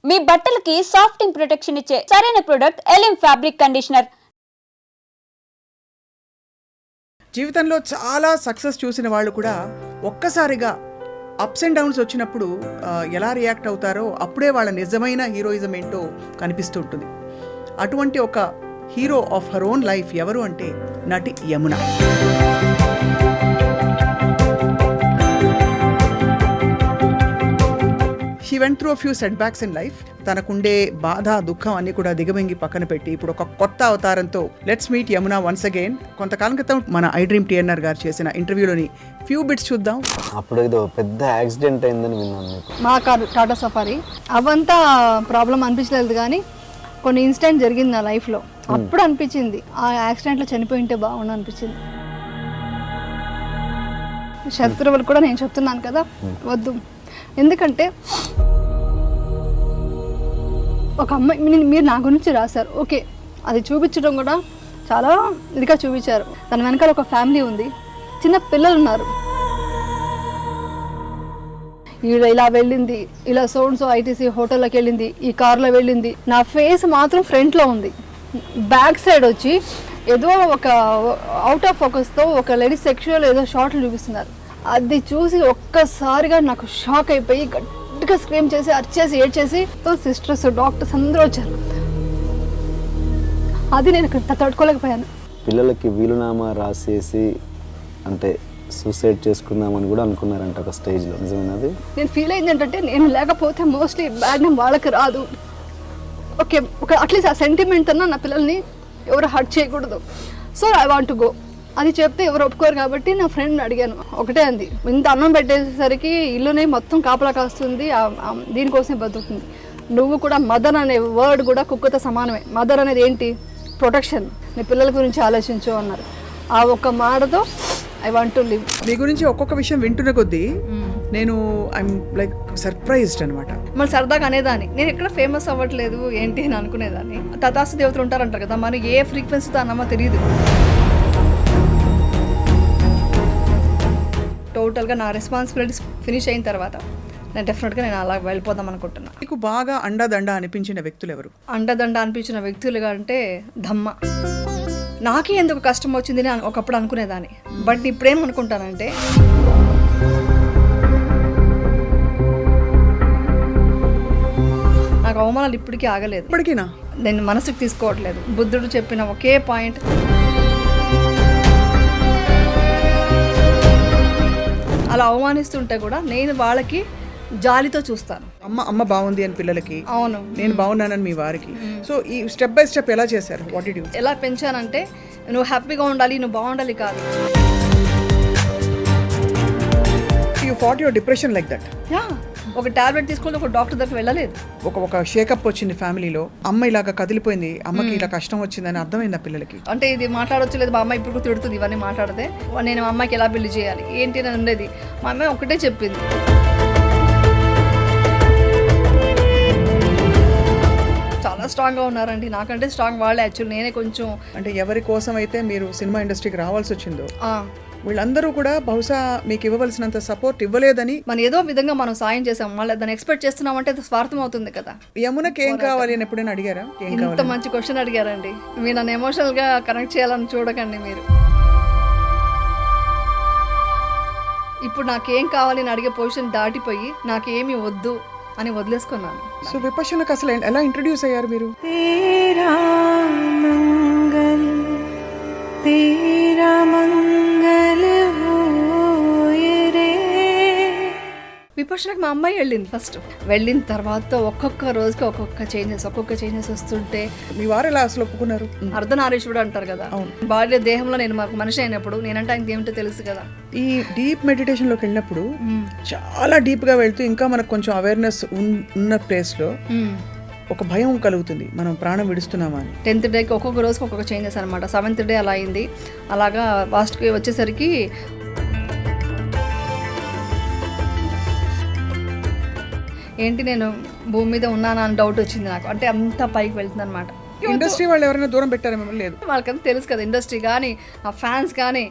మీ బట్టలకి సాఫ్టింగ్ ప్రొటెక్షన్ ఇచ్చే సరైన ప్రొడక్ట్ ఎలిమ్ ఫ్యాబ్రిక్ కండిషనర్. జీవితంలో చాలా సక్సెస్ చూసిన వాళ్ళు కూడా ఒక్కసారిగా అప్స్ అండ్ డౌన్స్ వచ్చినప్పుడు ఎలా రియాక్ట్ అవుతారో అప్పుడే వాళ్ళ నిజమైన హీరోయిజం ఏంటో కనిపిస్తూ ఉంటుంది. అటువంటి ఒక hero of her own life ఎవరు అంటే నటి Yamuna. She went through few setbacks in life. తనకుండే బాధ దుఃఖం అన్ని కూడా దిగమింగి పక్కన పెట్టి ఇప్పుడు ఒక కొత్త అవతారంతో let's meet Yamuna once again. కొంతకాలం క్రితం మన ఐ డ్రీమ్ టిఎన్ఆర్ గారు చేసిన ఇంటర్వ్యూలోని ఫ్యూ బిట్స్ చూద్దాం. అప్పుడు ఏదో పెద్ద యాక్సిడెంట్ అయిందని విన్నాను. మా టాటా సఫారీ అవంతా ప్రాబ్లం అనిపించలేదు, కానీ కొన్ని ఇన్సిడెంట్ జరిగింది నా లైఫ్లో. అప్పుడు అనిపించింది ఆ యాక్సిడెంట్లో చనిపోయి ఉంటే బాగుండు అనిపించింది. శత్రువులు కూడా నేను చెప్తున్నాను కదా, వద్దు. ఎందుకంటే ఒక అమ్మాయి మీరు నా గురించి రాశారు, ఓకే, అది చూపించడం కూడా చాలా ఇదిగా చూపించారు. దాని వెనకాల ఒక ఫ్యామిలీ ఉంది, చిన్న పిల్లలు ఉన్నారు. ఈడ ఇలా వెళ్ళింది, ఇలా సోన్సో ఐటీసీ హోటల్లోకి వెళ్ళింది, ఈ కార్లో వెళ్ళింది. నా ఫేస్ మాత్రం ఫ్రంట్లో ఉంది, బ్యాక్ సైడ్ వచ్చి ఏదో ఒక అవుట్ ఆఫ్ ఫోకస్తో ఒక లేడీ సెక్షువల్ ఏదో షార్ట్లు చూపిస్తున్నారు. అది చూసి ఒక్కసారిగా నాకు షాక్ అయిపోయి గట్టిగా స్క్రీమ్ చేసి అరిచేసి ఏడ్చేసి సిస్టర్స్ డాక్టర్స్ అందరూ వచ్చారు. అది నేను తట్టుకోలేకపోయాను. పిల్లలకి వీలునామా రాసేసి అంటే సూసైడ్ చేసుకుందామని కూడా అనుకున్నారంట ఒక స్టేజ్లో, నిజమైనది. నేను ఫీల్ అయింది ఏంటంటే నేను లేకపోతే మోస్ట్లీ బ్యాడ్ నేమ్ వాళ్ళకి రాదు. ఓకే, ఒక అట్లీస్ట్ ఆ సెంటిమెంట్ అన్నా నా పిల్లల్ని ఎవరు హర్ట్ చేయకూడదు. So I want to go అది చెప్తే ఎవరు ఒప్పుకోరు కాబట్టి నా ఫ్రెండ్ని అడిగాను. ఒకటే అంది, ఇంత అన్నం పెట్టేసరికి ఇల్లునే మొత్తం కాపలా కాస్తుంది, దీనికోసమే బతుకుతుంది. నువ్వు కూడా మదర్ అనే వర్డ్ కూడా కుక్కతో సమానమే. మదర్ అనేది ఏంటి? ప్రొటెక్షన్. నీ పిల్లల గురించి ఆలోచించు అన్నారు. ఆ ఒక్క మాటతో ఐ వాంట్ టు లివ్. మీ గురించి ఒక్కొక్క విషయం వింటున్న కొద్దీ నేను ఐఎమ్ లైక్ సర్ప్రైజ్డ్ అనమాట. మళ్ళీ సరదాగా అనేదాన్ని, నేను ఎక్కడ ఫేమస్ అవ్వట్లేదు ఏంటి అని అనుకునేదాన్ని. తథాస్తు దేవతలు ఉంటారంటారు కదా, మరి ఏ ఫ్రీక్వెన్సీతో అన్నమో తెలియదు. టోటల్గా నా రెస్పాన్సిబిలిటీస్ ఫినిష్ అయిన తర్వాత నేను డెఫినెట్గా నేను అలా వెళ్ళిపోదాం అనుకుంటున్నాను. మీకు బాగా అండదండ అనిపించిన వ్యక్తులు ఎవరు? అండదండ అనిపించిన వ్యక్తులుగా అంటే ధమ్మ. నాకే ఎందుకు కష్టం వచ్చింది అని ఒకప్పుడు అనుకునేదాన్ని, బట్ ఇప్పుడేం అనుకుంటానంటే నాకు అవమానాలు ఇప్పటికీ ఆగలేదు. ఇప్పటికీనా? నేను మనసుకు తీసుకోవట్లేదు. బుద్ధుడు చెప్పిన ఒకే పాయింట్, అలా అవమానిస్తుంటే కూడా నేను వాళ్ళకి జాలితో చూస్తాను. అమ్మ బాగుంది అని పిల్లలకి, అవును, నేను బాగున్నానని మీ వారికి. సో ఈ స్టెప్ బై స్టెప్ ఎలా చేశారు? What did you? ఎలా పెంచానంటే నువ్వు హ్యాపీగా ఉండాలి, నువ్వు బాగుండాలి కాదు. You fought your depression like that? Yeah, ఒక టాబ్లెట్ తీసుకుంటే ఒక డాక్టర్ దగ్గర వెళ్ళలేదు. ఒక షేకప్ వచ్చింది ఫ్యామిలీలో, అమ్మ ఇలాగా కదిలిపోయింది, అమ్మకి ఇలా కష్టం వచ్చిందని అర్థమైంది పిల్లలకి. అంటే ఇది మాట్లాడొచ్చు లేదు, మా అమ్మ ఇప్పుడు తిడుతుంది ఇవన్నీ మాట్లాడితే. నేను మా అమ్మాయికి ఎలా పెళ్లి చేయాలి ఏంటి అని ఉండేది. మా అమ్మాయి ఒకటే చెప్పింది, చాలా స్ట్రాంగ్గా ఉన్నారండి, నాకంటే స్ట్రాంగ్ వాళ్ళే. యాక్చువల్ నేనే కొంచెం, అంటే ఎవరి కోసం అయితే మీరు సినిమా ఇండస్ట్రీకి రావాల్సి వచ్చిందో వీళ్ళందరూ కూడా బహుశా మీకు ఇవ్వవలసినంత సపోర్ట్ ఇవ్వలేదని. మనం ఏదో విధంగా మనం సాయం చేసాం, మళ్ళీ దాన్ని ఎక్స్పెక్ట్ చేస్తున్నామంటే అది స్వార్థం అవుతుంది కదా. యమునకి ఏం కావాలి అని ఎప్పుడైనా అడిగారా? ఇంత మంచి క్వశ్చన్ అడిగారండి. మీరు నన్ను ఎమోషనల్గా కనెక్ట్ చేయాలని చూడకండి మీరు. ఇప్పుడు నాకేం కావాలి అని అడిగే పొజిషన్ దాటిపోయి నాకేమీ వద్దు అని వదిలేసుకున్నాను. సో విపక్షణకు అసలు ఎలా ఇంట్రడ్యూస్ అయ్యారు మీరు? విపక్షణకు మా అమ్మాయి వెళ్ళింది ఫస్ట్. వెళ్ళిన తర్వాత ఒక్కొక్క రోజుకి ఒక్కొక్క చేంజెస్ వస్తుంటే మీ వారు ఎలా అసలు ఒప్పుకున్నారు? అర్ధనారీశ్వరుడు అంటారు కదా, భార్య దేహంలో నేను మాకు మనిషి అయినప్పుడు నేనంటే ఆయనకి ఏమిటో తెలుసు కదా. ఈ డీప్ మెడిటేషన్లోకి వెళ్ళినప్పుడు చాలా డీప్గా వెళ్తూ ఇంకా మనకు కొంచెం అవేర్నెస్ ఉన్న ప్లేస్లో ఒక భయం కలుగుతుంది, మనం ప్రాణం విడుస్తున్నామా అని. 10th డేకి ఒక్కొక్క రోజుకి ఒక్కొక్క చేంజెస్ అనమాట. 7th డే అలా అయింది. అలాగా లాస్ట్కి వచ్చేసరికి ఏంటి నేను భూమి మీద ఉన్నానా అని డౌట్ వచ్చింది నాకు. అంటే అంత పైకి వెళ్తుంది అనమాట. ఇండస్ట్రీ వాళ్ళు ఎవరైనా దూరం పెట్టారా మిమ్మల్ని? లేదు. వాళ్ళకంతా తెలుసు కదా, ఇండస్ట్రీ కానీ ఆ ఫ్యాన్స్ కానీ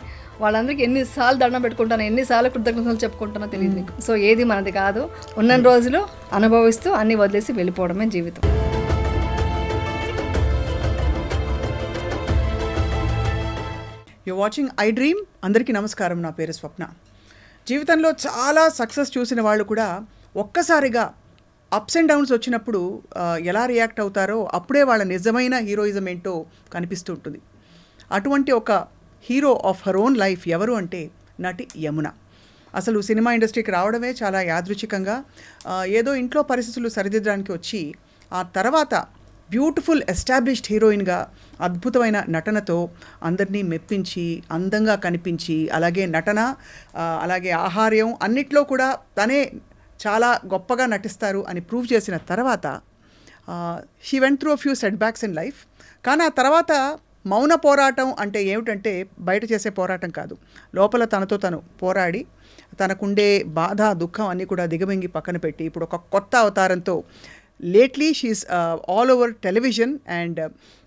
వాళ్ళందరికీ ఎన్నిసార్లు దండం పెట్టుకుంటాను, ఎన్నిసార్లు కృతజ్ఞతలు చెప్పుకుంటానో తెలియదు మీకు. సో ఏది మనది కాదు, ఉన్న రోజులు అనుభవిస్తూ అన్ని వదిలేసి వెళ్ళిపోవడమే జీవితం. You watching I dream. అందరికీ నమస్కారం, నా పేరు స్వప్న. జీవితంలో చాలా సక్సెస్ చూసిన వాళ్ళు కూడా ఒక్కసారిగా అప్స్ అండ్ డౌన్స్ వచ్చినప్పుడు ఎలా రియాక్ట్ అవుతారో అప్పుడే వాళ్ళ నిజమైన హీరోయిజం ఏంటో కనిపిస్తూ ఉంటుంది. అటువంటి ఒక hero of her own life ఎవరు అంటే నటి యమున. అసలు సినిమా ఇండస్ట్రీకి రావడమే చాలా యాదృచ్ఛికంగా, ఏదో ఇంట్లో పరిస్థితులు సరిదిద్దడానికి వచ్చి ఆ తర్వాత బ్యూటిఫుల్ ఎస్టాబ్లిష్డ్ హీరోయిన్గా అద్భుతమైన నటనతో అందరినీ మెప్పించి, అందంగా కనిపించి, అలాగే నటన, అలాగే ఆహార్యం అన్నిట్లో కూడా తనే చాలా గొప్పగా నటిస్తారు అని ప్రూవ్ చేసిన తర్వాత she went through a few setbacks in life. కానీ ఆ తర్వాత మౌన పోరాటం అంటే ఏమిటంటే బయట చేసే పోరాటం కాదు, లోపల తనతో తను పోరాడి తనకుండే బాధ, దుఃఖం అన్నీ కూడా దిగమింగి పక్కన పెట్టి ఇప్పుడు ఒక కొత్త అవతారంతో lately she's all over television. And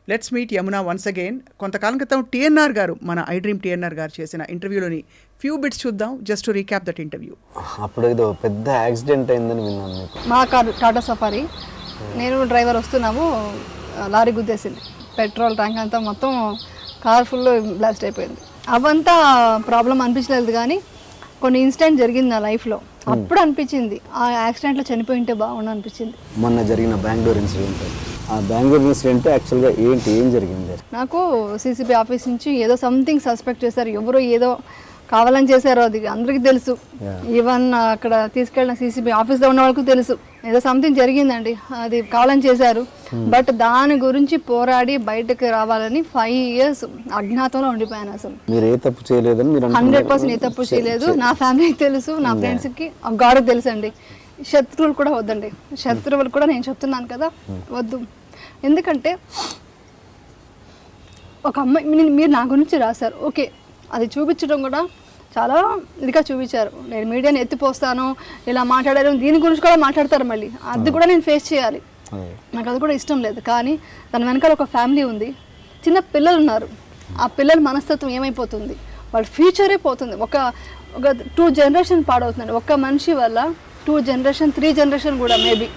let's meet Yamuna once again. కొంతకాలం క్రితం టీఎన్ఆర్ గారు, మన ఐ డ్రీమ్ టీఎన్ఆర్ గారు చేసిన ఇంటర్వ్యూలోని ఫ్యూ బిట్స్ చూద్దాం, just to recap that interview. అప్పుడు ఏదో పెద్ద యాక్సిడెంట్ అయిందని విన్నాను మీకు. మా కారు టాటా సఫారీ, నేను డ్రైవర్ వస్తున్నాము, లారీ గుద్దేసింది. పెట్రోల్ ట్యాంక్ అంతా మొత్తం కార్ ఫుల్ బ్లాస్ట్ అయిపోయింది. అవంతా ప్రాబ్లం అనిపించలేదు, కానీ కొన్ని ఇన్సిడెంట్ జరిగింది నా లైఫ్లో. అప్పుడు అనిపించింది ఆ యాక్సిడెంట్లో చనిపోయి ఉంటే బాగుండు అనిపించింది. మొన్న జరిగిన బెంగళూరు ఇన్సిడెంట్, ఆ బెంగళూరు ఇన్సిడెంట్ యాక్చువల్గా ఏం జరిగింది? నాకు సీసీబీ ఆఫీస్ నుంచి ఏదో సంథింగ్ సస్పెక్ట్ చేశారు, ఎవరో ఏదో కావాలని చేశారో అది అందరికీ తెలుసు. ఈవెన్ అక్కడ తీసుకెళ్ళిన సీసీబీ ఆఫీస్లో ఉన్న వాళ్ళకు తెలుసు ఏదో సంథింగ్ జరిగిందండి, అది కావాలని చేశారు. బట్ దాని గురించి పోరాడి బయటకు రావాలని 5 years అజ్ఞాతంలో ఉండిపోయాను. అసలు మీరు ఏ తప్పు చేయలేదని మీరు 100% ఏ తప్పు చేయలేదు. నా ఫ్యామిలీకి తెలుసు, నా ఫ్రెండ్స్కి, గాడ్కి తెలుసు అండి. శత్రువులు కూడా వద్దండి, శత్రువులు కూడా నేను చెప్తున్నాను కదా వద్దు. ఎందుకంటే ఒక అమ్మాయి మీరు నా గురించి రాశారు, ఓకే, అది చూపించడం కూడా చాలా ఇదిగా చూపించారు. నేను మీడియాని ఎత్తిపోస్తాను, ఇలా మాట్లాడారు, దీని గురించి కూడా మాట్లాడతారు, మళ్ళీ అది కూడా నేను ఫేస్ చేయాలి. నాకు అది కూడా ఇష్టం లేదు. కానీ దాని వెనకాల ఒక ఫ్యామిలీ ఉంది, చిన్న పిల్లలు ఉన్నారు. ఆ పిల్లల మనస్తత్వం ఏమైపోతుంది, వాళ్ళ ఫ్యూచరే పోతుంది. ఒక 2 generation పాడవుతుందండి ఒక మనిషి వల్ల. 2 generation 3 generation కూడా, మేబీ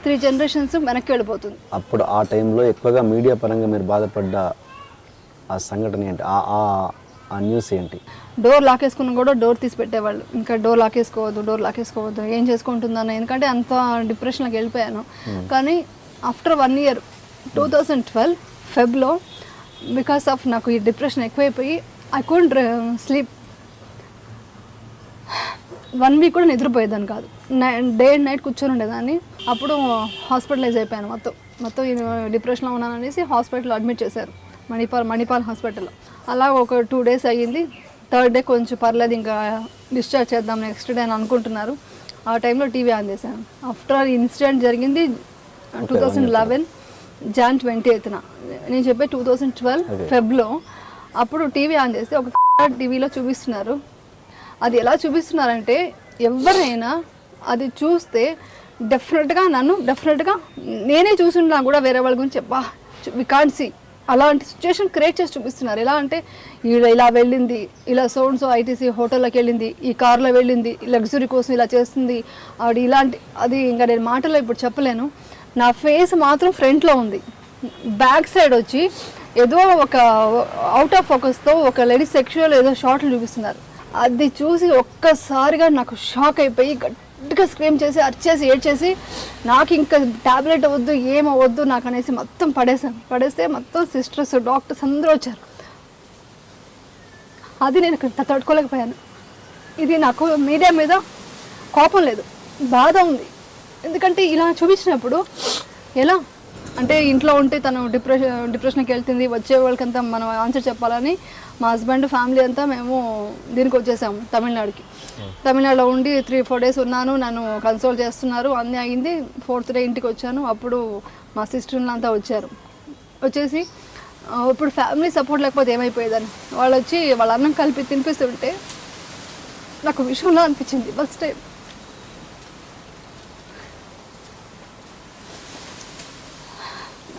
3 generations వెనక్కి వెళ్ళిపోతుంది. అప్పుడు ఆ టైంలో ఎక్కువగా మీడియా పరంగా మీరు బాధపడ్డ ఆ సంఘటన ఏంటి, ఆ న్యూస్ ఏంటి? డోర్ లాకేసుకున్న కూడా డోర్ తీసి పెట్టేవాళ్ళు, ఇంకా డోర్ లాకేసుకోవద్దు ఏం చేసుకుంటుందన్న. ఎందుకంటే అంత డిప్రెషన్లోకి వెళ్ళిపోయాను. కానీ ఆఫ్టర్ 1 year 2012 ఫెబ్లో, బికాస్ ఆఫ్ నాకు ఈ డిప్రెషన్ ఎక్కువైపోయి ఐ కుడెంట్ స్లీప్. 1 week కూడా నిద్రపోయేదాన్ని కాదు, డే అండ్ నైట్ కూర్చొని ఉండేదాన్ని. అప్పుడు హాస్పిటలైజ్ అయిపోయాను, మొత్తం డిప్రెషన్లో ఉన్నాను అనేసి హాస్పిటల్లో అడ్మిట్ చేశారు, మణిపాల్ హాస్పిటల్లో. అలా ఒక 2 days అయ్యింది. 3rd day కొంచెం పర్లేదు, ఇంకా డిశ్చార్జ్ చేద్దాం నెక్స్ట్ డే అని అనుకుంటున్నారు. ఆ టైంలో టీవీ ఆన్ చేశాను. ఆఫ్టర్ ఇన్సిడెంట్ జరిగింది 2011 Jan 28th. నేను చెప్పే 2012 ఫెబ్లో. అప్పుడు టీవీ ఆన్ చేస్తే ఒక టీవీలో చూపిస్తున్నారు. అది ఎలా చూపిస్తున్నారంటే ఎవరైనా అది చూస్తే డెఫినెట్గా నేనే చూసున్నా కూడా వేరే వాళ్ళ గురించి వి కాంట్ సీ, అలాంటి సిచ్యువేషన్ క్రియేట్ చేసి చూపిస్తున్నారు. ఎలా అంటే ఇలా వెళ్ళింది, ఇలా సో ఐటీసీ హోటల్లోకి వెళ్ళింది, ఈ కార్లో వెళ్ళింది, లగ్జరీ కోసం ఇలా చేస్తుంది ఆవిడ, ఇలాంటి అది ఇంకా నేను మాటల్లో ఇప్పుడు చెప్పలేను. నా ఫేస్ మాత్రం ఫ్రంట్లో ఉంది, బ్యాక్ సైడ్ వచ్చి ఏదో ఒక అవుట్ ఆఫ్ ఫోకస్తో ఒక లేడీ సెక్షువల్ ఏదో షార్ట్లు చూపిస్తున్నారు. అది చూసి ఒక్కసారిగా నాకు షాక్ అయిపోయి గట్టిగా స్క్రీమ్ చేసి అరిచేసి ఏడ్చేసి నాకు ఇంకా ట్యాబ్లెట్ వద్దు ఏమవద్దు నాకు అనేసి మొత్తం పడేస్తే మొత్తం సిస్టర్స్ డాక్టర్స్ అందరూ వచ్చారు. అది నేను తట్టుకోలేకపోయాను. ఇది నాకు మీడియా మీద కోపం లేదు, బాధ ఉంది. ఎందుకంటే ఇలా చూపించినప్పుడు ఎలా అంటే ఇంట్లో ఉంటే తను డిప్రెషన్కి వెళ్తుంది, వచ్చే వాళ్ళకంతా మనం ఆన్సర్ చెప్పాలని మా హస్బెండ్ ఫ్యామిలీ అంతా మేము దీనికి వచ్చేసాము తమిళనాడుకి. తమిళనాడులో ఉండి 3-4 days ఉన్నాను, నన్ను కన్సోల్ చేస్తున్నారు, అన్నీ అయింది. 4th day ఇంటికి వచ్చాను. అప్పుడు మా సిస్టర్లు అంతా వచ్చేసి ఇప్పుడు ఫ్యామిలీ సపోర్ట్ లేకపోతే ఏమైపోయేదని వాళ్ళు వచ్చి వాళ్ళ అన్నం కలిపి తినిపిస్తుంటే నాకు విషయంలో అనిపించింది ఫస్ట్ టైం.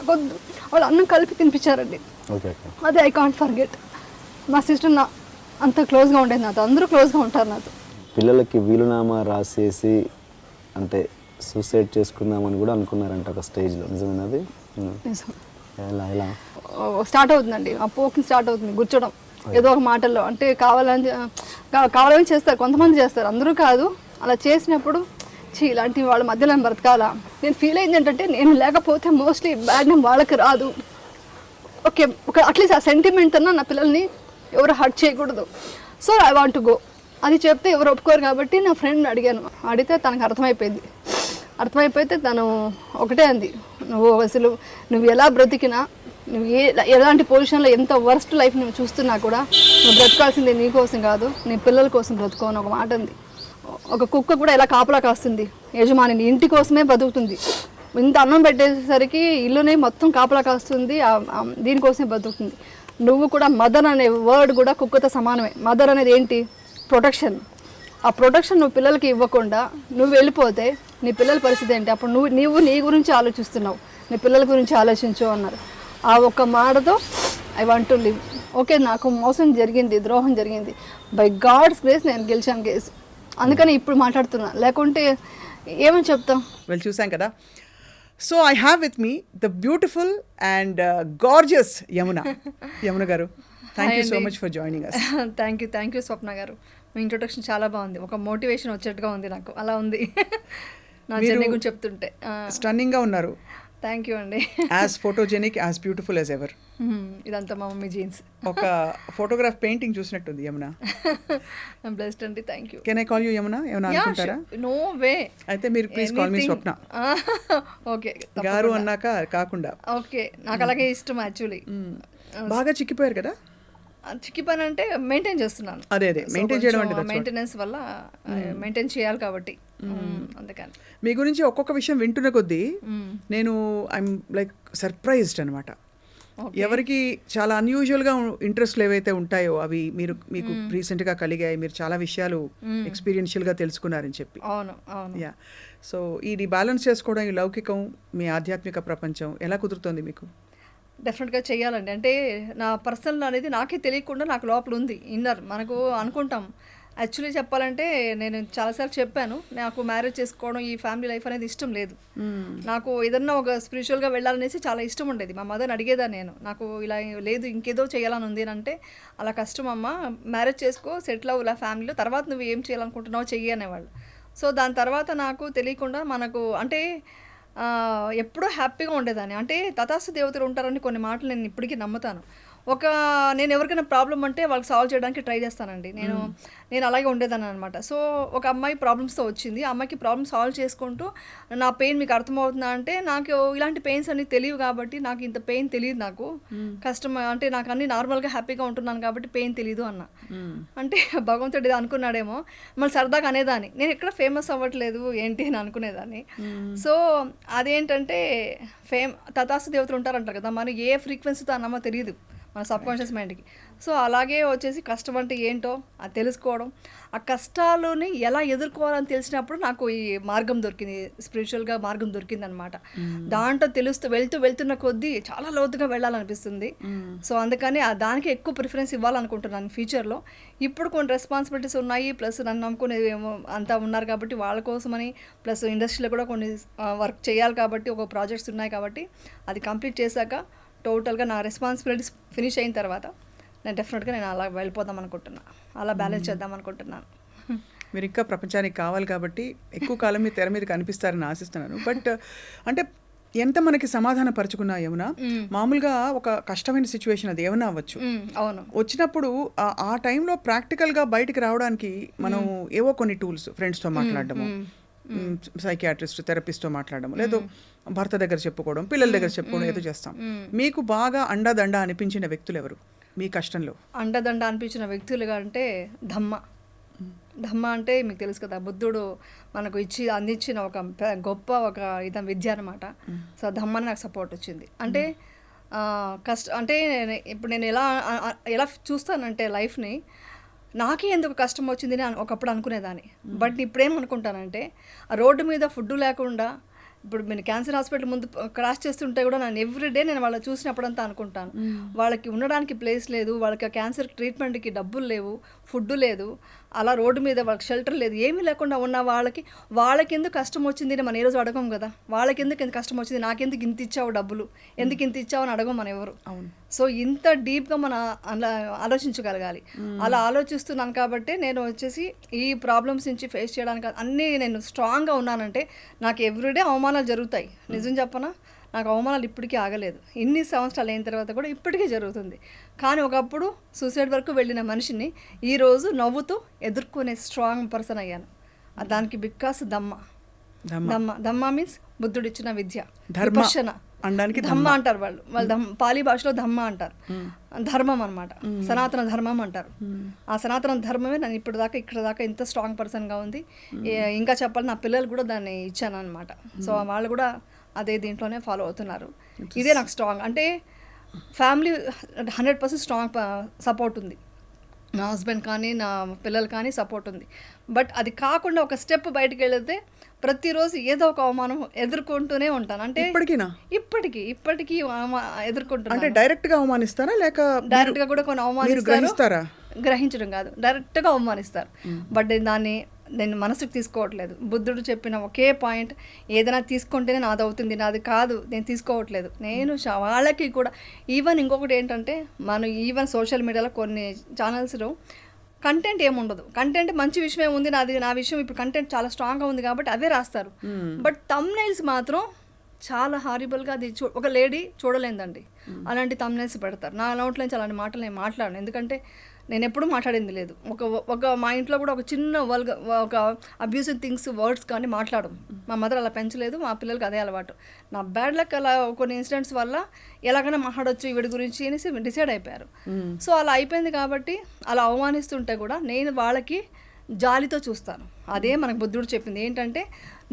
నాకొద్దు. వాళ్ళు అన్నం కలిపి తినిపించారండి. Okay okay. అది ఐ కాంట్ ఫర్గెట్. మా సిస్టర్ నా అంత క్లోజ్గా ఉండేది నాతో, అందరూ క్లోజ్గా ఉంటారు నాతో. పిల్లలకి వీలునామా రాసేసి అంటే సూసైడ్ చేసుకుందామని కూడా అనుకున్నారంట ఒక స్టేజ్లో, నిజమేనది? ఎలా ఎలా స్టార్ట్ అవుతుందండి, ఆ పోకింగ్ స్టార్ట్ అవుతుంది, కూర్చోడం ఏదో ఒక మాటల్లో. అంటే కావాలని చేస్తారు, కొంతమంది చేస్తారు, అందరూ కాదు. అలా చేసినప్పుడు ఇలాంటి వాళ్ళ మధ్యలో నేను బ్రతకాలా. నేను ఫీల్ అయింది ఏంటంటే నేను లేకపోతే మోస్ట్లీ బ్యాడ్ నేమ్ వాళ్ళకి రాదు. ఓకే, అట్లీస్ట్ ఆ సెంటిమెంట్ అన్నా నా పిల్లల్ని ఎవరు హర్ట్ చేయకూడదు. So I want to go. అది చెప్తే ఎవరు ఒప్పుకోరు కాబట్టి నా ఫ్రెండ్ని అడిగాను. అడిగితే తనకు అర్థమైపోతే తను ఒకటే అంది, నువ్వు ఎలా బ్రతికినా, నువ్వు ఎలాంటి పొజిషన్లో ఎంత వర్స్ట్ లైఫ్ నువ్వు చూస్తున్నా కూడా నువ్వు బ్రతకాల్సింది నీ కోసం కాదు, నీ పిల్లల కోసం బ్రతుకో అని ఒక మాట ఉంది. ఒక కుక్క కూడా ఎలా కాపలా కాస్తుంది యజమానిని, ఇంటి కోసమే బతుకుతుంది. ఇంత అన్నం పెట్టేసరికి ఇల్లునే మొత్తం కాపలా కాస్తుంది, దీనికోసమే బతుకుతుంది. నువ్వు కూడా మదర్ అనే వర్డ్ కూడా కుక్కతో సమానమే. మదర్ అనేది ఏంటి? ప్రొటెక్షన్. ఆ ప్రొటెక్షన్ నువ్వు పిల్లలకి ఇవ్వకుండా నువ్వు వెళ్ళిపోతే నీ పిల్లల పరిస్థితి ఏంటి? అప్పుడు నువ్వు నీ గురించి ఆలోచిస్తున్నావు, నీ పిల్లల గురించి ఆలోచించు అన్నారు. ఆ ఒక్క మాటతో I want to live. Okay, నాకు మోసం జరిగింది, ద్రోహం జరిగింది, బై గాడ్స్ గ్రేస్ నేను గెలిచాను కేసు. అందుకని ఇప్పుడు మాట్లాడుతున్నా, లేకుంటే ఏమని చెప్తాం? వెల్, చూసాం కదా. So I have with me the beautiful and gorgeous Yamuna garu. Thank you so much for joining us. Thank you Swapna garu. మీ ఇంట్రొడక్షన్ చాలా బాగుంది, ఒక మోటివేషన్ వచ్చేట్టుగా ఉంది నాకు, అలా ఉంది నా జర్నీ గురించి చెప్తుంటే. స్టన్నింగ్గా ఉన్నారు. థ్యాంక్ యూ అండి. As photogenic, as beautiful as ever. ఇదంతా మా మమ్మీ జీన్స్. ఒక ఫోటోగ్రాఫ్ పెయింటింగ్ చూసినట్టుంది యమున. బ్లెస్డ్ అండి, thank you. Can I call you Yamuna? ఏమైనా అనుకుంటారా? No way. అయితే మీరు please call me Swapna. Okay, గారు అన్నాక కాకుండా. ఓకే, నాకు అలాగే ఇష్టం యాక్చువల్లీ. బాగా చిక్కిపోయారు కదా? చిక్కి పని అంటే మెయింటైన్ చేస్తున్నాను. అదే మెయింటైన్ చేయడం అంటే మెయింటెనెన్స్ వల్ల మెయింటైన్ చేయాలి కాబట్టి అందుకని. మీ గురించి ఒక్కొక్క విషయం వింటున్న కొద్దీ నేను ఐఎమ్ లైక్ సర్ప్రైజ్డ్ అనమాట. ఎవరికి చాలా అన్యూజువల్గా ఇంట్రెస్ట్లు ఏవైతే ఉంటాయో అవి మీకు రీసెంట్గా కలిగాయి, మీరు చాలా విషయాలు ఎక్స్పీరియన్షియల్గా తెలుసుకున్నారని చెప్పి. అవును అవును. యా, సో ఇది బ్యాలెన్స్ చేసుకోవడం, ఈ లౌకికం, మీ ఆధ్యాత్మిక ప్రపంచం ఎలా కుదురుతోంది మీకు? డెఫినెట్గా చేయాలండి. అంటే నా పర్సనల్ అనేది నాకే తెలియకుండా నాకు లోపల ఉంది, ఇన్నర్. మనకు అనుకుంటాం, యాక్చువల్లీ చెప్పాలంటే నేను చాలాసార్లు చెప్పాను, నాకు మ్యారేజ్ చేసుకోవడం, ఈ ఫ్యామిలీ లైఫ్ అనేది ఇష్టం లేదు. నాకు ఏదన్నా ఒక స్పిరిచువల్గా వెళ్ళాలనేసి చాలా ఇష్టం ఉండేది. మా మదర్ని అడిగేదాన్ని నేను, నాకు ఇలా లేదు ఇంకేదో చేయాలని ఉంది అంటే, అలా కష్టం అమ్మ, మ్యారేజ్ చేసుకో, సెటిల్ అవ్వు ఇలా ఫ్యామిలీలో, తర్వాత నువ్వు ఏం చేయాలనుకుంటున్నావు చెయ్యి అనేవాళ్ళు. సో దాని తర్వాత నాకు తెలియకుండా మనకు అంటే ఎప్పుడూ హ్యాపీగా ఉండేదాన్ని. అంటే తథాస్తు దేవతలు ఉంటారని కొన్ని మాటలు నేను ఇప్పటికీ నమ్ముతాను. నేను ఎవరికైనా ప్రాబ్లం అంటే వాళ్ళకి సాల్వ్ చేయడానికి ట్రై చేస్తానండి. నేను అలాగే ఉండేదాన్ని అనమాట. సో ఒక అమ్మాయి ప్రాబ్లమ్స్తో వచ్చింది, ఆ అమ్మాయికి ప్రాబ్లమ్ సాల్వ్ చేసుకుంటూ, నా పెయిన్ మీకు అర్థమవుతుందా అంటే, నాకు ఇలాంటి పెయిన్స్ అన్ని తెలియవు కాబట్టి, నాకు ఇంత పెయిన్ తెలియదు, నాకు కష్టం అంటే నాకు అన్ని నార్మల్గా హ్యాపీగా ఉంటున్నాను కాబట్టి పెయిన్ తెలియదు అన్న. అంటే భగవంతుడు అనుకున్నాడేమో, మళ్ళీ సరదాగా అనేదాన్ని, నేను ఎక్కడ ఫేమస్ అవ్వట్లేదు ఏంటి అని అనుకునేదాన్ని. సో అదేంటంటే తథాస్తు దేవతలు ఉంటారంటారు కదా, మరి ఏ ఫ్రీక్వెన్సీతో అన్నామో తెలియదు మన సబ్కాన్షియస్ మైండ్కి. సో అలాగే వచ్చేసి కష్టం అంటే ఏంటో అది తెలుసుకోవడం, ఆ కష్టాలని ఎలా ఎదుర్కోవాలని తెలిసినప్పుడు నాకు ఈ మార్గం దొరికింది, స్పిరిచువల్గా మార్గం దొరికింది అనమాట. దాంట్లో వెళ్తున్న కొద్దీ చాలా లోతుగా వెళ్ళాలనిపిస్తుంది. సో అందుకని దానికి ఎక్కువ ప్రిఫరెన్స్ ఇవ్వాలనుకుంటున్నాను ఫ్యూచర్లో. ఇప్పుడు కొన్ని రెస్పాన్సిబిలిటీస్ ఉన్నాయి, ప్లస్ నన్ను నమ్ముకునే అంతా ఉన్నారు కాబట్టి వాళ్ళ కోసమని, ప్లస్ ఇండస్ట్రీలో కూడా కొన్ని వర్క్ చేయాలి కాబట్టి, ఒక ప్రాజెక్ట్స్ ఉన్నాయి కాబట్టి, అది కంప్లీట్ చేశాక టోటల్గా నా రెస్పాన్సిబిలిటీస్ ఫినిష్ అయిన తర్వాత నేను డెఫినెట్గా నేను అలా వెళ్ళిపోదాం అనుకుంటున్నాను, అలా బ్యాలెన్స్ చేద్దాం అనుకుంటున్నాను. మీరు ఇంకా ప్రపంచానికి కావాలి కాబట్టి ఎక్కువ కాలం మీ తెర మీద కనిపిస్తారని ఆశిస్తున్నాను. బట్ అంటే ఎంత మనకి సమాధాన పరుచుకున్నా యమున, మామూలుగా ఒక కష్టమైన సిచ్యువేషన్ అది ఏమన్నా అవ్వచ్చు, అవును, వచ్చినప్పుడు ఆ టైంలో ప్రాక్టికల్గా బయటికి రావడానికి మనం ఏవో కొన్ని టూల్స్, ఫ్రెండ్స్తో మాట్లాడడము, సైకియాట్రిస్ట్, థెరపిస్ట్తో మాట్లాడడం, లేదు భర్త దగ్గర చెప్పుకోవడం, పిల్లల దగ్గర చెప్పుకోవడం, ఏదో చేస్తాం. మీకు బాగా అండదండ అనిపించిన వ్యక్తులు ఎవరు మీ కష్టంలో? అండదండ అనిపించిన వ్యక్తులుగా అంటే ధమ్మ అంటే మీకు తెలుసు కదా, బుద్ధుడు మనకు అందించిన ఒక గొప్ప ఒక విద్య అనమాట. సో ధమ్మని నాకు సపోర్ట్ వచ్చింది. అంటే అంటే ఇప్పుడు నేను ఎలా చూస్తానంటే లైఫ్ని, నాకే ఎందుకు కష్టం వచ్చింది అని ఒకప్పుడు అనుకునేదాన్ని. బట్ ఇప్పుడేమనుకుంటానంటే, ఆ రోడ్డు మీద ఫుడ్ లేకుండా ఇప్పుడు నేను క్యాన్సర్ హాస్పిటల్ ముందు క్రాస్ చేస్తుంటే కూడా నేను ఎవ్రీడే నేను వాళ్ళని చూసినప్పుడంతా అనుకుంటాను, వాళ్ళకి ఉండడానికి ప్లేస్ లేదు, వాళ్ళకి క్యాన్సర్ ట్రీట్మెంట్కి డబ్బులు లేవు, ఫుడ్ లేదు, అలా రోడ్డు మీద వాళ్ళకి షెల్టర్ లేదు, ఏమీ లేకుండా ఉన్న వాళ్ళకి ఎందుకు కష్టం వచ్చింది అని మనం ఏ రోజు అడగం కదా. వాళ్ళకి ఎందుకు కష్టం వచ్చింది, నాకెందుకు ఇంత ఇచ్చావు డబ్బులు, ఎందుకు ఇంత ఇచ్చావు అని అడగం మనం ఎవరు. సో ఇంత డీప్గా మనం అలా ఆలోచించగలగాలి. అలా ఆలోచిస్తున్నాను కాబట్టి నేను వచ్చేసి ఈ ప్రాబ్లమ్స్ నుంచి ఫేస్ చేయడానికి అన్నీ నేను స్ట్రాంగ్గా ఉన్నానంటే నాకు ఎవ్రీడే అవమానాలు జరుగుతాయి. నిజం చెప్పనా, నాకు అవమానాలు ఇప్పటికీ ఆగలేదు. ఇన్ని సంవత్సరాలు అయిన తర్వాత కూడా ఇప్పటికీ జరుగుతుంది. కానీ ఒకప్పుడు సూసైడ్ వరకు వెళ్ళిన మనిషిని ఈరోజు నవ్వుతూ ఎదుర్కొనే స్ట్రాంగ్ పర్సన్ అయ్యాను. దానికి బికాస్ దమ్మ మీన్స్ బుద్ధుడిచ్చిన విద్య, విపశ్యన ధమ్మ అంటారు వాళ్ళు పాలీ భాషలో ధమ్మ అంటారు, ధర్మం అనమాట, సనాతన ధర్మం అంటారు. ఆ సనాతన ధర్మమే నన్ను ఇక్కడ దాకా ఇంత స్ట్రాంగ్ పర్సన్గా ఉంది. ఇంకా చెప్పాలి, నా పిల్లలు కూడా దాన్ని ఇచ్చాను అనమాట. సో వాళ్ళు కూడా అదే దీంట్లోనే ఫాలో అవుతున్నారు. ఇదే నాకు స్ట్రాంగ్ అంటే ఫ్యామిలీ 100% స్ట్రాంగ్ సపోర్ట్ ఉంది. నా హస్బెండ్ కానీ నా పిల్లలు కానీ సపోర్ట్ ఉంది. బట్ అది కాకుండా ఒక స్టెప్ బయటకు వెళితే ప్రతిరోజు ఏదో ఒక అవమానం ఎదుర్కొంటూనే ఉంటాను. అంటే ఇప్పటికీ ఎదుర్కొంటున్నాను. అంటే డైరెక్ట్గా అవమానిస్తారా లేక డైరెక్ట్గా కూడా కొన్ని అవమానిస్తారా? గ్రహించడం కాదు, డైరెక్ట్గా అవమానిస్తారు. బట్ నేను మనసుకు తీసుకోవట్లేదు. బుద్ధుడు చెప్పిన ఒకే పాయింట్, ఏదైనా తీసుకుంటేనే నాది అవుతుంది, నాది కాదు నేను తీసుకోవట్లేదు. నేను వాళ్ళకి కూడా ఈవెన్ ఇంకొకటి ఏంటంటే ఈవెన్ సోషల్ మీడియాలో కొన్ని ఛానల్స్లో కంటెంట్ ఏముండదు. కంటెంట్ మంచి విషయమే ఉంది, నా విషయం ఇప్పుడు కంటెంట్ చాలా స్ట్రాంగ్గా ఉంది కాబట్టి అవే రాస్తారు. బట్ థంబ్నెయిల్స్ మాత్రం చాలా హారిబుల్గా అది ఒక లేడీ చూడలేదండి అలాంటి థంబ్నెయిల్స్ పెడతారు. నా నోట్ల నుంచి అలాంటి మాటలు నేను మాట్లాడను, ఎందుకంటే నేను ఎప్పుడూ మాట్లాడింది లేదు. ఒక మా ఇంట్లో కూడా ఒక చిన్న ఒక అబ్యూసివ్ థింగ్స్ వర్డ్స్ కానీ మాట్లాడము. మా మదర్ అలా పెంచలేదు, మా పిల్లలకి అదే అలవాటు. నా బ్యాడ్ లక్ అలా కొన్ని ఇన్సిడెంట్స్ వల్ల ఎలాగైనా మాట్లాడొచ్చు వీడి గురించి అనేసి డిసైడ్ అయిపోయారు. సో అలా అయిపోయింది కాబట్టి అలా అవమానిస్తుంటే కూడా నేను వాళ్ళకి జాలితో చూస్తాను. అదే మనకు బుద్ధుడు చెప్పింది ఏంటంటే,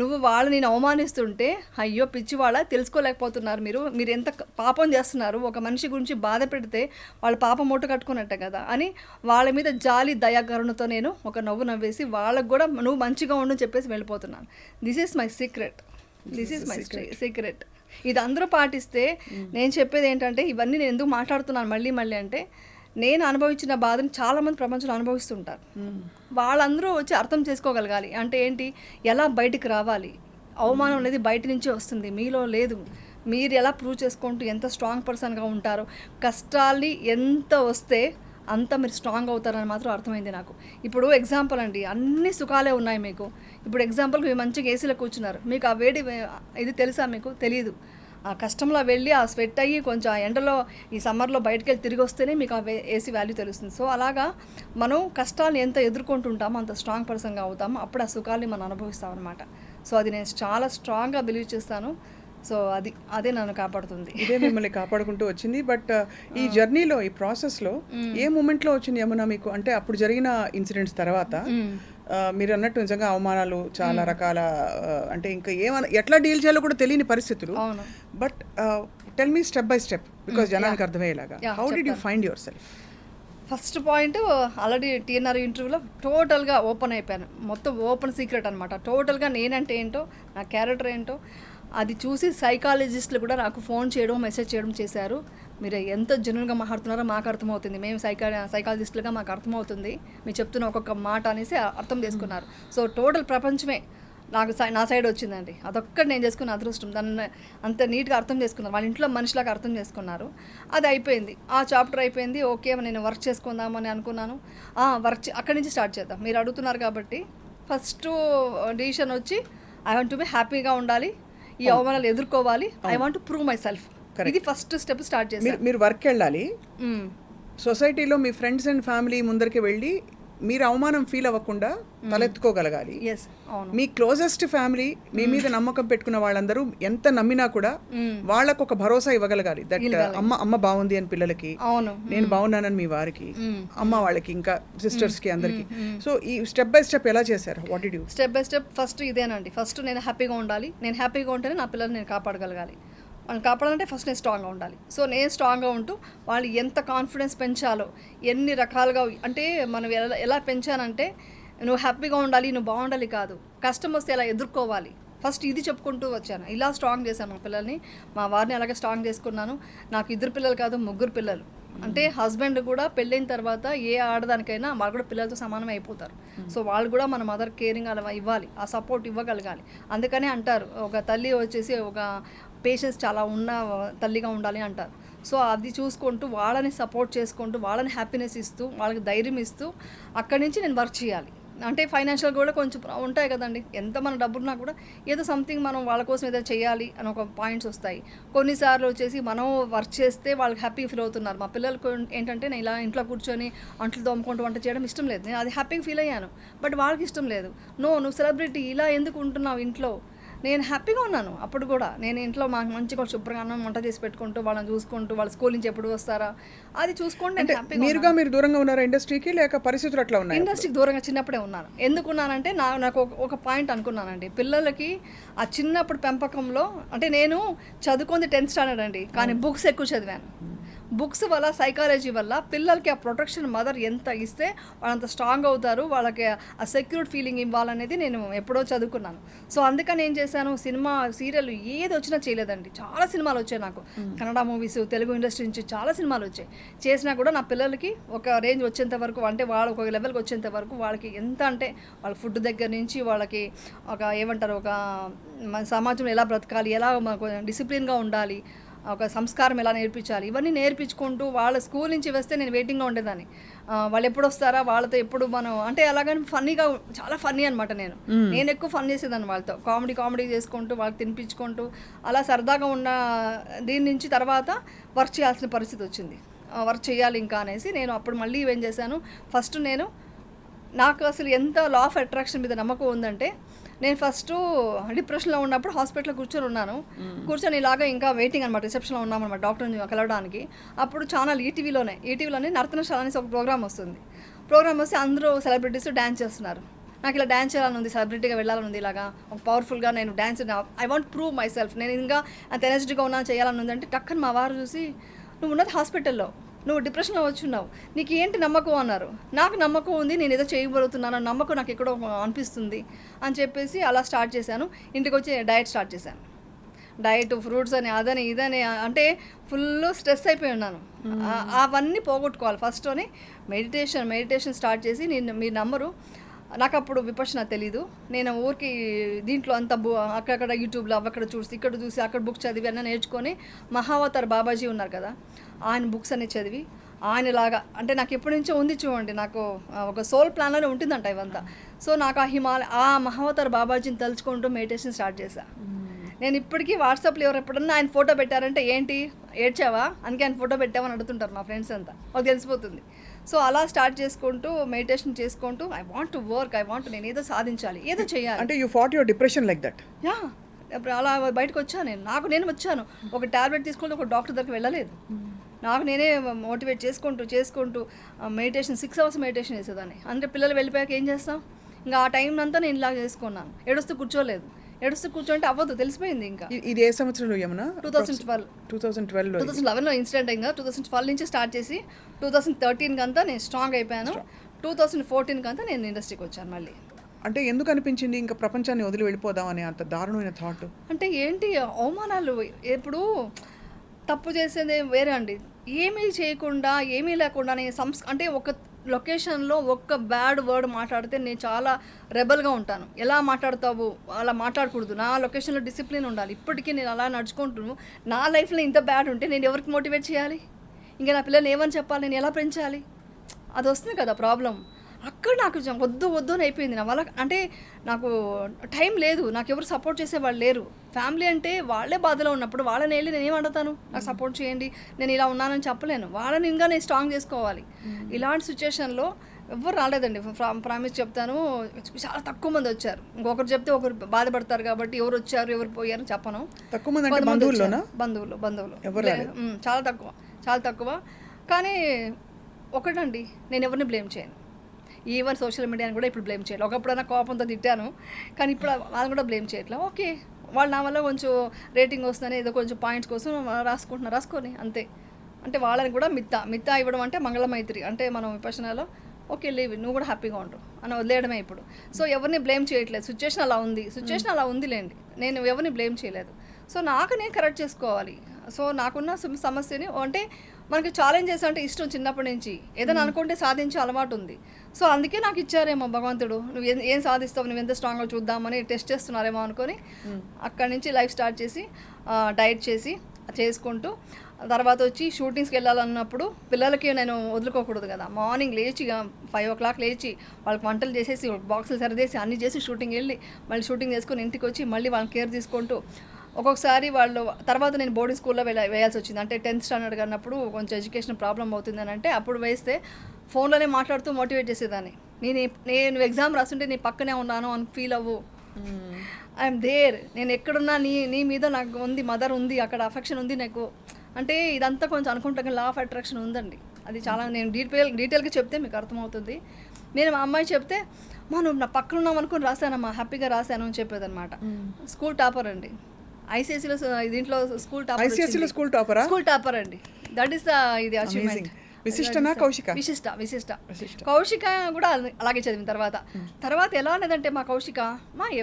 నువ్వు నేను అవమానిస్తుంటే అయ్యో పిచ్చి వాళ్ళ తెలుసుకోలేకపోతున్నారు, మీరు ఎంత పాపం చేస్తున్నారు, ఒక మనిషి గురించి బాధ పెడితే వాళ్ళ పాపం మూట కట్టుకున్నట్టే కదా అని వాళ్ళ మీద జాలి దయాకరుణతో నేను ఒక నవ్వు నవ్వేసి వాళ్ళకు కూడా నువ్వు మంచిగా ఉండని చెప్పేసి వెళ్ళిపోతున్నాను. This is my secret. ఇది అందరూ పాటిస్తే నేను చెప్పేది ఏంటంటే, ఇవన్నీ నేను ఎందుకు మాట్లాడుతున్నాను మళ్ళీ అంటే, నేను అనుభవించిన బాధను చాలామంది ప్రపంచంలో అనుభవిస్తుంటారు. వాళ్ళందరూ వచ్చి అర్థం చేసుకోగలగాలి. అంటే ఏంటి, ఎలా బయటికి రావాలి, అవమానం అనేది బయట నుంచే వస్తుంది, మీలో లేదు. మీరు ఎలా ప్రూవ్ చేసుకుంటూ ఎంత స్ట్రాంగ్ పర్సన్గా ఉంటారో, కష్టాల్ని ఎంత వస్తే అంత మీరు స్ట్రాంగ్ అవుతారని మాత్రం అర్థమైంది నాకు. ఇప్పుడు ఎగ్జాంపుల్ అండి, అన్ని సుఖాలే ఉన్నాయి మీకు. ఇప్పుడు ఎగ్జాంపుల్కి మీరు మంచిగా ఏసీలో కూర్చున్నారు, మీకు ఆ వేడి ఇది తెలుసా? మీకు తెలియదు. ఆ కష్టంలో వెళ్ళి ఆ స్వెట్ అయ్యి కొంచెం ఆ ఎండలో ఈ సమ్మర్లో బయటకు వెళ్ళి తిరిగి వస్తేనే మీకు ఆ ఏసీ వాల్యూ తెలుస్తుంది. సో అలాగా మనం కష్టాలను ఎంత ఎదుర్కొంటుంటామో అంత స్ట్రాంగ్ పర్సన్గా అవుతామో, అప్పుడు ఆ సుఖాన్ని మనం అనుభవిస్తాం అనమాట. సో అది నేను చాలా స్ట్రాంగ్గా బిలీవ్ చేస్తాను. సో అదే నన్ను కాపాడుతుంది, ఇదే మిమ్మల్ని కాపాడుకుంటూ వచ్చింది. బట్ ఈ జర్నీలో, ఈ ప్రాసెస్లో ఏ మూమెంట్లో వచ్చింది యమున మీకు? అంటే అప్పుడు జరిగిన ఇన్సిడెంట్స్ తర్వాత మీరు అన్నట్టు నిజంగా అవమానాలు చాలా రకాల, అంటే ఇంకా ఎట్లా డీల్ చేయాలో కూడా తెలియని పరిస్థితులు. But tell me step by step, because జనానికి అర్థమయ్యేలాగా, how did you find your self? First point, already TNR ఇంటర్వ్యూలో టోటల్గా ఓపెన్ అయిపోయాను. మొత్తం ఓపెన్ సీక్రెట్ అనమాట. టోటల్గా నేనంటే ఏంటో, నా క్యారెక్టర్ ఏంటో అది చూసి సైకాలజిస్టులు కూడా నాకు ఫోన్ చేయడం, మెసేజ్ చేయడం చేశారు. మీరు ఎంత జెన్యూన్గా మాట్లాడుతున్నారో మాకు అర్థమవుతుంది, మేము సైకాలజిస్టులుగా మాకు అర్థమవుతుంది, మీరు చెప్తున్న ఒక్కొక్క మాట అనేసి అర్థం చేసుకున్నారు. సో టోటల్ ప్రపంచమే నా సైడ్ వచ్చిందండి. అదొక్కటి నేను చేసుకున్న అదృష్టం. దాన్ని అంత నీట్గా అర్థం చేసుకున్నారు, వాళ్ళ ఇంట్లో మనిషిలాగా అర్థం చేసుకున్నారు. అది అయిపోయింది, ఆ చాప్టర్ అయిపోయింది. ఓకే, నేను వర్క్ చేసుకుందామని అనుకున్నాను. అక్కడి నుంచి స్టార్ట్ చేద్దాం. మీరు అడుగుతున్నారు కాబట్టి ఫస్ట్ డిసిషన్ వచ్చి ఐ వాంట్ టు బి హ్యాపీగా ఉండాలి, ఈ అవమానాలు ఎదుర్కోవాలి, I want to prove my self. ఇది ఫస్ట్ స్టెప్ స్టార్ట్ చేసి మీరు వర్క్ వెళ్ళాలి, సొసైటీలో మీ ఫ్రెండ్స్ అండ్ ఫ్యామిలీ ముందరికి వెళ్ళి మీరు అవమానం ఫీల్ అవ్వకుండా తలెత్తుకోగలగాలి. మీ క్లోజెస్ట్ ఫ్యామిలీ, మీ మీద నమ్మకం పెట్టుకున్న వాళ్ళందరూ ఎంత నమ్మినా కూడా వాళ్ళకు ఒక భరోసా ఇవ్వగలగాలి. దట్ అమ్మ బాగుంది అని పిల్లలకి, నేను బాగున్నానని మీ వారికి, అమ్మ వాళ్ళకి, ఇంకా సిస్టర్స్ కి, అందరికి. సో ఈ స్టెప్ బై స్టెప్ ఎలా చేశారు? What did you? Step by step first ఇదేనండి. ఫస్ట్ నేను హ్యాపీగా ఉండాలి, నేను హ్యాపీగా ఉంటేనే నా పిల్లల్ని నేను కాపాడగలగాలి. వాళ్ళని కాపాడాలంటే ఫస్ట్ నేను స్ట్రాంగ్గా ఉండాలి. సో నేను స్ట్రాంగ్గా ఉంటూ వాళ్ళు ఎంత కాన్ఫిడెన్స్ పెంచాలో, ఎన్ని రకాలుగా, అంటే మనం ఎలా పెంచానంటే, నువ్వు హ్యాపీగా ఉండాలి, నువ్వు బాగుండాలి కాదు, కష్టం వస్తే ఎలా ఎదుర్కోవాలి, ఫస్ట్ ఇది చెప్పుకుంటూ వచ్చాను, ఇలా స్ట్రాంగ్ చేశాను మా పిల్లల్ని, మా వారిని అలాగే స్ట్రాంగ్ చేసుకున్నాను. నాకు 2 పిల్లలు కాదు 3 పిల్లలు. అంటే హస్బెండ్ కూడా పెళ్ళైన తర్వాత ఏ ఆడదానికైనా వాళ్ళు కూడా పిల్లలతో సమానం అయిపోతారు. సో వాళ్ళు కూడా మన మదర్ కేరింగ్ అలా ఇవ్వాలి, ఆ సపోర్ట్ ఇవ్వగలగాలి. అందుకనే అంటారు ఒక తల్లి వచ్చేసి ఒక పేషెన్స్ చాలా ఉన్న తల్లిగా ఉండాలి అంటారు. సో అది చూసుకుంటూ వాళ్ళని సపోర్ట్ చేసుకుంటూ వాళ్ళని హ్యాపీనెస్ ఇస్తూ వాళ్ళకి ధైర్యం ఇస్తూ అక్కడి నుంచి నేను వర్క్ చేయాలి. అంటే ఫైనాన్షియల్ కూడా కొంచెం ఉంటాయి కదండి, ఎంత మన డబ్బున్నా కూడా ఏదో సంథింగ్ మనం వాళ్ళ కోసం ఏదో చేయాలి అని ఒక పాయింట్స్ వస్తాయి. కొన్నిసార్లు వచ్చేసి మనం వర్క్ చేస్తే వాళ్ళకి హ్యాపీ ఫీల్ అవుతున్నారు. మా పిల్లలకు ఏంటంటే నేను ఇలా ఇంట్లో కూర్చొని అంట్లు తోముకుంటూ వంట చేయడం ఇష్టం లేదు, నేను అది హ్యాపీగా ఫీల్ అయ్యాను. బట్ వాళ్ళకి ఇష్టం లేదు. నువ్వు సెలబ్రిటీ ఇలా ఎందుకు ఉంటున్నావు ఇంట్లో, నేను హ్యాపీగా ఉన్నాను అప్పుడు కూడా. నేను ఇంట్లో మాకు మంచిగా శుభ్రంగా అన్నం వంట చేసి పెట్టుకుంటూ వాళ్ళని చూసుకుంటూ వాళ్ళ స్కూల్ నుంచి ఎప్పుడు వస్తారా అది చూసుకుంటూ నేను హ్యాపీగా. మీరు దూరంగా ఉన్నారా ఇండస్ట్రీకి, లేక పరిస్థితులు అట్లా ఉన్నాయి? ఇండస్ట్రీకి దూరంగా చిన్నప్పుడే ఉన్నాను. ఎందుకున్నానంటే నాకు ఒక పాయింట్ అనుకున్నానండి, పిల్లలకి ఆ చిన్నప్పుడు పెంపకంలో అంటే నేను చదువుకుంది 10th స్టాండర్డ్ అండి, కానీ బుక్స్ ఎక్కువ చదివాను. బుక్స్ వల్ల సైకాలజీ వల్ల పిల్లలకి ఆ ప్రొటెక్షన్ మదర్ ఎంత ఇస్తే వాళ్ళంత స్ట్రాంగ్ అవుతారు, వాళ్ళకి ఆ సెక్యూర్డ్ ఫీలింగ్ ఇవ్వాలనేది నేను ఎప్పుడో చదువుకున్నాను. సో అందుకని ఏం చేశాను, సినిమా సీరియల్ ఏది వచ్చినా చేయలేదండి. చాలా సినిమాలు వచ్చాయి నాకు, కన్నడ మూవీస్, తెలుగు ఇండస్ట్రీ నుంచి చాలా సినిమాలు వచ్చాయి. చేసినా కూడా నా పిల్లలకి ఒక రేంజ్ వచ్చేంత వరకు, అంటే వాళ్ళు ఒక లెవెల్కి వచ్చేంత వరకు వాళ్ళకి ఎంత అంటే వాళ్ళ ఫుడ్ దగ్గర నుంచి వాళ్ళకి ఒక ఏమంటారు ఒక సమాజంలో ఎలా బ్రతకాలి, ఎలా డిసిప్లిన్గా ఉండాలి, ఒక సంస్కారం ఎలా నేర్పించాలి, ఇవన్నీ నేర్పించుకుంటూ వాళ్ళ స్కూల్ నుంచి వస్తే నేను వెయిటింగ్గా ఉండేదాన్ని. వాళ్ళు ఎప్పుడు వస్తారా, వాళ్ళతో ఎప్పుడు మనం అంటే అలాగని ఫన్నీగా, చాలా ఫన్నీ అనమాట. నేను ఎక్కువ ఫన్ చేసేదాన్ని వాళ్ళతో, కామెడీ చేసుకుంటూ వాళ్ళకి తినిపించుకుంటూ అలా సరదాగా ఉన్న దీని నుంచి తర్వాత వర్క్ చేయాల్సిన పరిస్థితి వచ్చింది. వర్క్ చేయాలి ఇంకా అనేసి నేను అప్పుడు మళ్ళీ ఏం చేశాను, ఫస్ట్ నాకు అసలు ఎంత లా ఆఫ్ అట్రాక్షన్ మీద నమ్మకం ఉందంటే, నేను ఫస్ట్ డిప్రెషన్లో ఉన్నప్పుడు హాస్పిటల్లో కూర్చొని ఇలాగా ఇంకా వెయిటింగ్ అనమాట, రిసెప్షన్లో ఉన్నామన్నమాట డాక్టర్ని కలవడానికి. అప్పుడు ఛానల్ ఈటీవీలోనే నర్తనశాల అనేసి ఒక ప్రోగ్రామ్ వస్తే అందరూ సెలబ్రిటీస్ డ్యాన్స్ చేస్తున్నారు. నాకు ఇలా డ్యాన్స్ చేయాలని ఉంది, సెలబ్రిటీగా వెళ్ళాలని ఉంది, ఇలాగా ఒక పవర్ఫుల్గా నేను dance I want prove my self, నేను ఇంకా అంత ఎనర్జెటిక్గా ఉన్నాను చేయాలని ఉంది. అంటే టక్కని మా వారు చూసి, నువ్వు ఉన్నది హాస్పిటల్లో, నువ్వు డిప్రెషన్లో వచ్చున్నావు, నీకు ఏంటి నమ్మకం అన్నారు. నాకు నమ్మకం ఉంది, నేను ఏదో చేయబోతున్నాను నమ్మకం నాకు ఎక్కడో అనిపిస్తుంది అని చెప్పేసి అలా స్టార్ట్ చేశాను. ఇంటికి వచ్చి డయట్ స్టార్ట్ చేశాను. డయట్, ఫ్రూట్స్ అని, అదని ఇదని, అంటే ఫుల్ స్ట్రెస్ అయిపోయి ఉన్నాను. అవన్నీ పోగొట్టుకోవాలి ఫస్ట్ అని మెడిటేషన్ స్టార్ట్ చేసి, మీరు నమ్మరు, నాకు అప్పుడు విపక్షణ తెలీదు. నేను ఊరికి దీంట్లో అంతా అక్కడక్కడ యూట్యూబ్లో అక్కడ చూసి ఇక్కడ చూసి అక్కడ బుక్స్ చదివి అన్నీ నేర్చుకొని, మహావతార్ బాబాజీ ఉన్నారు కదా, ఆయన బుక్స్ అన్ని చదివి ఆయనలాగా, అంటే నాకు ఎప్పటి నుంచో ఉంది చూడండి, నాకు ఒక సోల్ ప్లాన్లోనే ఉంటుందంట ఇవంతా. సో నాకు ఆ మహావతార్ బాబాజీని తలుచుకుంటూ మెడిటేషన్ స్టార్ట్ చేశాను. నేను ఇప్పటికీ వాట్సాప్లో ఎప్పుడన్నా ఆయన ఫోటో పెట్టారంటే, ఏంటి ఏడ్చావా అందుకే ఆయన ఫోటో పెట్టామని అడుగుతుంటారు మా ఫ్రెండ్స్ అంతా, వాళ్ళకి తెలిసిపోతుంది. సో అలా స్టార్ట్ చేసుకుంటూ మెడిటేషన్ చేసుకుంటూ ఐ వాంట్ టు వర్క్, నేను ఏదో సాధించాలి, ఏదో చేయాలి. అంటే you fat your depression like that? Yeah, అలా బయటకు వచ్చాను నేను వచ్చాను. ఒక టాబ్లెట్ తీసుకుంటూ ఒక డాక్టర్ దగ్గరికి వెళ్ళలేదు. నాకు నేనే మోటివేట్ చేసుకుంటూ మెడిటేషన్ 6 hours మెడిటేషన్ చేసేదాన్ని. అంటే పిల్లలు వెళ్ళిపోయాక ఏం చేస్తాం, ఇంకా ఆ టైం అంతా నేను ఇలా చేసుకున్నాను. ఏడుస్తూ కూర్చోంటే అవ్వదు, తెలిసిపోయింది. ఇంకా ఇది ఏ సంవత్సరంలో యమునా? 2011లో ఇన్సిడెంట్ అయిందా, 2012 నుంచి స్టార్ట్ చేసి 2013 అంతా నేను స్ట్రాంగ్ అయిపోయాను. 2014 అంతా నేను ఇండస్ట్రీకి వచ్చాను మళ్ళీ. అంటే ఎందుకు అనిపించింది ఇంకా ప్రపంచాన్ని వదిలి వెళ్ళిపోదామని అంత దారుణమైన థాట్? అంటే ఏంటి అవమానాలు, ఎప్పుడు తప్పు చేసేది వేరే అండి, ఏమీ చేయకుండా ఏమీ లేకుండా అంటే ఒక లొకేషన్లో ఒక్క బ్యాడ్ వర్డ్ మాట్లాడితే నేను చాలా రెబల్గా ఉంటాను. ఎలా మాట్లాడతావు, అలా మాట్లాడకూడదు, నా లొకేషన్లో డిసిప్లిన్ ఉండాలి. ఇప్పటికీ నేను అలా నడుచుకుంటున్నాను. నా లైఫ్లో ఇంత బ్యాడ్ ఉంటే నేను ఎవరికి మోటివేట్ చేయాలి, ఇంకా నా పిల్లల్ని ఏమని చెప్పాలి, నేను ఎలా పెంచాలి, అది వస్తుంది కదా ప్రాబ్లం. అక్కడ నాకు వద్దు అని అయిపోయింది నా వల్ల. అంటే నాకు టైం లేదు, నాకు ఎవరు సపోర్ట్ చేసేవాళ్ళు లేరు. ఫ్యామిలీ అంటే వాళ్ళే బాధలో ఉన్నప్పుడు వాళ్ళని వెళ్ళి నేను ఏమంటాను, నాకు సపోర్ట్ చేయండి, నేను ఇలా ఉన్నానని చెప్పలేను. వాళ్ళని ఇంకా నేను స్ట్రాంగ్ చేసుకోవాలి. ఇలాంటి సిచ్యువేషన్లో ఎవరు రాలేదండి. ప్రామిస్ చెప్తాను, చాలా తక్కువ మంది వచ్చారు. ఇంకొకరు చెప్తే ఒకరు బాధపడతారు కాబట్టి ఎవరు వచ్చారు ఎవరు పోయారు చెప్పను. తక్కువ మంది బంధువులు చాలా తక్కువ. కానీ ఒకటండి, నేను ఎవరిని బ్లేమ్ చేయను. ఈవెన్ సోషల్ మీడియాని కూడా ఇప్పుడు బ్లేమ్ చేయలేదు. ఒకప్పుడైనా కోపంతో తిట్టాను, కానీ ఇప్పుడు వాళ్ళని కూడా బ్లేమ్ చేయట్లేదు. ఓకే, వాళ్ళు నా వల్ల కొంచెం రేటింగ్ వస్తుందని ఏదో కొంచెం పాయింట్స్ కోసం రాసుకొని అంతే. అంటే వాళ్ళని కూడా మిత్తా ఇవ్వడం అంటే మంగళమైత్రి, అంటే మనం విపక్షణలో ఓకే లీవ్, నువ్వు కూడా హ్యాపీగా ఉండు అని వదిలేయడమే ఇప్పుడు. సో ఎవరిని బ్లేమ్ చేయట్లేదు, సిచ్యువేషన్ అలా ఉంది, సిచ్యువేషన్ అలా ఉందిలేండి, నేను ఎవరిని బ్లేమ్ చేయలేదు. సో నాకు నేను కరెక్ట్ చేసుకోవాలి. సో నాకున్న సమస్యని అంటే మనకి ఛాలెంజెస్ అంటే ఇష్టం చిన్నప్పటి నుంచి, ఏదైనా అనుకుంటే సాధించే అలవాటు ఉంది. సో అందుకే నాకు ఇచ్చారేమో భగవంతుడు, నువ్వు ఏం సాధిస్తావు, నువ్వు ఎంత స్ట్రాంగ్గా చూద్దామని టెస్ట్ చేస్తున్నారేమో అనుకొని అక్కడి నుంచి లైఫ్ స్టార్ట్ చేసి డైట్ చేసి చేసుకుంటూ తర్వాత వచ్చి షూటింగ్స్కి వెళ్ళాలన్నప్పుడు పిల్లలకి నేను వదులుకోకూడదు కదా. మార్నింగ్ లేచి 5 o'clock లేచి వాళ్ళకి వంటలు చేసేసి బాక్సులు సరిదేసి అన్నీ చేసి షూటింగ్ వెళ్ళి మళ్ళీ షూటింగ్ చేసుకొని ఇంటికి వచ్చి మళ్ళీ వాళ్ళని కేర్ తీసుకుంటూ ఒక్కొక్కసారి వాళ్ళు తర్వాత నేను బోర్డింగ్ స్కూల్లో వేయాల్సి వచ్చింది. అంటే 10th స్టాండర్డ్ అన్నప్పుడు కొంచెం ఎడ్యుకేషన్ ప్రాబ్లం అవుతుందని అంటే అప్పుడు వేస్తే ఫోన్లోనే మాట్లాడుతూ మోటివేట్ చేసేదాన్ని. నేను ఎగ్జామ్ రాస్తుంటే నీ పక్కనే ఉన్నాను అని ఫీల్ అవ్వు, ఐఎమ్ దేర్, నేను ఎక్కడున్నా నీ మీద నాకు ఉంది, మదర్ ఉంది, అక్కడ అఫెక్షన్ ఉంది నాకు. అంటే ఇదంతా కొంచెం అనుకుంటా లా ఆఫ్ అట్రాక్షన్ ఉందండి. అది చాలా నేను డీటెయిల్గా చెప్తే మీకు అర్థమవుతుంది. నేను మా అమ్మాయి చెప్తే నువ్వు నా పక్కన ఉన్నాం అనుకుని రాశానమ్మా, హ్యాపీగా రాశాను అని చెప్పేదన్నమాట. స్కూల్ టాపర్ అండి, ఐసీఎస్సీలో దీంట్లో స్కూల్ టాపర్ అండి. దట్ ఈస్ ద ఇది అచీవ్మెంట్. విశిష్టనా కౌశిక? విశిష్ట కౌశిక కూడా అలాగే చదివిన తర్వాత ఎలా అనేదంటే మా Kaushika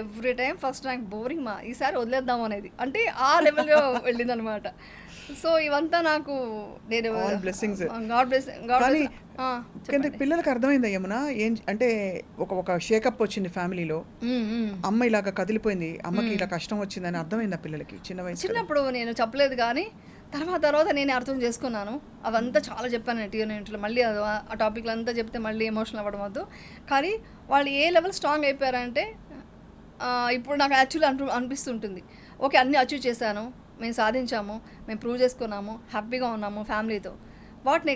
every time first rank, boring ఈసారి వదిలేద్దాం అనేది, అంటే ఆ లెవెల్లో వెళ్ళిందనమాట. సో ఇవంతా నాకు నేను గాడ్ బ్లెస్. కానీ పిల్లలకు అర్థమైందా యమునా ఏం అంటే ఒక షేకప్ వచ్చింది ఫ్యామిలీలో, అమ్మ ఇలాగా కదిలిపోయింది, అమ్మకి ఇలా కష్టం వచ్చిందని అర్థమైందా పిల్లలకి చిన్న వయసు? చిన్నప్పుడు నేను చెప్పలేదు కానీ తర్వాత నేను అర్థం చేసుకున్నాను. అవంతా చాలా చెప్పాను టీవీలో, మళ్ళీ ఆ టాపిక్లు అంతా చెప్తే మళ్ళీ ఎమోషనల్ అవ్వడం వద్దు. కానీ వాళ్ళు ఏ లెవెల్ స్ట్రాంగ్ అయిపోయారంటే ఇప్పుడు నాకు యాక్చువల్లీ అనిపిస్తుంటుంది, ఓకే అన్నీ అచీవ్ చేశాను, మేము సాధించాము, మేము ప్రూవ్ చేసుకున్నాము, హ్యాపీగా ఉన్నాము ఫ్యామిలీతో. వాట్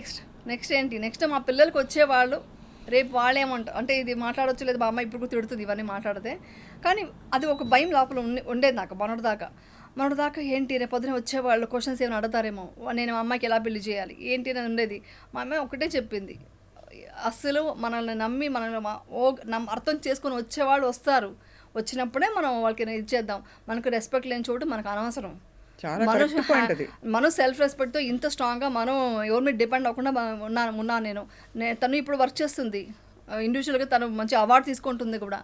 నెక్స్ట్ ఏంటి? నెక్స్ట్ మా పిల్లలకి వచ్చేవాళ్ళు రేపు వాళ్ళేమంటారు అంటే ఇది మాట్లాడవచ్చు లేదు, మా అమ్మ ఇప్పుడు తిడుతుంది ఇవన్నీ మాట్లాడితే. కానీ అది ఒక భయం లోపల ఉండేది నాకు మొన్నటిదాకా ఏంటి రేపు పొద్దున వచ్చేవాళ్ళు క్వశ్చన్స్ ఏమైనా అడుగుతారేమో, నేను మా అమ్మాయికి ఎలా పెళ్లి చేయాలి ఏంటి అని ఉండేది. మా అమ్మాయి ఒకటే చెప్పింది, అస్సలు మనల్ని నమ్మి అర్థం చేసుకొని వచ్చేవాళ్ళు వస్తారు, వచ్చినప్పుడే మనం వాళ్ళకి ఇచ్చేద్దాం. మనకు రెస్పెక్ట్ లేని చోటు మనకు అనవసరం. మనం సెల్ఫ్ రెస్పెక్ట్తో ఇంత స్ట్రాంగ్గా మనం ఎవరి మీద డిపెండ్ అవ్వకుండా ఉన్నాను నేను. తను ఇప్పుడు వర్క్ చేస్తుంది ఇండివిజువల్గా, తను మంచి అవార్డు తీసుకుంటుంది కూడా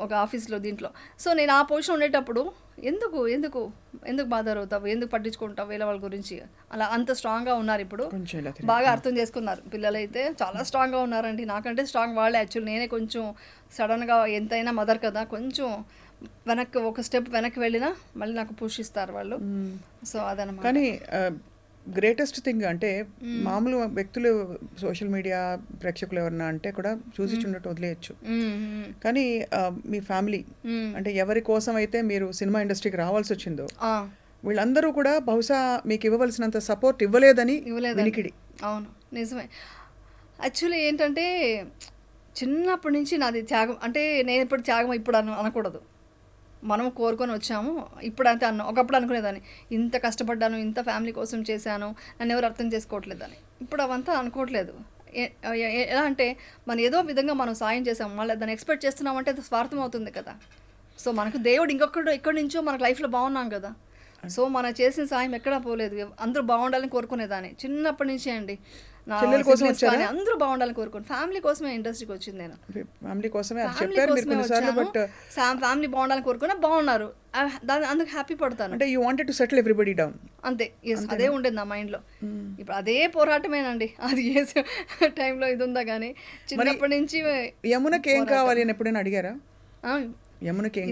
ఒక ఆఫీస్లో దీంట్లో. సో నేను ఆ పొజిషన్ ఉండేటప్పుడు ఎందుకు బాధ అవుతావు, ఎందుకు పట్టించుకుంటావు వేరే వాళ్ళ గురించి, అలా అంత స్ట్రాంగ్గా ఉన్నారు ఇప్పుడు. బాగా అర్థం చేసుకున్నారు పిల్లలైతే, చాలా స్ట్రాంగ్గా ఉన్నారండి. నాకంటే స్ట్రాంగ్ వాళ్ళే యాక్చువల్. నేనే కొంచెం సడన్గా ఎంతైనా మదర్ కదా, కొంచెం ఒక స్టెప్ వెనక్కి వెళ్ళినా మళ్ళీ నాకు పుష్ ఇస్తారు వాళ్ళు. సో అదనమాట. కానీ గ్రేటెస్ట్ థింగ్ అంటే మామూలు వ్యక్తులు సోషల్ మీడియా ప్రేక్షకులు ఎవరన్నా అంటే కూడా చూసి చున్నట్టు వదిలేయచ్చు, కానీ మీ ఫ్యామిలీ అంటే ఎవరి కోసం అయితే మీరు సినిమా ఇండస్ట్రీకి రావాల్సి వచ్చిందో వీళ్ళందరూ కూడా బహుశా మీకు ఇవ్వవలసినంత సపోర్ట్ ఇవ్వలేదని వినికిడి. అవును, నిజమే. యాక్చువల్లీ ఏంటంటే చిన్నప్పటి నుంచి నాది త్యాగం, అంటే నేను ఇప్పుడు త్యాగం ఇప్పుడు అనకూడదు, మనం కోరుకొని వచ్చాము. ఇప్పుడంతే ఒకప్పుడు అనుకునేదాన్ని, ఇంత కష్టపడ్డాను, ఇంత ఫ్యామిలీ కోసం చేశాను, నన్ను ఎవరు అర్థం చేసుకోవట్లేదని. ఇప్పుడు అవంతా అనుకోవట్లేదు. ఎలా అంటే మనం ఏదో విధంగా మనం సాయం చేసాము, మళ్ళీ దాన్ని ఎక్స్పెక్ట్ చేస్తున్నామంటే అది స్వార్థం అవుతుంది కదా. సో మనకు దేవుడు ఎక్కడి నుంచో మనకు లైఫ్లో బాగున్నాం కదా. సో మనం చేసిన సాయం ఎక్కడా పోలేదు, అందరూ బాగుండాలని కోరుకునేదాన్ని చిన్నప్పటి నుంచే అండి. అందరూ బాగుండాలని కోరుకుని ఫ్యామిలీ కోసమే ఇండస్ట్రీకి వచ్చింది. నేను ఫ్యామిలీ బాగుండాలని కోరుకున్నా, బాగున్నారు, అందుకు హ్యాపీ పడతాను. అంటే you wanted to settle everybody down అంతే. అదే ఉండేది నా మైండ్లో. ఇప్పుడు అదే పోరాటమేనండి, అది ఏ టైంలో ఇది ఉందా కానీ చిన్నప్పటి నుంచి. యమునకి ఏం కావాలి అని ఎప్పుడైనా అడిగారా?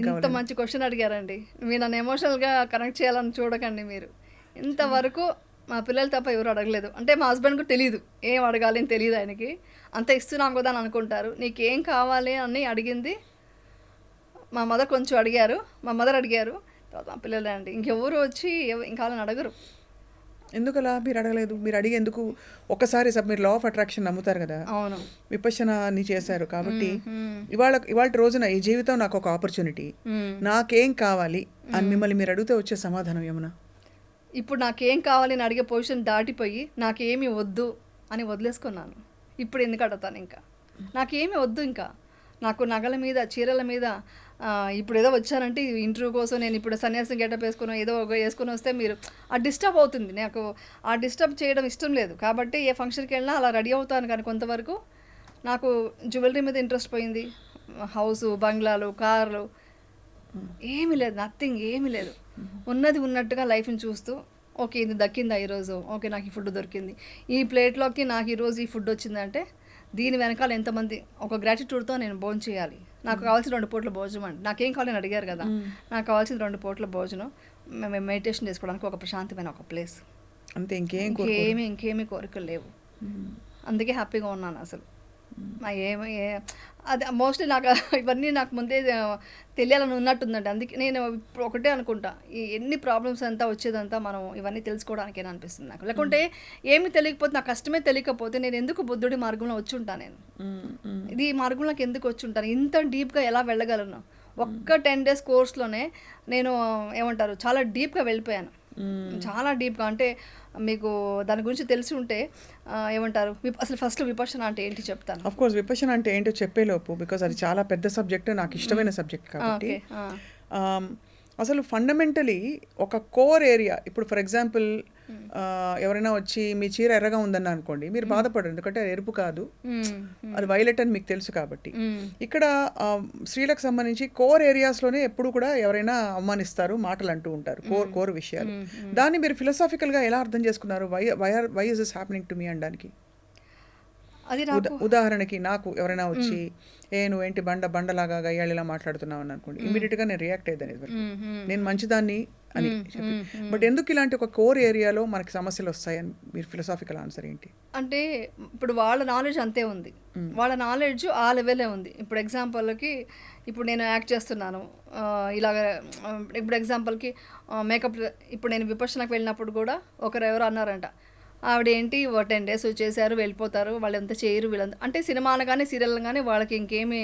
ఇంత మంచి క్వశ్చన్ అడిగారండి. మీరు నన్ను ఎమోషనల్గా కనెక్ట్ చేయాలని చూడకండి. మీరు ఇంతవరకు మా పిల్లలు తప్ప ఎవరు అడగలేదు. అంటే మా హస్బెండ్కు తెలియదు ఏం అడగాలి అని, తెలియదు ఆయనకి. అంత ఇస్తున్నాం కదా అని అనుకుంటారు. నీకేం కావాలి అని అడిగింది మా మదర్ కొంచెం అడిగారు, తర్వాత మా పిల్లలే అండి. ఇంకెవరు వచ్చి ఇంకా వాళ్ళని అడగరు. ఎందుకలా మీరు అడగలేదు? మీరు అడిగి ఎందుకు? ఒక్కసారి మీరు లా ఆఫ్ అట్రాక్షన్ నమ్ముతారు కదా, అవును, విపశ్యనాన్ని చేశారు కాబట్టి ఇవాళ రోజున ఈ జీవితం నాకు ఒక ఆపర్చునిటీ, నాకేం కావాలి అని మిమ్మల్ని మీరు అడిగితే వచ్చే సమాధానం ఏమన్నా? ఇప్పుడు నాకేం కావాలి అని అడిగే పొజిషన్ దాటిపోయి నాకేమీ వద్దు అని వదిలేసుకున్నాను. ఇప్పుడు ఎందుకు అడుగుతాను? ఇంకా నాకేమీ వద్దు, ఇంకా నాకు నగల మీద చీరల మీద ఇప్పుడు ఏదో వచ్చానంటే ఇంటర్వ్యూ కోసం నేను ఇప్పుడు సన్యాసం గెటప్ వేసుకుని ఏదో వేసుకుని వస్తే మీరు డిస్టర్బ్ అవుతుంది. నాకు డిస్టర్బ్ చేయడం ఇష్టం లేదు కాబట్టి ఏ ఫంక్షన్కి వెళ్ళినా అలా రెడీ అవుతాను. కానీ కొంతవరకు నాకు జ్యువెలరీ మీద ఇంట్రెస్ట్ పోయింది, హౌసు, బంగ్లాలు, కార్లు ఏమీ లేదు, నథింగ్, ఏమీ లేదు. ఉన్నది ఉన్నట్టుగా లైఫ్ని చూస్తూ ఓకే ఇది దక్కిందా ఈరోజు, ఓకే నాకు ఈ ఫుడ్ దొరికింది, ఈ ప్లేట్లోకి నాకు ఈరోజు ఈ ఫుడ్ వచ్చిందంటే దీని వెనకాల ఎంతమంది ఒక గ్రాటిట్యూడ్తో నేను భోజనం చేయాలి. నాకు కావాల్సిన 2 పూట్ల భోజనం అండి, నాకేం కావాలని అడిగారు కదా, నాకు కావాల్సిన 2 పూట్ల భోజనం, మేము మెడిటేషన్ చేసుకోవడానికి ఒక ప్రశాంతమైన ఒక ప్లేస్, అంతే. ఇంకేమీ కోరికలు లేవు. అందుకే హ్యాపీగా ఉన్నాను అసలు. అది మోస్ట్లీ నాకు ఇవన్నీ నాకు ముందే తెలియాలని ఉన్నట్టుందండి. అందుకే నేను ఇప్పుడు ఒకటే అనుకుంటా, ఈ ఎన్ని ప్రాబ్లమ్స్ అంతా వచ్చేదంతా మనం ఇవన్నీ తెలుసుకోవడానికేనా అనిపిస్తుంది నాకు. లేకుంటే ఏమి తెలియకపోతే, నాకు కష్టమే తెలియకపోతే నేను ఎందుకు బుద్ధుడి మార్గంలో వచ్చి ఉంటాను, నేను ఇది ఈ మార్గంలోకి ఎందుకు వచ్చి ఉంటాను, ఇంత డీప్గా ఎలా వెళ్ళగలను. ఒక్క 10 days కోర్స్లోనే నేను ఏమంటారు చాలా డీప్గా వెళ్ళిపోయాను, చాలా డీప్గా. అంటే మీకు దాని గురించి తెలిసి ఉంటే ఏమంటారు, అసలు ఫస్ట్ విపర్శన అంటే ఏంటి చెప్తాను. ఆఫ్ కోర్స్ విపర్శన అంటే ఏంటో చెప్పేలోపు, బికాజ్ అది చాలా పెద్ద సబ్జెక్ట్, నాకు ఇష్టమైన సబ్జెక్ట్ కాబట్టి. అసలు ఫండమెంటలీ ఒక కోర్ ఏరియా, ఇప్పుడు ఫర్ ఎగ్జాంపుల్ ఎవరైనా వచ్చి మీ చీర ఎర్రగా ఉందని అనుకోండి, మీరు బాధపడరు, ఎందుకంటే అది ఎరుపు కాదు, అది వైలెట్ అని మీకు తెలుసు కాబట్టి. ఇక్కడ స్త్రీలకు సంబంధించి కోర్ ఏరియాస్లోనే ఎప్పుడు కూడా ఎవరైనా అవమానిస్తారు, మాటలు అంటూ ఉంటారు, కోర్ విషయాలు. దాన్ని మీరు ఫిలాసాఫికల్గా ఎలా అర్థం చేసుకున్నారు? Why is this happening to me అనడానికి. అది ఉదాహరణకి నాకు ఎవరైనా వచ్చి నువ్వేంటి బండలాగా గయ్యాళిలా మాట్లాడుతున్నావు అని అనుకోండి, ఇమీడియట్గా నేను రియాక్ట్ అయ్యేదాన్ని, నేను మంచిదాన్ని అని చెప్పి. బట్ ఎందుకు ఇలాంటి ఒక కోర్ ఏరియాలో మనకి సమస్యలు వస్తాయని మీరు ఫిలాసాఫికల్ ఆన్సర్ ఏంటి? అంటే ఇప్పుడు వాళ్ళ నాలెడ్జ్ అంతే ఉంది, వాళ్ళ నాలెడ్జ్ ఆ లెవెలే ఉంది. ఇప్పుడు ఎగ్జాంపుల్కి ఇప్పుడు నేను యాక్ట్ చేస్తున్నాను ఇలాగ, ఇప్పుడు ఎగ్జాంపుల్కి మేకప్, ఇప్పుడు నేను విపర్శనకు వెళ్ళినప్పుడు కూడా ఎవరు అన్నారంట, ఆవిడ ఏంటి 10 days వచ్చేసారు వెళ్ళిపోతారు, వాళ్ళు ఎంత చేయరు వీళ్ళంతా, అంటే సినిమాలు కానీ సీరియల్ కానీ వాళ్ళకి ఇంకేమీ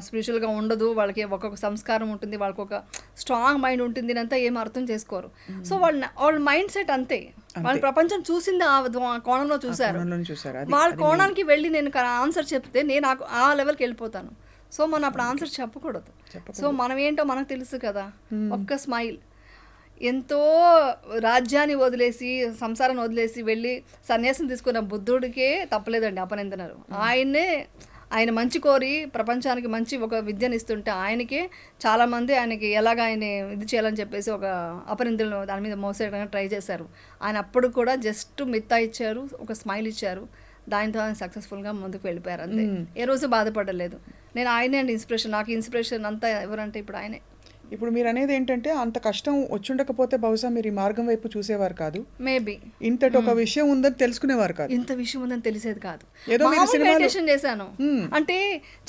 స్పిరిచువల్గా ఉండదు, వాళ్ళకి ఒక్కొక్క సంస్కారం ఉంటుంది, వాళ్ళకి ఒక స్ట్రాంగ్ మైండ్ ఉంటుంది, అంతా ఏం అర్థం చేసుకోరు. సో వాళ్ళ మైండ్ సెట్ అంతే, వాళ్ళ ప్రపంచం చూసింది ఆ కోణంలో చూశారు. వాళ్ళ కోణానికి వెళ్ళి నేను ఆన్సర్ చెప్తే నేను ఆ లెవెల్కి వెళ్ళిపోతాను. సో మనం అప్పుడు ఆన్సర్ చెప్పకూడదు. సో మనం ఏంటో మనకు తెలుసు కదా, ఒక్క స్మైల్, ఎంతో రాజ్యాన్ని వదిలేసి సంసారాన్ని వదిలేసి వెళ్ళి సన్యాసం తీసుకున్న బుద్ధుడికే తప్పలేదండి అపనిందనరు. ఆయన మంచి కోరి ప్రపంచానికి మంచి ఒక విద్యను ఇస్తుంటే ఆయనకే చాలామంది ఆయనకి ఎలాగ ఆయన ఇది చేయాలని చెప్పేసి ఒక అపనిందలను దాని మీద మోసేయడానికి ట్రై చేశారు. ఆయన అప్పుడు కూడా జస్ట్ మిత్తా ఇచ్చారు, ఒక స్మైల్ ఇచ్చారు, దానితో ఆయన సక్సెస్ఫుల్గా ముందుకు వెళ్ళిపోయారు అంతే. ఏ రోజు బాధపడలేదు. నేను ఆయనే అండి ఇన్స్పిరేషన్, నాకు ఇన్స్పిరేషన్ అంతా ఎవరంటే ఇప్పుడు ఆయనే. ఇప్పుడు మీరు అనేది ఏంటంటే అంత కష్టం వచ్చుండకపోతే బహుశా మీరు ఈ మార్గం వైపు చూసేవారు కాదు, మేబీ ఇంతటి ఒక విషయం ఉందని తెలుసుకునేవారు కాదు, ఇంత విషయం ఉందని తెలిసేది కాదు. ఏదో మెడిటేషన్ చేశాను అంటే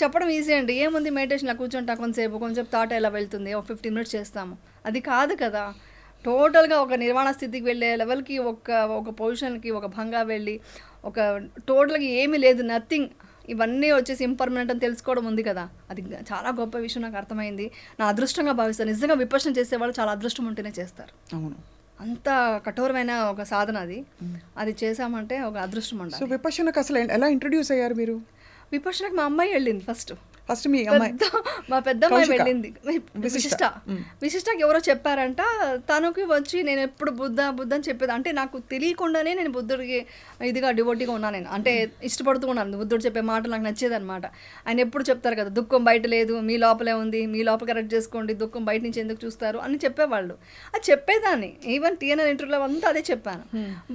చెప్పడం ఈజీ అండి, ఏముంది మెడిటేషన్ కూర్చుంటా కొంచెం థాట్ ఎలా వెళ్తుంది, ఒక 15 minutes చేస్తాము, అది కాదు కదా. టోటల్గా ఒక నిర్వాణ స్థితికి వెళ్ళే లెవెల్కి ఒక పొజిషన్కి ఒక భంగా వెళ్ళి ఒక టోటల్గా ఏమీ లేదు, నథింగ్, ఇవన్నీ వచ్చేసి ఇంపర్మనెంట్ అని తెలుసుకోవడం ఉంది కదా, అది చాలా గొప్ప విషయం. నాకు అర్థమైంది, నా అదృష్టంగా భావిస్తాను. నిజంగా విపర్శన చేసేవాళ్ళు చాలా అదృష్టం ఉంటేనే చేస్తారు. అవును, అంత కఠోరమైన ఒక సాధన అది చేసామంటే ఒక అదృష్టం ఉండాలి. సో విపర్శనకు అసలు ఎలా ఇంట్రడ్యూస్ అయ్యారు మీరు? విపర్శనకు మా అమ్మాయి వెళ్ళింది ఫస్ట్ మీ అమ్మాయి, మా పెద్ద అమ్మాయి వెళ్ళింది. విశిష్టకి ఎవరో చెప్పారంట, తనకి వచ్చి నేను ఎప్పుడు బుద్ధ అని చెప్పేది, అంటే నాకు తెలియకుండానే నేను బుద్ధుడికి ఇదిగా డివోటీగా ఉన్నాను, నేను అంటే ఇష్టపడుతూ ఉన్నాను, బుద్ధుడు చెప్పే మాటలు నాకు నచ్చేది అనమాట. ఆయన ఎప్పుడు చెప్తారు కదా, దుఃఖం బయట లేదు, మీ లోపలే ఉంది, మీ లోపల కరెక్ట్ చేసుకోండి, దుఃఖం బయట నుంచి ఎందుకు చూస్తారు అని చెప్పేవాళ్ళు. అది చెప్పేదాన్ని, ఈవెన్ టీఎన్ఆర్ ఇంటర్వ్యూలో అంతా అదే చెప్పాను,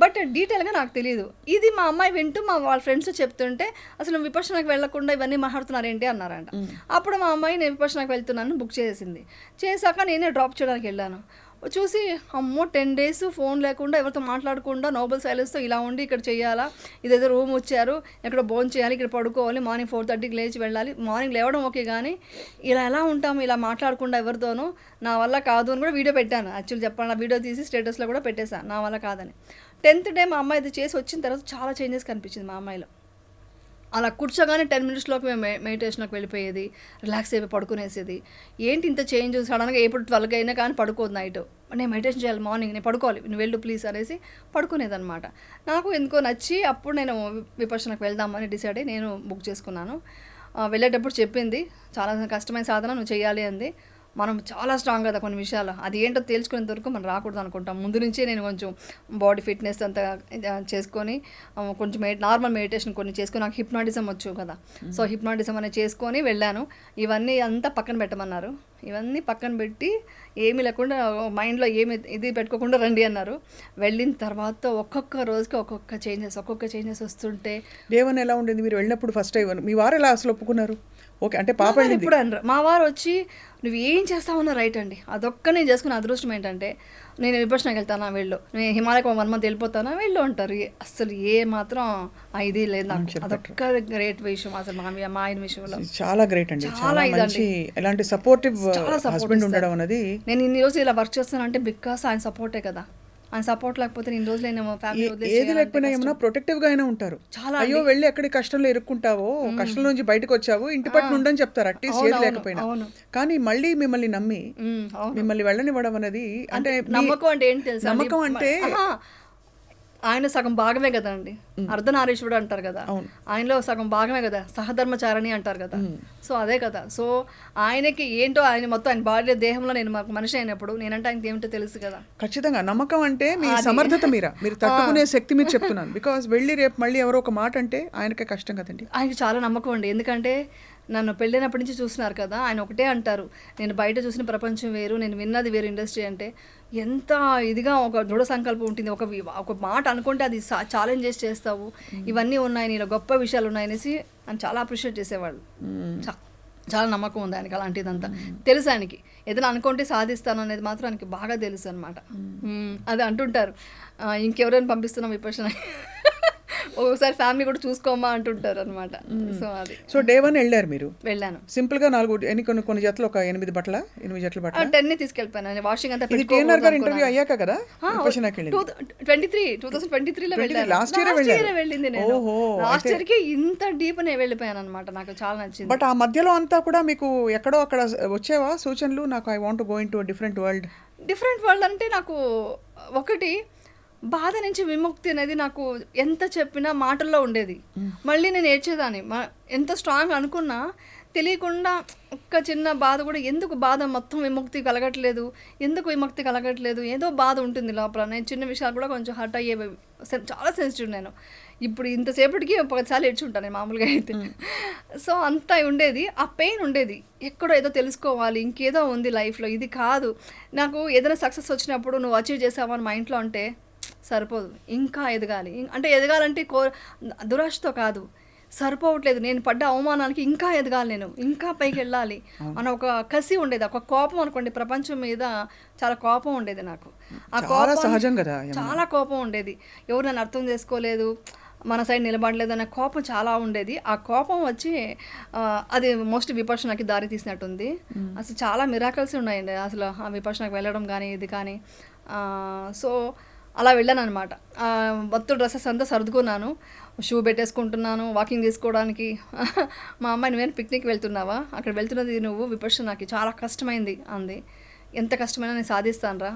బట్ డీటెయిల్గా నాకు తెలియదు. ఇది మా అమ్మాయి వింటూ వాళ్ళ ఫ్రెండ్స్ చెప్తుంటే అసలు విపర్శనకు వెళ్లకుండా ఇవన్నీ మాట్లాడుతున్నారు ఏంటి అన్నారంట. అప్పుడు మా అమ్మాయి నేను విపర్శనకు వెళ్తున్నాను బుక్ చేసింది. చేశాక నేనే డ్రాప్ చేయడానికి వెళ్ళాను. చూసి అమ్మో 10 days ఫోన్ లేకుండా ఎవరితో మాట్లాడకుండా నోబెల్ సైలెన్స్తో ఇలా ఉండి ఇక్కడ చేయాలా, ఇదేదో రూమ్ వచ్చారు, ఇక్కడ భోజనం చేయాలి, ఇక్కడ పడుకోవాలి, మార్నింగ్ 4:30కి లేచి వెళ్ళాలి, మార్నింగ్ లేవడం ఓకే కానీ ఇలా ఎలా ఉంటాము ఇలా మాట్లాడకుండా ఎవరితోనూ, నా వల్ల కాదు అని కూడా వీడియో పెట్టాను. యాక్చువల్లీ చెప్పాను, వీడియో తీసి స్టేటస్లో కూడా పెట్టేశాను, నా వల్ల కాదని. 10th day మా అమ్మాయి ఇది చేసి వచ్చిన తర్వాత చాలా చేంజెస్ కనిపించింది మా అమ్మాయిలో. అలా కూర్చోగానే 10 minutesలోకి మేము మెడిటేషన్లోకి వెళ్ళిపోయేది, రిలాక్స్ అయిపోయి పడుకునేసేది. ఏంటి ఇంత చేంజ్, సడన్గా ఎప్పుడు 12 అయినా కానీ పడుకోదు నైట్, నేను మెడిటేషన్ చేయాలి, మార్నింగ్ నేను పడుకోవాలి, నువ్వు వెళ్ళు ప్లీజ్ అనేసి పడుకునేదనమాట. నాకు ఎందుకో నచ్చి అప్పుడు నేను విపర్శనకు వెళ్దామని డిసైడ్ అయ్యి నేను బుక్ చేసుకున్నాను. వెళ్ళేటప్పుడు చెప్పింది చాలా కష్టమైన సాధన నువ్వు చేయాలి అంది. మనం చాలా స్ట్రాంగ్ కదా కొన్ని విషయాలు, అది ఏంటో తేల్చుకునేంత వరకు మనం రాకూడదు అనుకుంటాం. ముందు నుంచే నేను కొంచెం బాడీ ఫిట్నెస్ అంతా చేసుకొని కొంచెం నార్మల్ మెడిటేషన్ కొన్ని చేసుకొని, నాకు హిప్నాటిజం వచ్చు కదా, సో హిప్నాటిజం అనేది చేసుకొని వెళ్ళాను. ఇవన్నీ అంతా పక్కన పెట్టమన్నారు. ఇవన్నీ పక్కన పెట్టి ఏమీ లేకుండా మైండ్లో ఏమి ఇది పెట్టుకోకుండా రండి అన్నారు. వెళ్ళిన తర్వాత ఒక్కొక్క రోజుకి ఒక్కొక్క చేంజెస్ వస్తుంటే. దేవన్ ఎలా ఉండేది మీరు వెళ్ళినప్పుడు ఫస్ట్ టైం? మీ వారు ఎలా అసలు ఒప్పుకున్నారు? ఓకే అంటే పాప వెళ్ళింది ఇప్పుడు అనరు. మా వారు వచ్చి నువ్వు ఏం చేస్తావన్నా రైట్ అండి, అదొక్క నేను చేసుకున్న అదృష్టం ఏంటంటే, నేను విపక్షణకి వెళ్తానా వెళ్ళు, నేను హిమాలయకు 1 month వెళ్ళిపోతానా వెళ్ళు అంటారు. అసలు ఏ మాత్రం ఇది లేదు నాకు. అదొక్క గ్రేట్ విషయం అసలు మా ఆయన విషయంలో. చాలా గ్రేట్ అండి, చాలా మంచి ఎలాంటి సపోర్టివ్ హస్బెండ్ ఉండడం అనేది. నేను ఇన్ని రోజులు ఇలా వర్క్ చేస్తానంటే బికాస్ ఆయన సపోర్టే కదా. ఆయన సపోర్ట్ లేకపోతే ఇన్ని రోజులు నేను ఫ్యామిలీ ఏది లేకపోయినా ఏమన్నా ప్రొటెక్టివ్ గా అయినా ఉంటారు. అయ్యో వెళ్ళి ఎక్కడి కష్టంలో ఇరుక్కుంటావో, కష్టం నుంచి బయటకు వచ్చావు, ఇంటి పట్టు ఉండని చెప్తారు అట్లీస్ట్ ఏది లేకపోయినా. కానీ మళ్ళీ మిమ్మల్ని నమ్మి మిమ్మల్ని వెళ్ళనివ్వడం అనేది అంటే నమ్మకం అంటే ఏంటి తెలుసా? నమ్మకం అంటే ఆయన సగం భాగమే కదా అండి, అర్ధనారీశ్వరుడు అంటారు కదా, ఆయనలో సగం భాగమే కదా, సహధర్మచారణి అంటారు కదా. సో అదే కదా. సో ఆయనకి ఏంటో ఆయన మొత్తం ఆయన బాడీ దేహంలో నేను మాకు మనిషి అయినప్పుడు నేనంటే ఆయనకి ఏమిటో తెలుసు కదా. ఖచ్చితంగా నమ్మకం అంటే మీ సమర్థత మీరు తట్టుకునే శక్తి మీరు చెప్తున్నాను. బికాస్ వెళ్ళి రేపు మళ్ళీ ఎవరో ఒక మాట అంటే ఆయనకే కష్టం కదండి. ఆయనకి చాలా నమ్మకం అండి, ఎందుకంటే నన్ను పెళ్ళైనప్పటి నుంచి చూస్తున్నారు కదా. ఆయన ఒకటే అంటారు, నేను బయట చూసిన ప్రపంచం వేరు, నేను విన్నది వేరు ఇండస్ట్రీ అంటే. ఎంత ఇదిగా ఒక దృఢ సంకల్పం ఉంటుంది, ఒక మాట అనుకుంటే అది ఛాలెంజ్ చేస్తావు, ఇవన్నీ ఉన్నాయి నీలో గొప్ప విషయాలు ఉన్నాయనేసి అని చాలా అప్రిషియేట్ చేసేవాళ్ళు. చాలా నమ్మకం ఉంది ఆయనకి అలాంటిదంతా తెలుసు. ఆయనకి ఏదైనా అనుకుంటే సాధిస్తాను అనేది మాత్రం ఆయనకి బాగా తెలుసు అనమాట. అది అంటుంటారు, ఇంకెవరైనా పంపిస్తున్నాం విపక్షణ, ఒకసారి ఫ్యామిలీ కూడా చూసుకోమా అంటుంటారు అనమాట. సో అది. సో డే 1 వెళ్ళారు మీరు? వెళ్ళాను. సింపుల్ గా 4 కొన్ని జతలు, ఒక 8 జతల బట్టలు 10 తీసుకెళ్ళిపోయాను. వాషింగ్ అంతా TNR గారు ఇంటర్వ్యూ అయ్యాక కదా 2023లో వెళ్ళాను. లాస్ట్ ఇయర్ వెళ్ళింది నేను. లాస్ట్ ఇయర్ కి ఇంత డీప్ నే వెళ్ళిపోయాను అనమాట. నాకు చాలా నచ్చింది. బట్ ఆ మధ్యలో అంతా కూడా మీకు ఎక్కడో అక్కడ వచ్చేవా సూచనలు, నాకు I want to go in to different world అంటే నాకు ఒకటి బాధ నుంచి విముక్తి అనేది నాకు ఎంత చెప్పినా మాటల్లో ఉండేది. మళ్ళీ నేను ఏడ్చేదాన్ని. ఎంత స్ట్రాంగ్ అనుకున్నా తెలియకుండా ఒక్క చిన్న బాధ కూడా, ఎందుకు బాధ మొత్తం విముక్తి కలగట్లేదు, ఏదో బాధ ఉంటుంది లోపల. నేను చిన్న విషయాలు కూడా కొంచెం హర్ట్ అయ్యేవి, చాలా సెన్సిటివ్ నేను. ఇప్పుడు ఇంతసేపటికి 10 ఏడ్చుంటాను నేను మామూలుగా అయితే. సో అంతా ఉండేది, ఆ పెయిన్ ఉండేది. ఎక్కడో ఏదో తెలుసుకోవాలి, ఇంకేదో ఉంది లైఫ్లో, ఇది కాదు. నాకు ఏదైనా సక్సెస్ వచ్చినప్పుడు నువ్వు అచీవ్ చేసావని మా ఇంట్లో అంటే సరిపోదు, ఇంకా ఎదగాలి. అంటే ఎదగాలంటే దురాశతో కాదు, సరిపోవట్లేదు, నేను పడ్డ అవమానానికి ఇంకా ఎదగాలి, నేను ఇంకా పైకి వెళ్ళాలి అన్న ఒక కసి ఉండేది, ఒక కోపం అనుకోండి. ప్రపంచం మీద చాలా కోపం ఉండేది నాకు. ఆ కోపం సహజం కదా, చాలా కోపం ఉండేది. ఎవరు నన్ను అర్థం చేసుకోలేదు, మన సైడ్ నిలబడలేదు అనే కోపం చాలా ఉండేది. ఆ కోపం వచ్చి అది మోస్ట్ విపక్షణకి దారి తీసినట్టుంది. అసలు చాలా మిరాకల్స్ ఉన్నాయండి అసలు ఆ విపక్షణకి వెళ్ళడం కానీ ఇది కానీ. సో అలా వెళ్ళాను అనమాట. మొత్తం డ్రెస్సెస్ అంతా సర్దుకున్నాను, షూ పెట్టేసుకుంటున్నాను వాకింగ్ తీసుకోవడానికి. మా అమ్మాయి నువ్వేనా పిక్నిక్ వెళ్తున్నావా, అక్కడ వెళ్తున్నది నువ్వు విపక్షణకి చాలా కష్టమైంది అంది. ఎంత కష్టమైనా నేను సాధిస్తానురా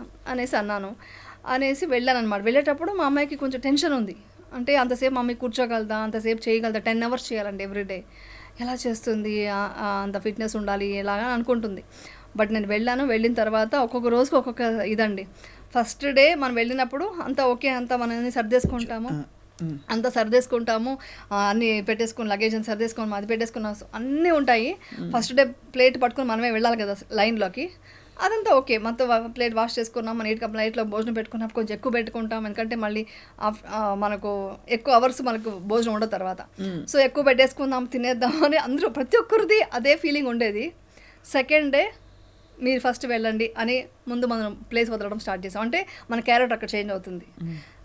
అనేసి వెళ్ళాను అనమాట. వెళ్ళేటప్పుడు మా అమ్మాయికి కొంచెం టెన్షన్ ఉంది. అంటే అంతసేపు మమ్మీ కూర్చోగలదా, అంతసేపు చేయగలదా, 10 hours చేయాలండి ఎవ్రీడే, ఎలా చేస్తుంది, అంత ఫిట్నెస్ ఉండాలి ఎలాగా అనుకుంటుంది. బట్ నేను వెళ్ళిన తర్వాత ఒక్కొక్క రోజుకి ఒక్కొక్క ఇదండి. ఫస్ట్ డే మనం వెళ్ళినప్పుడు అంతా ఓకే, అంతా మనం సర్దేసుకుంటాము, అన్నీ పెట్టేసుకుని లగేజ్ అని సర్దేసుకొని అది పెట్టేసుకున్నాం, అన్నీ ఉంటాయి. ఫస్ట్ డే ప్లేట్ పట్టుకొని మనమే వెళ్ళాలి కదా లైన్లోకి, అదంతా ఓకే. మొత్తం ప్లేట్ వాష్ చేసుకున్నాం, మన 8 ప్లేట్లో భోజనం పెట్టుకున్నప్పుడు కొంచెం ఎక్కువ పెట్టుకుంటాం, ఎందుకంటే మళ్ళీ మనకు ఎక్కువ అవర్స్ మనకు భోజనం ఉండదు తర్వాత. సో ఎక్కువ పెట్టేసుకుందాం, తినేద్దాం అని అందరూ ప్రతి ఒక్కరిది అదే ఫీలింగ్ ఉండేది. సెకండ్ డే మీరు ఫస్ట్ వెళ్ళండి అని ముందు మనం ప్లేస్ వదలడం స్టార్ట్ చేసాం. అంటే మన క్యారెక్టర్ అక్కడ చేంజ్ అవుతుంది.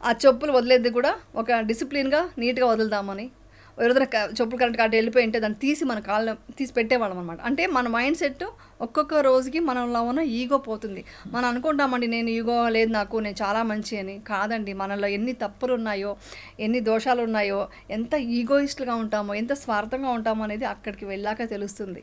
ఆ చెప్పులు వదిలేది కూడా ఒక డిసిప్లిన్గా నీట్గా వదులుదామని. ఎవరైనా చెప్పులు కరెక్ట్గా అటు వెళ్ళిపోయి ఉంటే దాన్ని తీసి మన కాళ్ళ తీసి పెట్టేవాళ్ళం అనమాట. అంటే మన మైండ్ సెట్ ఒక్కొక్క రోజుకి మనలో ఉన్న ఈగో పోతుంది. మనం అనుకుంటామండి నేను ఈగో లేదు నాకు, నేను చాలా మంచి అని. కాదండి, మనలో ఎన్ని తప్పులు ఉన్నాయో, ఎన్ని దోషాలు ఉన్నాయో, ఎంత ఈగోయిస్ట్గా ఉంటామో, ఎంత స్వార్థంగా ఉంటామో అనేది అక్కడికి వెళ్ళాక తెలుస్తుంది.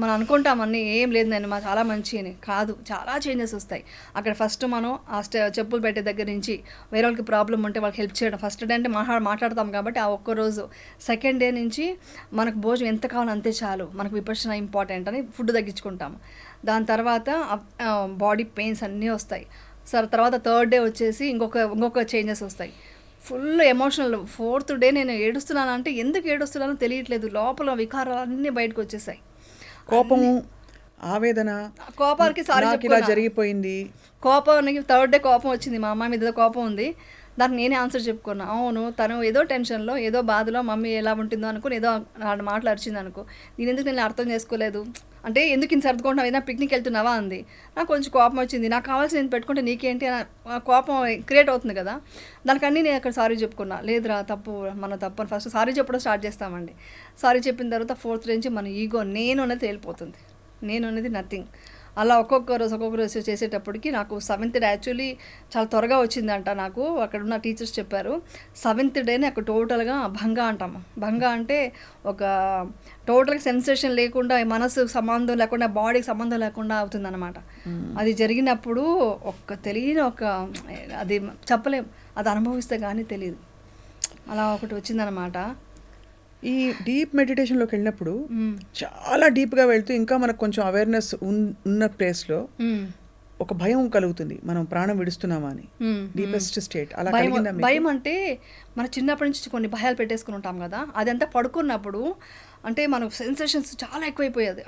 మనం అనుకుంటామన్నీ ఏం లేదు నేను చాలా మంచి అని. కాదు, చాలా చేంజెస్ వస్తాయి అక్కడ. ఫస్ట్ మనం ఆ చెప్పులు పెట్టే దగ్గర నుంచి వేరే వాళ్ళకి ప్రాబ్లం ఉంటే వాళ్ళకి హెల్ప్ చేయడం. ఫస్ట్ డే అంటే మాట్లాడతాం కాబట్టి ఆ ఒక్కరోజు. సెకండ్ డే నుంచి మనకు భోజనం ఎంత కావాలో అంతే చాలు, మనకు విపక్షణ ఇంపార్టెంట్ అని ఫుడ్ తగ్గించుకుంటాం. ఉంటాము. దాని తర్వాత బాడీ పెయిన్స్ అన్నీ వస్తాయి. సరే తర్వాత థర్డ్ డే వచ్చేసి ఇంకొక చేంజెస్ వస్తాయి. Full emotional. 4th డే నేను ఏడుస్తున్నాను అంటే ఎందుకు ఏడుస్తున్నానో తెలియట్లేదు. లోపల వికారాలు అన్నీ బయటకు వచ్చేసాయి. కోపము, ఆవేదన, కోపానికి సారీ నాకు ఇలా జరిగిపోయింది. కోపానికి 3rd డే కోపం వచ్చింది. మా అమ్మాయి మీద కోపం ఉంది. దానికి నేనే ఆన్సర్ చెప్పుకున్నా. అవును, తను ఏదో టెన్షన్లో ఏదో బాధలో మమ్మీ ఎలా ఉంటుందో అనుకుని ఏదో మాటలు అరిచింది అనుకో. నేను అర్థం చేసుకోలేదు. అంటే ఎందుకు ఇంత సర్దుకుంటున్నావు, ఏదైనా పిక్నిక్ వెళ్తున్నావా అంది. నాకు కొంచెం కోపం వచ్చింది. నాకు కావాల్సింది పెట్టుకుంటే నీకేంటి అని కోపం క్రియేట్ అవుతుంది కదా. దానికన్నీ నేను అక్కడ సారీ చెప్పుకున్నా. లేదురా తప్పు, మన తప్పు అని ఫస్ట్ సారీ చెప్పడం స్టార్ట్ చేస్తామండి. సారీ చెప్పిన తర్వాత 4th నుంచి మన ఈగో నేను అనేది తేలిపోతుంది. నేను అనేది నథింగ్. అలా ఒక్కొక్క రోజు చేసేటప్పటికి నాకు 7th డే యాక్చువల్లీ చాలా త్వరగా వచ్చిందంట. నాకు అక్కడ ఉన్న టీచర్స్ చెప్పారు 7th డేనే అక్కడ టోటల్గా భంగ అంటాము. భంగ అంటే ఒక టోటల్గా సెన్సేషన్ లేకుండా, మనసు సంబంధం లేకుండా, బాడీకి సంబంధం లేకుండా అవుతుందన్నమాట. అది జరిగినప్పుడు తెలియని అది చెప్పలేం, అది అనుభవిస్తే కానీ తెలియదు. అలా ఒకటి వచ్చిందనమాట. ఈ డీప్ మెడిటేషన్లోకి వెళ్ళినప్పుడు చాలా డీప్గా వెళ్తూ ఇంకా మనకు కొంచెం అవేర్నెస్ ఉన్న ప్లేస్లో ఒక భయం కలుగుతుంది, మనం ప్రాణం విడుస్తున్నామా అని. డీపెస్ట్ స్టేట్ అలా కలిగిందా? భయం అంటే మన చిన్నప్పటి నుంచి కొన్ని భయాలు పెట్టేసుకుని ఉంటాం కదా, అదంతా పడుకున్నప్పుడు అంటే మన సెన్సేషన్స్ చాలా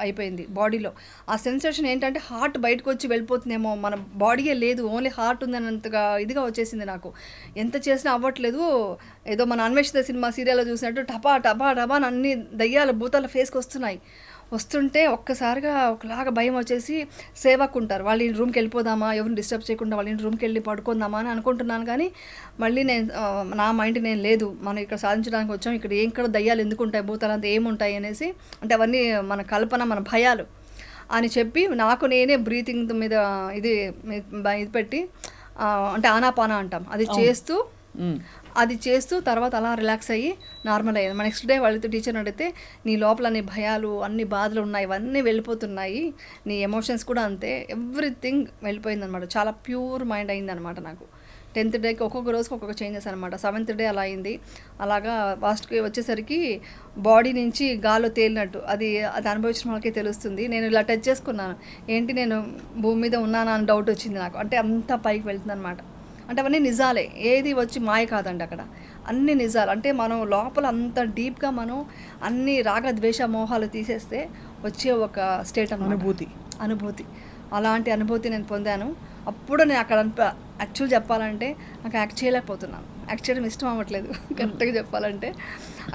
అయిపోయింది బాడీలో. ఆ సెన్సేషన్ ఏంటంటే హార్ట్ బయటకు వచ్చి వెళ్ళిపోతుందేమో, మన బాడీయే లేదు, ఓన్లీ హార్ట్ ఉందన్నంతగా ఇదిగా వచ్చేసింది నాకు. ఎంత చేసినా అవ్వట్లేదు. ఏదో మన అన్వేషిత సినిమా సీరియల్లో చూసినట్టు టపా టపా టపా అన్ని దయ్యాల భూతాల ఫేస్కి వస్తుంటే ఒక్కసారిగా ఒకలాగా భయం వచ్చేసి సేవకు ఉంటారు, వాళ్ళ రూమ్కి వెళ్ళిపోదామా, ఎవరిని డిస్టర్బ్ చేయకుండా వాళ్ళ రూమ్కి వెళ్ళి పడుకుందామా అని అనుకుంటున్నాను. కానీ మళ్ళీ నా మైండ్ నేను లేదు, మనం ఇక్కడ సాధించడానికి వచ్చాం, ఇక్కడ దయ్యాలు ఎందుకు ఉంటాయి, భూతాలు అంతా ఏముంటాయి అనేసి, అంటే అవన్నీ మన కల్పన, మన భయాలు అని చెప్పి నాకు నేనే బ్రీతింగ్ మీద ఇది పెట్టి అంటే ఆనాపానా అంటాం, అది చేస్తూ తర్వాత అలా రిలాక్స్ అయ్యి నార్మల్ అయ్యేది. నెక్స్ట్ డే వాళ్ళతో టీచర్ని అడిగితే నీ లోపల నీ భయాలు అన్ని బాధలు ఉన్నాయి, ఇవన్నీ వెళ్ళిపోతున్నాయి, నీ ఎమోషన్స్ కూడా అంతే, ఎవ్రీథింగ్ వెళ్ళిపోయిందనమాట. చాలా ప్యూర్ మైండ్ అయిందనమాట నాకు. 10th డేకి ఒక్కొక్క రోజుకి ఒక్కొక్క చేంజెస్ అనమాట. 7th డే అలా అయింది. అలాగా లాస్ట్కి వచ్చేసరికి బాడీ నుంచి గాల్లో తేలినట్టు అది అనుభవించిన వాళ్ళకే తెలుస్తుంది. నేను ఇలా టచ్ చేసుకున్నాను, ఏంటి నేను భూమి మీద ఉన్నానా అని డౌట్ వచ్చింది నాకు. అంటే అంత పైకి వెళ్తుంది అనమాట. అంటే అవన్నీ నిజాలే, ఏది వచ్చి మాయ కాదండి, అక్కడ అన్ని నిజాలు. అంటే మనం లోపల అంత డీప్గా మనం అన్ని రాగ ద్వేష మోహాలు తీసేస్తే వచ్చే ఒక స్టేట్ అన్నమాట, అనుభూతి. అలాంటి అనుభూతి నేను పొందాను. అప్పుడు నేను అక్కడ యాక్చువల్ చెప్పాలంటే నాకు యాక్ట్ చేయలేకపోతున్నాను, యాక్ట్ చేయడం ఇష్టం అవ్వట్లేదు కరెక్ట్గా చెప్పాలంటే.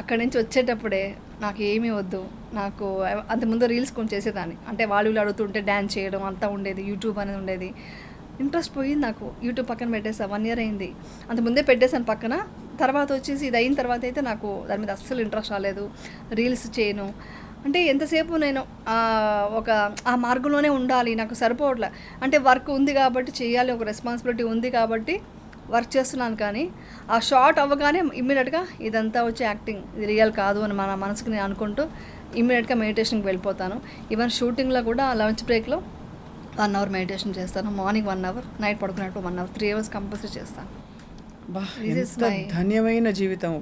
అక్కడి నుంచి వచ్చేటప్పుడే నాకు ఏమీ వద్దు, నాకు అంతకుముందు రీల్స్ కొంచెం చేసేదాన్ని, అంటే వాళ్ళు అడుగుతుంటే డ్యాన్స్ చేయడం అంతా ఉండేది, యూట్యూబ్ అనేది ఉండేది. ఇంట్రెస్ట్ పోయింది నాకు, యూట్యూబ్ పక్కన పెట్టేసాను. 1 year అయింది, అంతకుముందే పెట్టేశాను పక్కన. తర్వాత వచ్చేసి ఇది అయిన తర్వాత అయితే నాకు దాని మీద అస్సలు ఇంట్రెస్ట్ రాలేదు, రీల్స్ చేయను. అంటే ఎంతసేపు నేను ఆ మార్గంలోనే ఉండాలి, నాకు సరిపోవట్లే. అంటే వర్క్ ఉంది కాబట్టి చేయాలి, ఒక రెస్పాన్సిబిలిటీ ఉంది కాబట్టి వర్క్ చేస్తున్నాను. కానీ ఆ షార్ట్ అవ్వగానే ఇమ్మీడియట్గా ఇదంతా వచ్చి యాక్టింగ్, ఇది రియల్ కాదు అని మన మనసుకు నేను అనుకుంటూ ఇమ్మీడియట్గా మెడిటేషన్కి వెళ్ళిపోతాను. ఈవెన్ షూటింగ్లో కూడా లంచ్ బ్రేక్లో 1 hour మెడిటేషన్ చేస్తాను, మార్నింగ్ 1 hour, నైట్ పడుకున్నప్పుడు 1 hour, 3 hours కంపల్సరీ చేస్తాను. ఎంత ధన్యమైన జీవితం.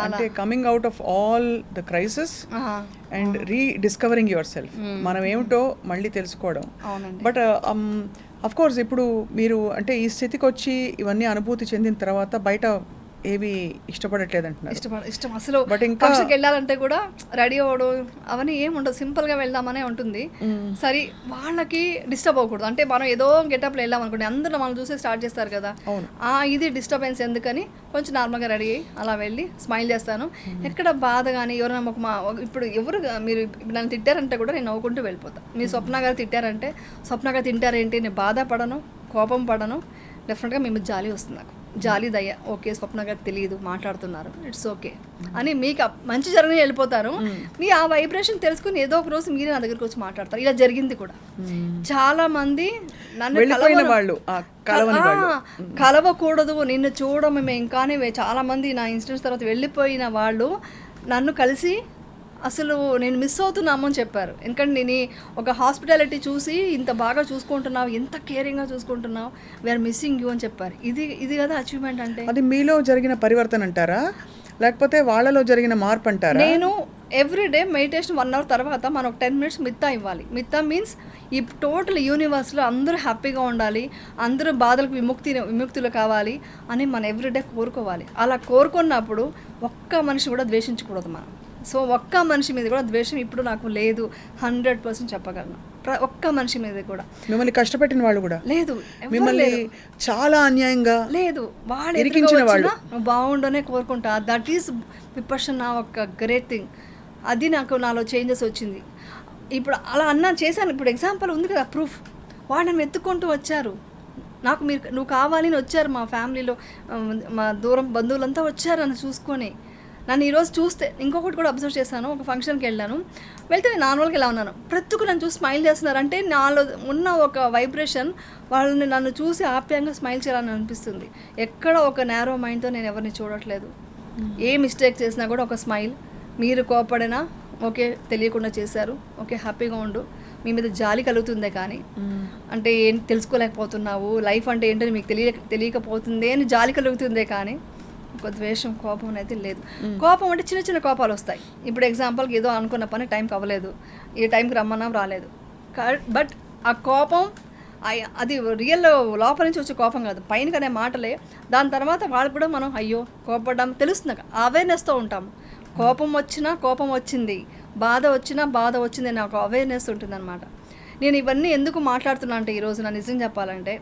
అంటే coming out of all the crisis and rediscovering your self, మనం ఏమిటో మళ్ళీ తెలుసుకోవడం. బట్ అఫ్ కోర్స్ ఇప్పుడు మీరు అంటే ఈ స్థితికి వచ్చి ఇవన్నీ అనుభూతి చెందిన తర్వాత బయట ఏవి ఇష్టపడట్లేదు అంటున్నారు. ఇష్టం అసలు. బట్ ఇంకా ఫంక్షన్కి వెళ్ళాలంటే కూడా రెడీ అవ్వడం అవన్నీ ఏమి ఉండదు, సింపుల్గా వెళ్దామనే ఉంటుంది. సరే వాళ్ళకి డిస్టర్బ్ అవ్వకూడదు, అంటే మనం ఏదో గెటప్లో వెళ్ళాం అనుకోండి, అందరూ మనం చూసే స్టార్ట్ చేస్తారు కదా, ఇది డిస్టర్బెన్స్ ఎందుకని కొంచెం నార్మల్గా రెడీ అయ్యి అలా వెళ్ళి స్మైల్ చేస్తాను. ఎక్కడ బాధ కానీ ఎవరైనా ఇప్పుడు ఎవరు మీరు నన్ను తిట్టారంటే కూడా నేను నవ్వుకుంటూ వెళ్ళిపోతాను. మీరు స్వప్న గారు తిట్టారంటే స్వప్న గారు తింటారేంటి, నేను బాధపడను, కోపం పడను, డెఫినెట్గా మేము జాలి వస్తుంది నాకు, జాలి దయ. ఓకే స్వప్న గారు తెలియదు మాట్లాడుతున్నారు, ఇట్స్ ఓకే అని మీకు మంచి జరగని వెళ్ళిపోతారు. మీ ఆ వైబ్రేషన్ తెలుసుకుని ఏదో ఒక రోజు మీరే నా దగ్గరికి వచ్చి మాట్లాడతారు. ఇలా జరిగింది కూడా. చాలా మంది నన్ను కలవకూడదు, నిన్ను చూడడం మేము ఇంకానే చాలా మంది నా ఇన్సిడెంట్స్ తర్వాత వెళ్ళిపోయిన వాళ్ళు నన్ను కలిసి అసలు నేను మిస్ అవుతున్నాము అని చెప్పారు. ఎందుకంటే నేను ఒక హాస్పిటాలిటీ చూసి ఇంత బాగా చూసుకుంటున్నావు, ఎంత కేరింగ్గా చూసుకుంటున్నావు, వీఆర్ మిస్సింగ్ యూ అని చెప్పారు. ఇది కదా అచీవ్మెంట్ అంటే. అది మీలో జరిగిన పరివర్తన అంటారా? లేకపోతే వాళ్ళలో జరిగిన మార్పు అంటారా? నేను ఎవ్రీడే మెడిటేషన్ 1 అవర్ తర్వాత మనం ఒక 10 మినిట్స్ మిత్తా ఇవ్వాలి. మిత్తా మీన్స్ ఈ టోటల్ యూనివర్స్లో అందరూ హ్యాపీగా ఉండాలి, అందరూ బాధలకు విముక్తులు కావాలి అని మనం ఎవ్రీడే కోరుకోవాలి. అలా కోరుకున్నప్పుడు ఒక్క మనిషి కూడా ద్వేషించకూడదు మనం. సో ఒక్క మనిషి మీద కూడా ద్వేషం ఇప్పుడు నాకు లేదు, 100% చెప్పగలను. ఒక్క మనిషి మీద కూడా మిమ్మల్ని కష్టపెట్టిన వాళ్ళు కూడా లేదు, మిమ్మల్ని చాలా అన్యాయంగా లేదు. వాడు ఇరికించిన వాళ్ళు నువ్వు బాగుండనే కోరుకుంటా. దట్ ఈస్ విపర్సన ఒక గ్రేట్ థింగ్. అది నాకు నాలో చేంజెస్ వచ్చింది. ఇప్పుడు అలా చేశాను. ఇప్పుడు ఎగ్జాంపుల్ ఉంది కదా, ప్రూఫ్. వాడు నన్ను ఎత్తుకుంటూ వచ్చారు, నాకు నువ్వు కావాలని వచ్చారు. మా ఫ్యామిలీలో మా దూరం బంధువులంతా వచ్చారు నన్ను చూసుకొని. నన్ను ఈరోజు చూస్తే ఇంకొకటి కూడా అబ్జర్వ్ చేశాను. ఒక ఫంక్షన్కి వెళ్ళాను, వెళ్తే నేను నార్మల్గా ఇలా ఉన్నాను, ప్రతి ఒక్కరు నన్ను చూసి స్మైల్ చేస్తున్నారు. అంటే నాలో ఉన్న ఒక వైబ్రేషన్ వాళ్ళని నన్ను చూసి ఆప్యాయంగా స్మైల్ చేయాలని అనిపిస్తుంది. ఎక్కడ ఒక నేరో మైండ్తో నేను ఎవరిని చూడట్లేదు. ఏ మిస్టేక్ చేసినా కూడా ఒక స్మైల్. మీరు కోపడినా ఓకే, తెలియకుండా చేశారు, ఓకే హ్యాపీగా ఉండు, మీ మీద జాలి కలుగుతుందే కానీ అంటే ఏం తెలుసుకోలేకపోతున్నావు, లైఫ్ అంటే ఏంటని మీకు తెలియకపోతుంది అని జాలి కలుగుతుందే కానీ ఒక ద్వేషం, కోపం అయితే లేదు. కోపం అంటే చిన్న చిన్న కోపాలు వస్తాయి. ఇప్పుడు ఎగ్జాంపుల్కి ఏదో అనుకున్న పని టైంకి అవ్వలేదు, ఏ టైంకి రమ్మన్నా రాలేదు. బట్ ఆ కోపం అది రియల్ లోపల నుంచి వచ్చే కోపం కాదు, పైన అనే మాటలే. దాని తర్వాత వాళ్ళు కూడా మనం అయ్యో కోపడ్డాం తెలుస్తుంది, అవేర్నెస్తో ఉంటాము. కోపం వచ్చినా కోపం వచ్చింది, బాధ వచ్చినా బాధ వచ్చింది అని ఒక అవేర్నెస్ ఉంటుందన్నమాట. నేను ఇవన్నీ ఎందుకు మాట్లాడుతున్నా అంటే ఈరోజు నా నిజం చెప్పాలంటే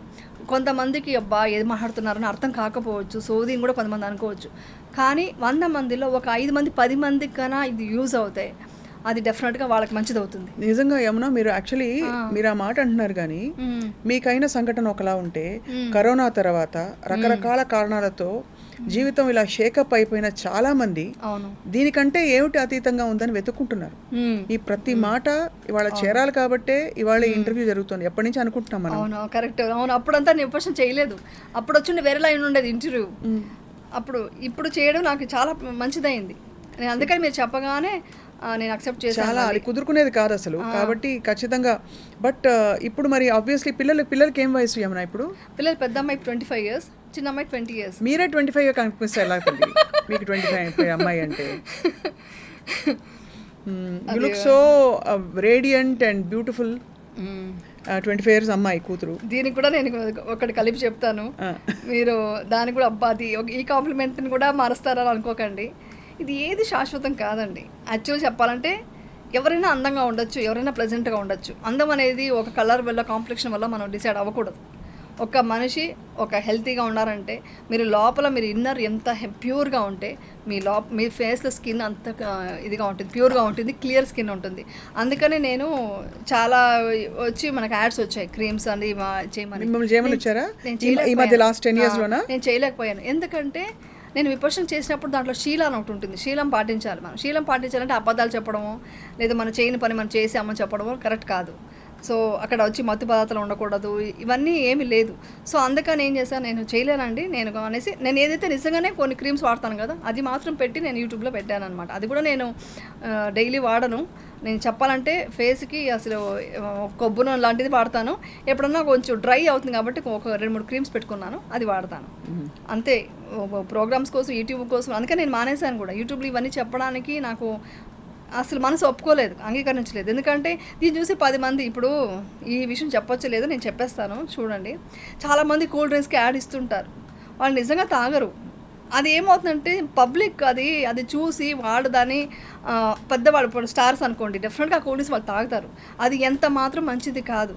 కొంతమందికి అబ్బా ఏది మాట్లాడుతున్నారని అర్థం కాకపోవచ్చు, సోదీని కూడా కొంతమంది అనుకోవచ్చు. కానీ 100 మందిలో ఒక 5 మంది 10 మందికి కన్నా ఇది యూజ్ అవుతాయి, అది డెఫినెట్గా వాళ్ళకి మంచిది అవుతుంది. నిజంగా యమున, మీరు యాక్చువల్లీ మీరు ఆ మాట అంటున్నారు కానీ మీకైన సంఘటన ఒకలా ఉంటే కరోనా తర్వాత రకరకాల కారణాలతో జీవితం ఇలా షేకప్ అయిపోయిన చాలా మంది దీనికంటే ఏమిటి అతీతంగా ఉందని వెతుక్కుంటున్నారు. ఈ ప్రతి మాట ఇవాళ చేరాలి కాబట్టే ఇవాళ ఇంటర్వ్యూ జరుగుతుంది. ఎప్పటి నుంచి అనుకుంటున్నాం మనం. అవును, కరెక్ట్. అవును, అప్పుడంతా నేను ఉపశం చేయలేదు. అప్పుడు వచ్చి వేరే లైన్ ఉండేది ఇంటర్వ్యూ. ఇప్పుడు చేయడం నాకు చాలా మంచిదైంది. నేను అందుకని మీరు చెప్పగానే నేను అక్సెప్ట్ చేశాను. చాలా అది కుదురుకునేది కాదు అసలు, కాబట్టి ఖచ్చితంగా. బట్ ఇప్పుడు మరి ఆబ్వియస్లీ పిల్లలకి ఏం వయసు యమున? ఇప్పుడు పిల్లలు పెద్ద అమ్మాయి 25 years, చిన్న అమ్మాయి 20 years. మీరే 25 కనిపిస్తారు ఎలా మీకు 25 అమ్మాయి అంటే. You look so radiant and beautiful. 25 years అమ్మాయి కూతురు. దీనికి కూడా నేను ఒకటి కలిపి చెప్తాను, మీరు దానికి కూడా అబ్బా అది ఈ కాంప్లిమెంట్ని కూడా మారుస్తారని అనుకోకండి. ఇది ఏది శాశ్వతం కాదండి. యాక్చువల్ చెప్పాలంటే ఎవరైనా అందంగా ఉండొచ్చు, ఎవరైనా ప్లెజెంట్గా ఉండొచ్చు. అందం అనేది ఒక కలర్ వల్ల, కాంప్లెక్షన్ వల్ల మనం డిసైడ్ అవ్వకూడదు. ఒక మనిషి ఒక హెల్తీగా ఉన్నారంటే మీరు లోపల మీరు ఇన్నర్ ఎంత ప్యూర్గా ఉంటే మీ ఫేస్లో స్కిన్ అంత ఇదిగా ఉంటుంది, ప్యూర్గా ఉంటుంది, క్లియర్ స్కిన్ ఉంటుంది. అందుకని నేను చాలా వచ్చి మనకు యాడ్స్ వచ్చాయి, క్రీమ్స్ అని చేయమని. నేను చేయలేకపోయాను. ఎందుకంటే నేను విపర్శన చేసినప్పుడు దాంట్లో శీలం అని ఒకటి ఉంటుంది. శీలం పాటించాలి. మనం శీలం పాటించాలంటే అబద్ధాలు చెప్పడము, లేదా మనం చేయని పని మనం చేసామని చెప్పడము కరెక్ట్ కాదు. సో అక్కడ వచ్చి మత్తు పదార్థాలు ఉండకూడదు, ఇవన్నీ ఏమీ లేదు. సో అందుకని ఏం చేశాను, నేను చేయలేనండి నేను అనేసి నేను ఏదైతే నిజంగానే కొన్ని క్రీమ్స్ వాడతాను కదా అది మాత్రం పెట్టి నేను యూట్యూబ్లో పెట్టాను అనమాట. అది కూడా నేను డైలీ వాడను. నేను చెప్పాలంటే ఫేస్కి అసలు కొబ్బు నూనె లాంటిది వాడతాను. ఎప్పుడన్నా కొంచెం డ్రై అవుతుంది కాబట్టి ఒక 2-3 క్రీమ్స్ పెట్టుకున్నాను, అది వాడతాను అంతే. ప్రోగ్రామ్స్ కోసం, యూట్యూబ్ కోసం అందుకని నేను మానేశాను కూడా. యూట్యూబ్లో ఇవన్నీ చెప్పడానికి నాకు అసలు మనసు ఒప్పుకోలేదు, అంగీకరించలేదు. ఎందుకంటే దీన్ని చూసి 10 మంది ఇప్పుడు ఈ విషయం చెప్పొచ్చు లేదో నేను చెప్పేస్తాను చూడండి. చాలామంది కూల్ డ్రింక్స్కి యాడ్ ఇస్తుంటారు, వాళ్ళు నిజంగా తాగరు. అది ఏమవుతుందంటే పబ్లిక్ అది చూసి వాళ్ళు దాన్ని పెద్దవాళ్ళు ఇప్పుడు స్టార్స్ అనుకోండి, డెఫినెట్గా కూల్ డ్రింక్స్ వాళ్ళు తాగుతారు. అది ఎంత మాత్రం మంచిది కాదు,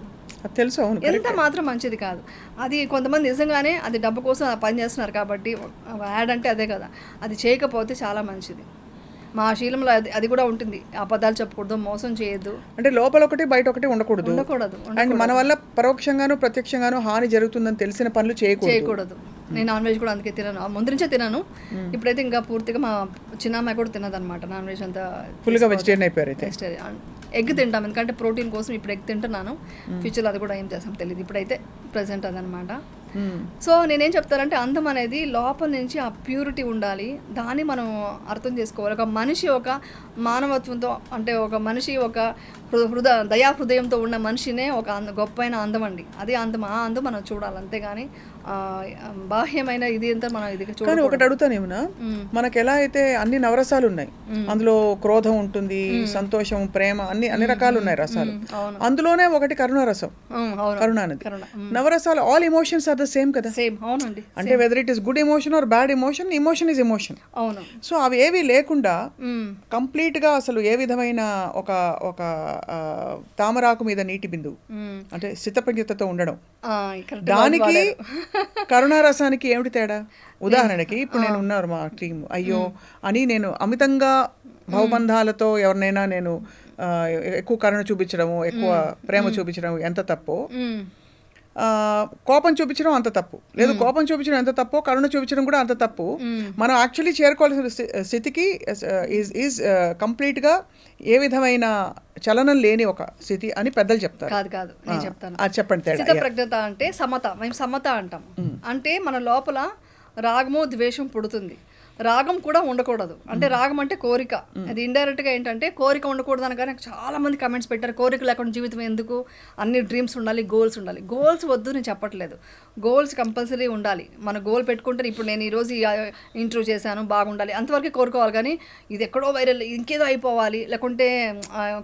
తెలుసు, ఎంత మాత్రం మంచిది కాదు. అది కొంతమంది నిజంగానే అది డబ్బు కోసం పని చేస్తున్నారు కాబట్టి యాడ్ అంటే అదే కదా, అది చేయకపోతే చాలా మంచిది. మా శీలంలో అది కూడా ఉంటుంది, అబద్ధాలు చెప్పకూడదు, మోసం చేయొద్దు. అంటే లోపల ఒకటి బయట ఒకటి ఉండకూడదు. అండ్ మన వల్ల పరోక్షంగాను ప్రత్యక్షంగాను హాని జరుగుతుందని తెలిసిన పనులు చేయకూడదు. నేను నాన్ వెజ్ కూడా అందుకే తినను, ముందు నుంచే తినను. ఇప్పుడైతే ఇంకా పూర్తిగా మా చిన్న అమ్మాయి కూడా తినదనమాట నాన్ వెజ్ అంతా, ఫుల్గా వెజిటేరియన్ అయిపోయారు. ఎగ్ తింటాం ఎందుకంటే ప్రోటీన్ కోసం ఇప్పుడు ఎగ్ తింటున్నాను. ఫ్యూచర్లో అది కూడా ఏం చేస్తాం తెలియదు, ఇప్పుడైతే ప్రెసెంట్ అదనమాట. సో నేనేం చెప్తానంటే అందం అనేది లోపల నుంచి ఆ ప్యూరిటీ ఉండాలి, దాన్ని మనం అర్థం చేసుకోవాలి. ఒక మనిషి ఒక మానవత్వంతో, అంటే ఒక మనిషి ఒక దయా హృదయంతో ఉన్న మనిషినే ఒక గొప్పైన అందం అండి. అదే అందం, ఆ అందం మనం చూడాలి, అంతేగాని బాహ్యమైన ఇది అంతా మనం ఇది కానీ చూడాలి. ఒకటి అడుగుతానేమన్నా, మనకు ఎలా అయితే అన్ని నవరసాలు ఉన్నాయి, అందులో క్రోధం ఉంటుంది, సంతోషం, ప్రేమ, అన్ని రకాలు ఉన్నాయి రసాలు. అందులోనే ఒకటి కరుణారసం, కరుణానది. నవరసాలు all emotions are the same కదా. సేమ్, అవునండి. అంటే whether it is good emotion or bad emotion, emotion is emotion. అవును. సో అవి ఏవి లేకుండా కంప్లీట్ గా అసలు ఏ విధమైన ఒక తామరాకు మీద నీటి బిందువు, అంటే స్థితప్రజ్ఞతతో ఉండడం, దానికి కరుణారసానికి ఏమిటి తేడా? ఉదాహరణకి ఇప్పుడు నేను ఉన్నారు మా టీం, అయ్యో అని నేను అమితంగా భావబంధాలతో ఎవరినైనా నేను ఎక్కువ కరుణ చూపించడము, ఎక్కువ ప్రేమ చూపించడం ఎంత తప్పో, కోపం చూపించడం అంత తప్పు. లేదు, కోపం చూపించడం ఎంత తప్పో కరుణ చూపించడం కూడా అంత తప్పు. మనం యాక్చువల్లీ చేరుకోవాల్సిన స్థితికి ఈజ్ కంప్లీట్గా ఏ విధమైన చలనం లేని ఒక స్థితి అని పెద్దలు చెప్తారు. కాదు నేను చెప్తాను. అది చెప్పండి తేడా. స్థితప్రజ్ఞత అంటే సమత. మేము సమత అంటాం. అంటే మన లోపల రాగము ద్వేషం పుడుతుంది, రాగం కూడా ఉండకూడదు. అంటే రాగం అంటే కోరిక, అది ఇండైరెక్ట్గా ఏంటంటే కోరిక ఉండకూడదు అనగానే చాలా మంది కమెంట్స్ పెట్టారు, కోరిక లేకుండా జీవితం ఎందుకు, అన్ని డ్రీమ్స్ ఉండాలి, గోల్స్ ఉండాలి. గోల్స్ వద్దు నేను చెప్పట్లేదు, గోల్స్ కంపల్సరీ ఉండాలి. మన గోల్ పెట్టుకుంటే, ఇప్పుడు నేను ఈరోజు ఇంటర్వ్యూ చేశాను బాగుండాలి అంతవరకు కోరుకోవాలి, కానీ ఇది ఎక్కడో వైరల్ ఇంకేదో అయిపోవాలి, లేకుంటే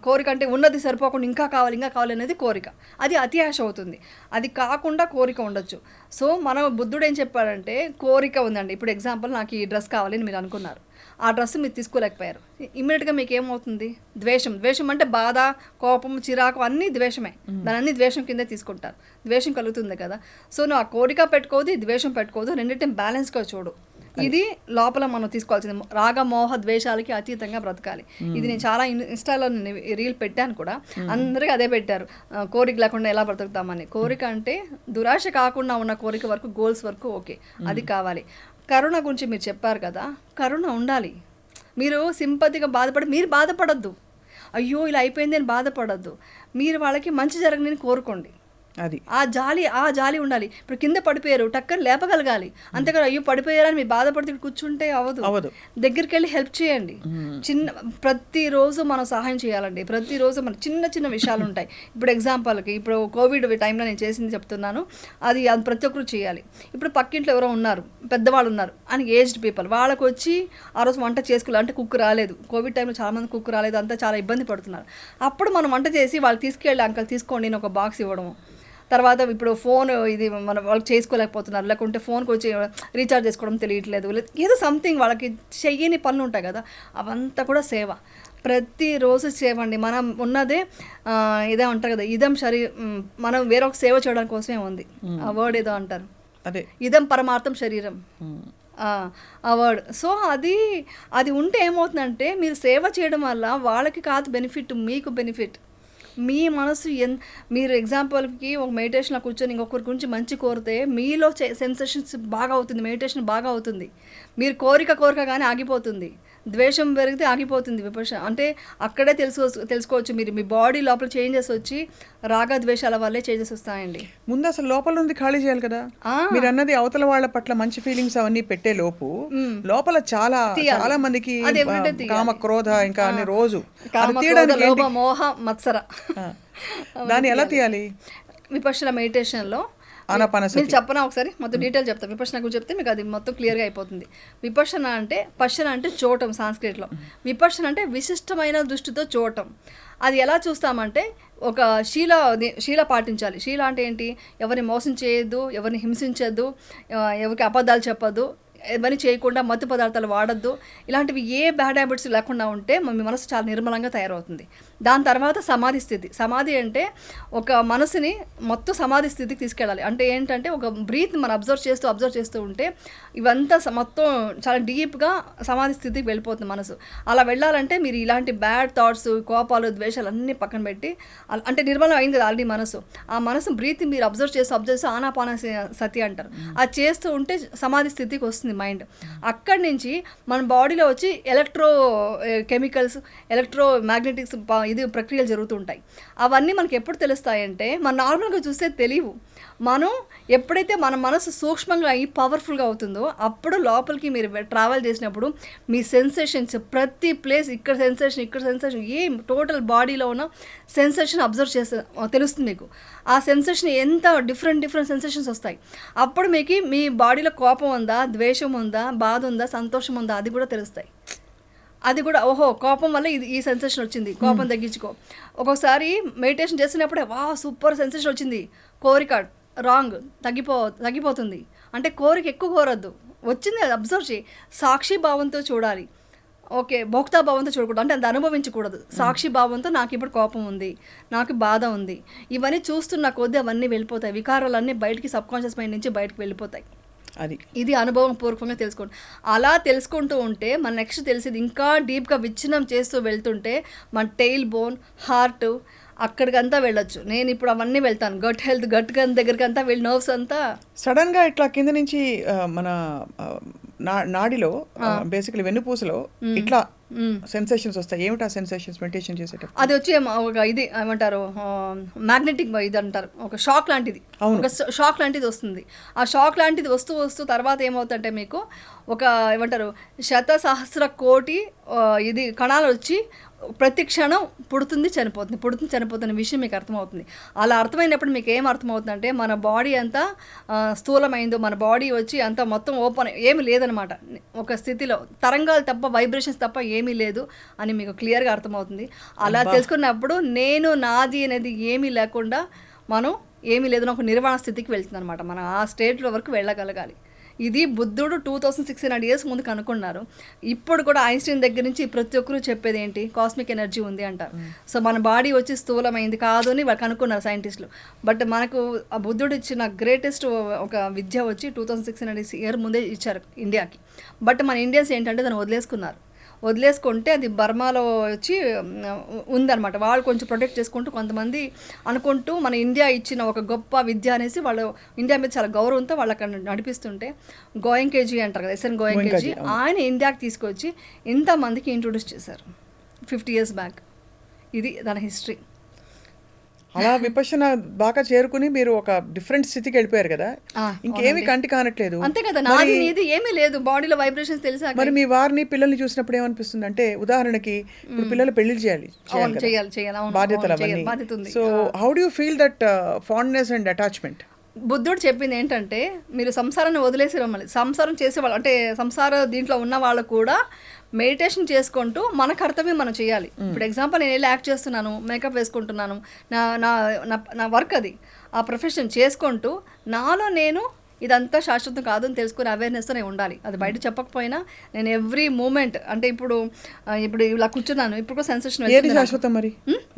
కోరిక అంటే ఉన్నది సరిపోకుండా ఇంకా కావాలి అనేది కోరిక, అది అతి ఆశ అవుతుంది. అది కాకుండా కోరిక ఉండొచ్చు. సో మన బుద్ధుడు ఏం చెప్పాడంటే, కోరిక ఉందండి, ఇప్పుడు ఎగ్జాంపుల్ నాకు ఈ డ్రెస్ కావాలి అని మీరు అనుకున్నారు, ఆ డ్రెస్ మీరు తీసుకోలేకపోయారు, ఇమ్మీడియట్గా మీకు ఏమవుతుంది? ద్వేషం అంటే బాధ, కోపం, చిరాకు అన్నీ ద్వేషమే, దాని అన్ని ద్వేషం కిందే తీసుకుంటారు, ద్వేషం కలుగుతుంది కదా. సో నువ్వు ఆ కోరిక పెట్టుకోదు, ద్వేషం పెట్టుకోదు, రెండింటిని బ్యాలెన్స్గా చూడు. ఇది లోపల మనం తీసుకోవాల్సింది. రాగ మోహ ద్వేషాలకి అతీతంగా బ్రతకాలి. ఇది నేను చాలా ఇన్స్టాలో రీల్ పెట్టాను కూడా, అందరికీ అదే పెట్టారు, కోరిక లేకుండా ఎలా బ్రతుకుతామని. కోరిక అంటే దురాశ కాకుండా ఉన్న కోరిక వరకు, గోల్స్ వరకు ఓకే, అది కావాలి. కరుణ గురించి మీరు చెప్పారు కదా, కరుణ ఉండాలి. మీరు సింపతిగా మీరు బాధపడద్దు, అయ్యో ఇలా అయిపోయింది అని బాధపడద్దు, మీరు వాళ్ళకి మంచి జరగని కోరుకోండి. అది ఆ జాలి ఉండాలి. ఇప్పుడు కింద పడిపోయారు, టక్కర్ లేపగలగాలి, అంతేకాదు అయ్యో పడిపోయారని మీరు బాధపడితే కూర్చుంటే అవ్వదు. దగ్గరికి వెళ్ళి హెల్ప్ చేయండి. ప్రతిరోజు మనం సహాయం చేయాలండి. ప్రతిరోజు మన చిన్న విషయాలు ఉంటాయి. ఇప్పుడు ఎగ్జాంపుల్కి, ఇప్పుడు కోవిడ్ టైంలో నేను చేసింది చెప్తున్నాను, అది ప్రతి ఒక్కరు చేయాలి. ఇప్పుడు పక్కింట్లో ఎవరో ఉన్నారు, పెద్దవాళ్ళు ఉన్నారు అని, ఏజ్డ్ పీపుల్, వాళ్ళకు వచ్చి ఆ రోజు వంట చేసుకోవాలి అంటే కుక్ రాలేదు, కోవిడ్ టైంలో చాలామంది కుక్ రాలేదు, అంతా చాలా ఇబ్బంది పడుతున్నారు. అప్పుడు మనం వంట చేసి వాళ్ళు తీసుకెళ్ళి, అంకల్ తీసుకోండి నేను ఒక బాక్స్ ఇవ్వడము. తర్వాత ఇప్పుడు ఫోన్ ఇది మన వాళ్ళకి చేసుకోలేకపోతున్నారు, లేకుంటే ఫోన్కి వచ్చి రీఛార్జ్ చేసుకోవడం తెలియట్లేదు, ఏదో సంథింగ్ వాళ్ళకి చెయ్యని పనులు ఉంటాయి కదా, అవంతా కూడా సేవ. ప్రతిరోజు సేవ అండి. మనం ఉన్నదే ఇదే ఉంటారు కదా, ఇదం మనం వేరొక సేవ చేయడం కోసమే ఉంది. ఆ వర్డ్ ఏదో అంటారు, అదే ఇదం పరమార్థం శరీరం, ఆ వర్డ్. సో అది ఉంటే ఏమవుతుందంటే, మీరు సేవ చేయడం వల్ల వాళ్ళకి కాదు బెనిఫిట్, మీకు బెనిఫిట్. మీ మనసు మీరు ఎగ్జాంపుల్కి ఒక మెడిటేషన్లో కూర్చొని ఇంకొకరి గురించి మంచి కోరితే మీలో సెన్సేషన్స్ బాగా అవుతుంది, మెడిటేషన్ బాగా అవుతుంది. మీరు కోరిక కానీ ఆగిపోతుంది, ద్వేషం పెరిగితే ఆగిపోతుంది విపక్ష. అంటే అక్కడే తెలుసుకోవచ్చు మీరు, మీ బాడీ లోపల చేంజెస్ వచ్చి రాగ ద్వేషాల వల్లే చేంజెస్ వస్తాయండి. ముందు అసలు లోపల ఉంది ఖాళీ చేయాలి కదా. మీరు అన్నది అవతల వాళ్ళ పట్ల మంచి ఫీలింగ్స్ అవన్నీ పెట్టే లోపల చాలా మందికి కామ, క్రోధ, ఇంకా అన్ని రోజు లోభ, మోహ, మత్సర, దాన్ని ఎలా తీయాలి? విపక్షణ మెడిటేషన్లో మీరు చెప్పనా ఒకసారి మొత్తం డీటెయిల్ చెప్తాను. విపక్షణ గురించి చెప్తే మీకు అది మొత్తం క్లియర్గా అయిపోతుంది. విపక్షణ అంటే, పశ్చన అంటే చూడటం సాంస్క్రిట్లో, విపక్షణ అంటే విశిష్టమైన దృష్టితో చూడటం. అది ఎలా చూస్తామంటే, ఒక శీల పాటించాలి. శీల అంటే ఏంటి? ఎవరిని మోసం చేయొద్దు, ఎవరిని హింసించొద్దు, ఎవరికి అబద్ధాలు చెప్పొద్దు, ఇవన్నీ చేయకుండా మత్తు పదార్థాలు వాడద్దు, ఇలాంటివి ఏ బ్యాడ్ హ్యాబిట్స్ లేకుండా ఉంటే మీ మనసు చాలా నిర్మలంగా తయారవుతుంది. దాని తర్వాత సమాధి స్థితి. సమాధి అంటే ఒక మనసుని మొత్తం సమాధి స్థితికి తీసుకెళ్ళాలి. అంటే ఏంటంటే, ఒక బ్రీత్ మనం అబ్జర్వ్ చేస్తూ ఉంటే ఇవంతా మొత్తం చాలా డీప్గా సమాధి స్థితికి వెళ్ళిపోతుంది మనసు. అలా వెళ్ళాలంటే మీరు ఇలాంటి బ్యాడ్ థాట్స్, కోపాలు, ద్వేషాలు అన్నీ పక్కన పెట్టి, అంటే నిర్మలం అయింది కదా ఆల్రెడీ మనసు, ఆ మనసు బ్రీత్ మీరు అబ్జర్వ్ చేస్తూ ఆనాపాన సతి అంటారు, అది చేస్తూ ఉంటే సమాధి స్థితికి వస్తుంది మైండ్. అక్కడి నుంచి మన బాడీలో వచ్చి ఎలక్ట్రో కెమికల్స్, ఎలక్ట్రో మ్యాగ్నెటిక్స్ ఇది ప్రక్రియలు జరుగుతుంటాయి. అవన్నీ మనకి ఎప్పుడు తెలుస్తాయంటే మన నార్మల్గా చూస్తే తెలియవు. మనం ఎప్పుడైతే మన మనసు సూక్ష్మంగా అయ్యి పవర్ఫుల్గా అవుతుందో అప్పుడు లోపలికి మీరు ట్రావెల్ చేసినప్పుడు మీ సెన్సేషన్స్ ప్రతి ప్లేస్ ఇక్కడ సెన్సేషన్ ఏం టోటల్ బాడీలో ఉన్న సెన్సేషన్ అబ్జర్వ్ చేస్తే తెలుస్తుంది మీకు. ఆ సెన్సేషన్ ఎంత డిఫరెంట్ సెన్సేషన్స్ వస్తాయి. అప్పుడు మీకు మీ బాడీలో కోపం ఉందా, ద్వేషం ఉందా, బాధ ఉందా, సంతోషం ఉందా, అది కూడా తెలుస్తాయి. అది కూడా ఓహో కోపం వల్ల ఈ సెన్సేషన్ వచ్చింది, కోపం తగ్గించుకో. ఒక్కొక్కసారి మెడిటేషన్ చేసినప్పుడే సూపర్ సెన్సేషన్ వచ్చింది, కోరిక రాంగ్ తగ్గిపోతుంది అంటే కోరిక ఎక్కువ కోరద్దు, వచ్చింది అది అబ్జర్వ్ చేయి, సాక్షి భావంతో చూడాలి. ఓకే, భోక్తా భావంతో చూడకూడదు, అంటే అది అనుభవించకూడదు. సాక్షి భావంతో నాకు ఇప్పుడు కోపం ఉంది, నాకు బాధ ఉంది, ఇవన్నీ చూస్తున్న కొద్దీ అవన్నీ వెళ్ళిపోతాయి, వికారాలన్నీ బయటికి సబ్కాన్షియస్ మైండ్ నుంచి బయటకు వెళ్ళిపోతాయి. ఇది అనుభవం పూర్వకంగా తెలుసుకోండి. అలా తెలుసుకుంటూ ఉంటే మన నెక్స్ట్ తెలిసేది ఇంకా డీప్గా విచ్ఛిన్నం చేస్తూ వెళ్తుంటే మన టెయిల్ బోన్, హార్ట్ అక్కడికంతా వెళ్ళొచ్చు. నేను ఇప్పుడు అవన్నీ వెళ్తాను, గట్ హెల్త్, గట్ దగ్గరికి అంతా వెళ్ళి నర్వ్స్ అంతా సడన్గా ఇట్లా కింద నుంచి మన నాడిలో బేసికలీ వెన్నుపూసలో ఇట్లా సెన్సేషన్స్ వస్తాయి. ఏమిటి ఆ సెన్సేషన్స్ మెడిటేషన్ చేసేటప్పుడు? అది వచ్చి ఒక ఇది ఏమంటారు, మ్యాగ్నెటిక్ ఇది అంటారు, ఒక షాక్ లాంటిది, ఒక షాక్ లాంటిది వస్తుంది. ఆ షాక్ లాంటిది వస్తూ తర్వాత ఏమవుతుందంటే మీకు ఒక ఏమంటారు 1,000,000,000,000 ఇది కణాలు వచ్చి ప్రతి క్షణం పుడుతుంది చనిపోతుంది విషయం మీకు అర్థమవుతుంది. అలా అర్థమైనప్పుడు మీకు ఏం అర్థమవుతుందంటే మన బాడీ అంతా స్థూలమైందో, మన బాడీ వచ్చి అంతా మొత్తం ఓపెన్, ఏమి లేదనమాట, ఒక స్థితిలో తరంగాలు తప్ప వైబ్రేషన్స్ తప్ప ఏమీ లేదు అని మీకు క్లియర్గా అర్థమవుతుంది. అలా తెలుసుకున్నప్పుడు నేను నాది అనేది ఏమీ లేకుండా మనం ఏమీ లేదని ఒక నిర్వాణ స్థితికి వెళ్తుంది అనమాట. మనం ఆ స్టేట్లో వరకు వెళ్ళగలగాలి. ఇది బుద్ధుడు 2600 years ముందు కనుక్కున్నారు. ఇప్పుడు కూడా ఐన్స్టీన్ దగ్గర నుంచి ప్రతి ఒక్కరు చెప్పేది ఏంటి, కాస్మిక్ ఎనర్జీ ఉంది అంటారు. సో మన బాడీ వచ్చి స్థూలమైంది కాదు అని వాళ్ళు కనుక్కున్నారు సైంటిస్టులు. బట్ మనకు ఆ బుద్ధుడు ఇచ్చిన గ్రేటెస్ట్ ఒక విద్య వచ్చి 2600 years ముందే ఇచ్చారు ఇండియాకి. బట్ మన ఇండియన్స్ ఏంటంటే దాన్ని వదిలేసుకుంటే అది బర్మాలో వచ్చి ఉందన్నమాట. వాళ్ళు కొంచెం ప్రొటెక్ట్ చేసుకుంటూ కొంతమంది అనుకుంటూ మన ఇండియా ఇచ్చిన ఒక గొప్ప విద్య అనేసి వాళ్ళు ఇండియా మీద చాలా గౌరవంతో వాళ్ళు అక్కడ నడిపిస్తుంటే, గోయంకేజీ అంటారు కదా, ఎస్ఎన్ గోయంకేజీ, ఆయన ఇండియాకి తీసుకొచ్చి ఇంతమందికి ఇంట్రొడ్యూస్ చేశారు 50 years బ్యాక్. ఇది దాని హిస్టరీ. అలా విపశ్యన బాగా చేరుకుని మీరు ఒక డిఫరెంట్ స్థితికి వెళ్ళిపోయారు కదా, ఇంకేమి కంటి కానట్లేదు. అంతే కదా, నాది నీది ఏమీ లేదు, బాడీలో వైబ్రేషన్స్ తెలిసా. మరి మీ వారిని పిల్లల్ని చూసినప్పుడు ఏమనిపిస్తుంది అంటే, ఉదాహరణకి ఇప్పుడు పిల్లలు పెళ్లి చేయాలి, బాధ్యతలు అవన్నీ. So how do you feel that fondness and attachment? బుద్ధుడు చెప్పింది ఏంటంటే, మీరు సంసారాన్ని వదిలేసి రమ్మని, సంసారం చేసేవాళ్ళు అంటే సంసార దీంట్లో ఉన్న వాళ్ళు కూడా మెడిటేషన్ చేసుకుంటూ మన కర్తవ్యం మనం చేయాలి. ఇప్పుడు ఎగ్జాంపుల్ నేను వెళ్ళి యాక్ట్ చేస్తున్నాను, మేకప్ వేసుకుంటున్నాను, నా వర్క్ అది, ఆ ప్రొఫెషన్ చేసుకుంటూ నాలో నేను ఇదంతా శాశ్వతం కాదు అని తెలుసుకునే అవేర్నెస్తో నేను ఉండాలి. అది బయట చెప్పకపోయినా నేను ఎవ్రీ మూమెంట్, అంటే ఇప్పుడు ఇలా కూర్చున్నాను, ఇప్పుడు కూడా సెన్సేషన్. ఏది శాశ్వతం మరి?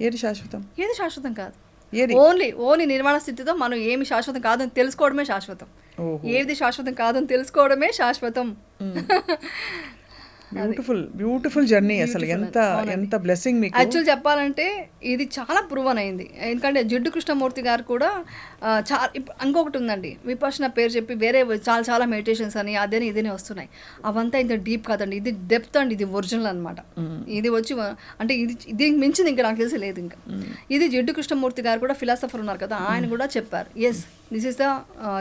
ఏది శాశ్వతం కాదు. ఓన్లీ నిర్మాణ స్థితితో మనం ఏమి శాశ్వతం కాదని తెలుసుకోవడమే శాశ్వతం. ఏది శాశ్వతం కాదని తెలుసుకోవడమే శాశ్వతం. Beautiful journey. అసలు ఎంత బ్లెస్సింగ్ మీకు. యాక్చువల్ చెప్పాలంటే ఇది చాలా ప్రూవన్ అయింది. ఎందుకంటే జిడ్డు కృష్ణమూర్తి గారు కూడా చాలా ఇంకొకటి ఉందండి, విపశ్యన పేరు చెప్పి వేరే చాలా మెడిటేషన్స్ అని అదేని ఇదేనే వస్తున్నాయి. అవంతా ఇంత డీప్ కాదండి, ఇది డెప్త్ అండి, ఇది ఒరిజినల్ అనమాట. ఇది వచ్చి అంటే ఇది మించింది ఇంకా నాకు తెలిసి లేదు. ఇంకా ఇది జిడ్డు కృష్ణమూర్తి గారు కూడా ఫిలాసఫర్ ఉన్నారు కదా, ఆయన కూడా చెప్పారు, yes this is the